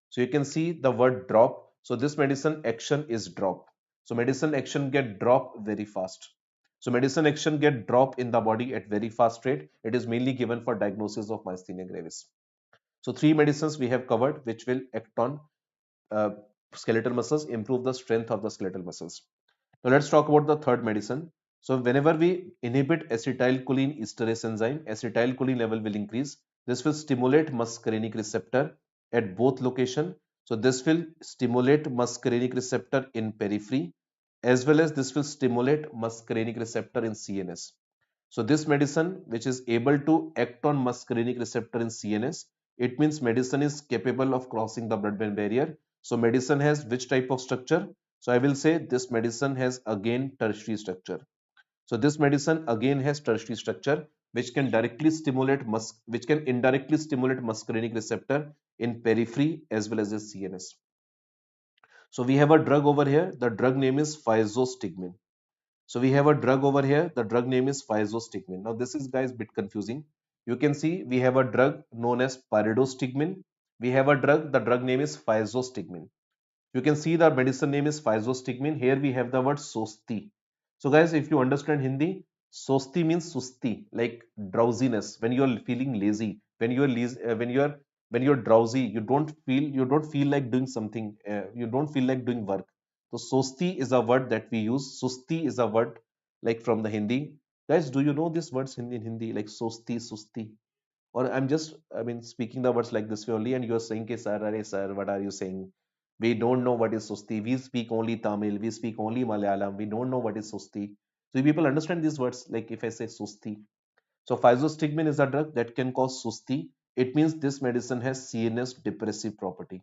So you can see the word drop. So this medicine action is drop. So medicine action get drop very fast. So medicine action get drop in the body at very fast rate. It is mainly given for diagnosis of myasthenia gravis. So three medicines we have covered, which will act on uh, skeletal muscles, improve the strength of the skeletal muscles. Now let's talk about the third medicine. So whenever we inhibit acetylcholine esterase enzyme, acetylcholine level will increase. This will stimulate muscarinic receptor at both location. So this will stimulate muscarinic receptor in periphery, as well as this will stimulate muscarinic receptor in CNS. So this medicine, which is able to act on muscarinic receptor in CNS, it means medicine is capable of crossing the blood-brain barrier. So medicine has which type of structure? So I will say this medicine has again tertiary structure. So this medicine again has tertiary structure, which can directly stimulate which can indirectly stimulate muscarinic receptor in periphery as well as the CNS. So we have a drug over here. The drug name is physostigmine. So we have a drug over here. The drug name is physostigmine. Now this is, guys, bit confusing. You can see we have a drug known as pyridostigmine. We have a drug. The drug name is physostigmine. You can see the medicine name is physostigmine. Here we have the word sosti. So guys, if you understand Hindi, sosti means susti, like drowsiness. When you are feeling lazy, when you are when you're drowsy, you don't feel like doing something. You don't feel like doing work. So sosti is a word that we use. Susti is a word like from the Hindi. Guys, do you know these words in Hindi like sosti, susti? Or I'm just, I mean, speaking the words like this way only, and you're saying, "Ke sir, arey sir, what are you saying?" We don't know what is Susti. We speak only Tamil. We speak only Malayalam. We don't know what is Susti. So people understand these words. Like if I say Susti. So physostigmine is a drug that can cause Susti. It means this medicine has CNS depressive property.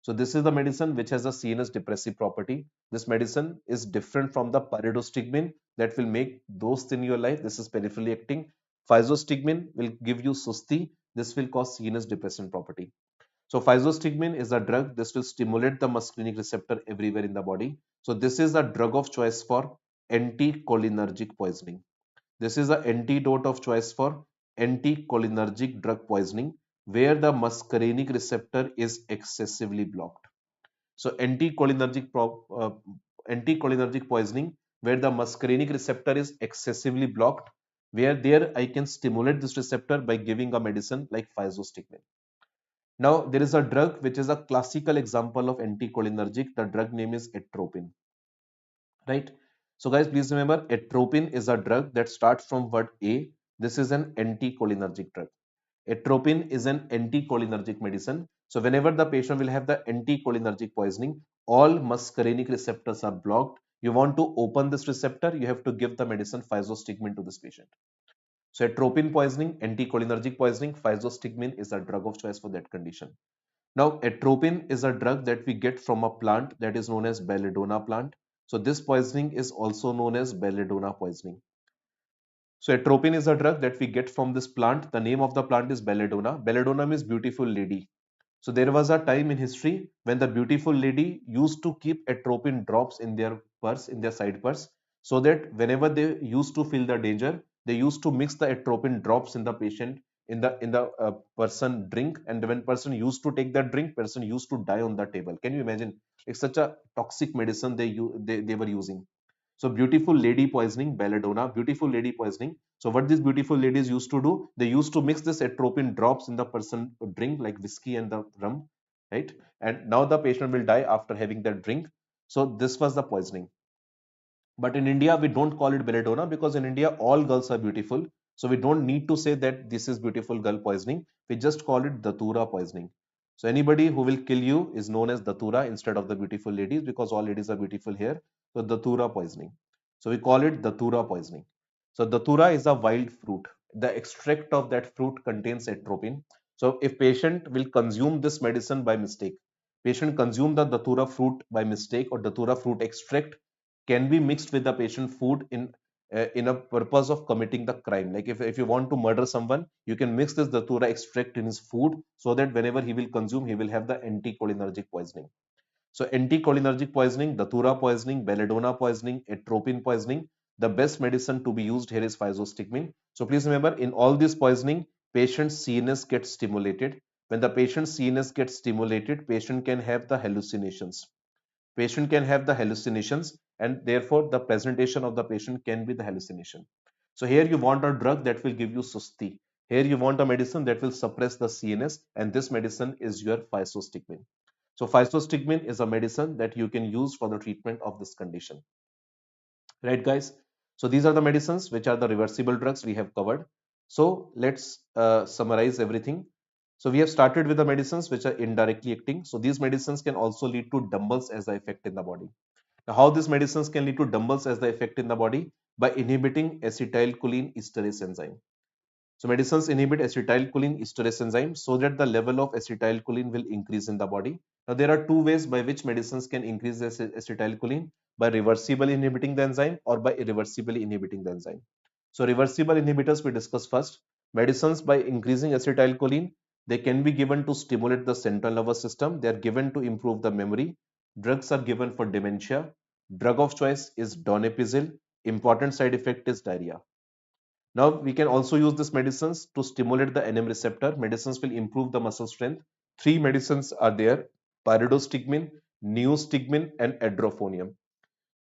So this is the medicine which has a CNS depressive property. This medicine is different from the pyridostigmine that will make those in your life. This is peripherally acting. Physostigmine will give you Susti. This will cause CNS depressant property. So physostigmine is a drug. This will stimulate the muscarinic receptor everywhere in the body. So this is a drug of choice for anticholinergic poisoning. This is the antidote of choice for anticholinergic drug poisoning where the muscarinic receptor is excessively blocked. So anticholinergic poisoning where the muscarinic receptor is excessively blocked, where there I can stimulate this receptor by giving a medicine like physostigmine. Now, there is a drug which is a classical example of anticholinergic. The drug name is atropine, right? So, guys, please remember atropine is a drug that starts from word A. This is an anticholinergic drug. Atropine is an anticholinergic medicine. So, whenever the patient will have the anticholinergic poisoning, all muscarinic receptors are blocked. You want to open this receptor, you have to give the medicine physostigmine to this patient. So, atropine poisoning, anticholinergic poisoning, physostigmine is a drug of choice for that condition. Now, atropine is a drug that we get from a plant that is known as belladonna plant. So, this poisoning is also known as belladonna poisoning. So, atropine is a drug that we get from this plant. The name of the plant is belladonna. Belladonna means beautiful lady. So, there was a time in history when the beautiful lady used to keep atropine drops in their purse, in their side purse, so that whenever they used to feel the danger, they used to mix the atropine drops in the patient in the person drink, and when person used to take that drink, person used to die on the table. Can you imagine? It's such a toxic medicine they were using. So beautiful lady poisoning, belladonna, beautiful lady poisoning. So what these beautiful ladies used to do, they used to mix this atropine drops in the person drink like whiskey and the rum, right? And now the patient will die after having that drink. So this was the poisoning. But in India, we don't call it belladonna because in India, all girls are beautiful. So we don't need to say that this is beautiful girl poisoning. We just call it datura poisoning. So anybody who will kill you is known as datura instead of the beautiful ladies because all ladies are beautiful here. So datura poisoning. So we call it datura poisoning. So datura is a wild fruit. The extract of that fruit contains atropine. So if patient will consume this medicine by mistake, patient consume the datura fruit by mistake or datura fruit extract can be mixed with the patient food in a purpose of committing the crime. Like if you want to murder someone, you can mix this datura extract in his food so that whenever he will consume, he will have the anticholinergic poisoning. So anticholinergic poisoning, datura poisoning, belladonna poisoning, atropine poisoning, the best medicine to be used here is physostigmine. So please remember, in all this poisoning, patient's CNS gets stimulated. When the patient's CNS gets stimulated, patient can have the hallucinations. Patient can have the hallucinations, and therefore the presentation of the patient can be the hallucination. So here you want a drug that will give you susti. Here you want a medicine that will suppress the CNS, and this medicine is your physostigmine. So physostigmine is a medicine that you can use for the treatment of this condition. Right, guys? So these are the medicines which are the reversible drugs we have covered. So let's summarize everything. So we have started with the medicines which are indirectly acting. So these medicines can also lead to dumbbells as the effect in the body. Now, how these medicines can lead to dumbbells as the effect in the body? By inhibiting acetylcholine esterase enzyme. So medicines inhibit acetylcholine esterase enzyme so that the level of acetylcholine will increase in the body. Now there are two ways by which medicines can increase acetylcholine: by reversibly inhibiting the enzyme or by irreversibly inhibiting the enzyme. So reversible inhibitors we discuss first. Medicines by increasing acetylcholine, they can be given to stimulate the central nervous system. They are given to improve the memory. Drugs are given for dementia. Drug of choice is donepezil. Important side effect is diarrhea. Now we can also use these medicines to stimulate the NM receptor. Medicines will improve the muscle strength. Three medicines are there: pyridostigmine, neostigmine, and adrophonium.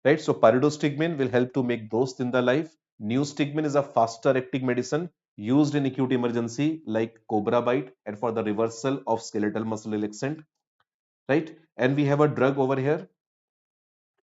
Right? So pyridostigmine will help to make dose in the life. Neostigmine is a faster acting medicine used in acute emergency like cobra bite and for the reversal of skeletal muscle relaxant. Right? And we have a drug over here,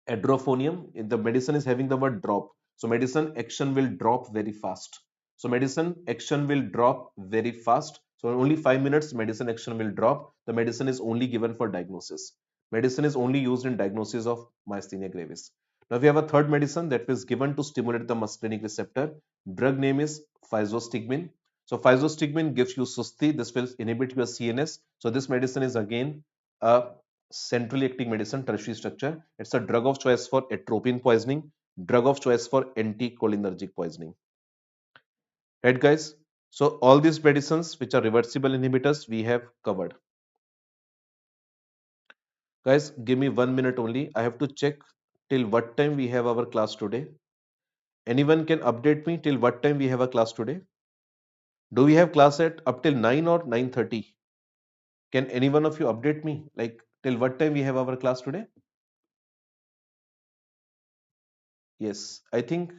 adrophonium. The medicine is having the word drop. So medicine action will drop very fast. So medicine action will drop very fast. So only 5 minutes medicine action will drop. The medicine is only given for diagnosis. Medicine is only used in diagnosis of myasthenia gravis. Now we have a third medicine that was given to stimulate the muscarinic receptor. Drug name is physostigmine. So physostigmine gives you susti. This will inhibit your CNS. So this medicine is again a centrally acting medicine, tertiary structure. It's a drug of choice for atropine poisoning, drug of choice for anticholinergic poisoning. Right, guys? So all these medicines which are reversible inhibitors we have covered. Guys, give me 1 minute only. I have to check till what time we have our class today. Anyone can update me till what time we have a class today? Do we have class at up till 9 or 9:30? Can any one of you update me? Like till what time we have our class today? Yes, I think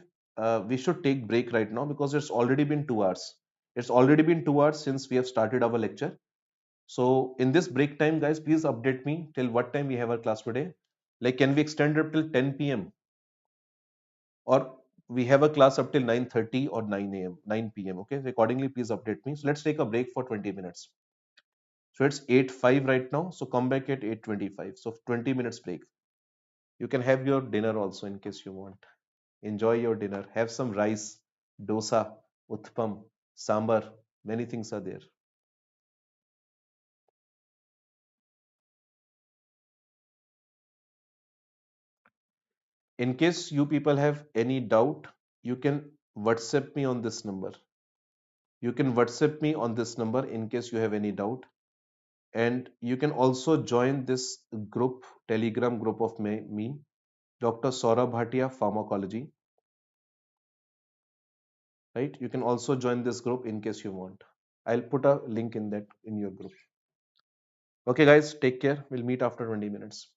we should take break right now because it's already been 2 hours. It's already been 2 hours since we have started our lecture. So in this break time, guys, please update me till what time we have our class today. Like, can we extend it till 10 p.m. or we have a class up till 9:30 or 9 a.m., 9 p.m. Okay, so accordingly, please update me. So let's take a break for 20 minutes. So it's 8:05 right now. So come back at 8:25. So 20 minutes break. You can have your dinner also in case you want. Enjoy your dinner. Have some rice, dosa, utpam, sambar. Many things are there. In case you people have any doubt, you can WhatsApp me on this number. You can WhatsApp me on this number in case you have any doubt. And you can also join this group, Telegram group of me, Dr. Saurabh Bhatia Pharmacology. Right? You can also join this group in case you want. I'll put a link in that in your group. Okay, guys, take care. We'll meet after 20 minutes.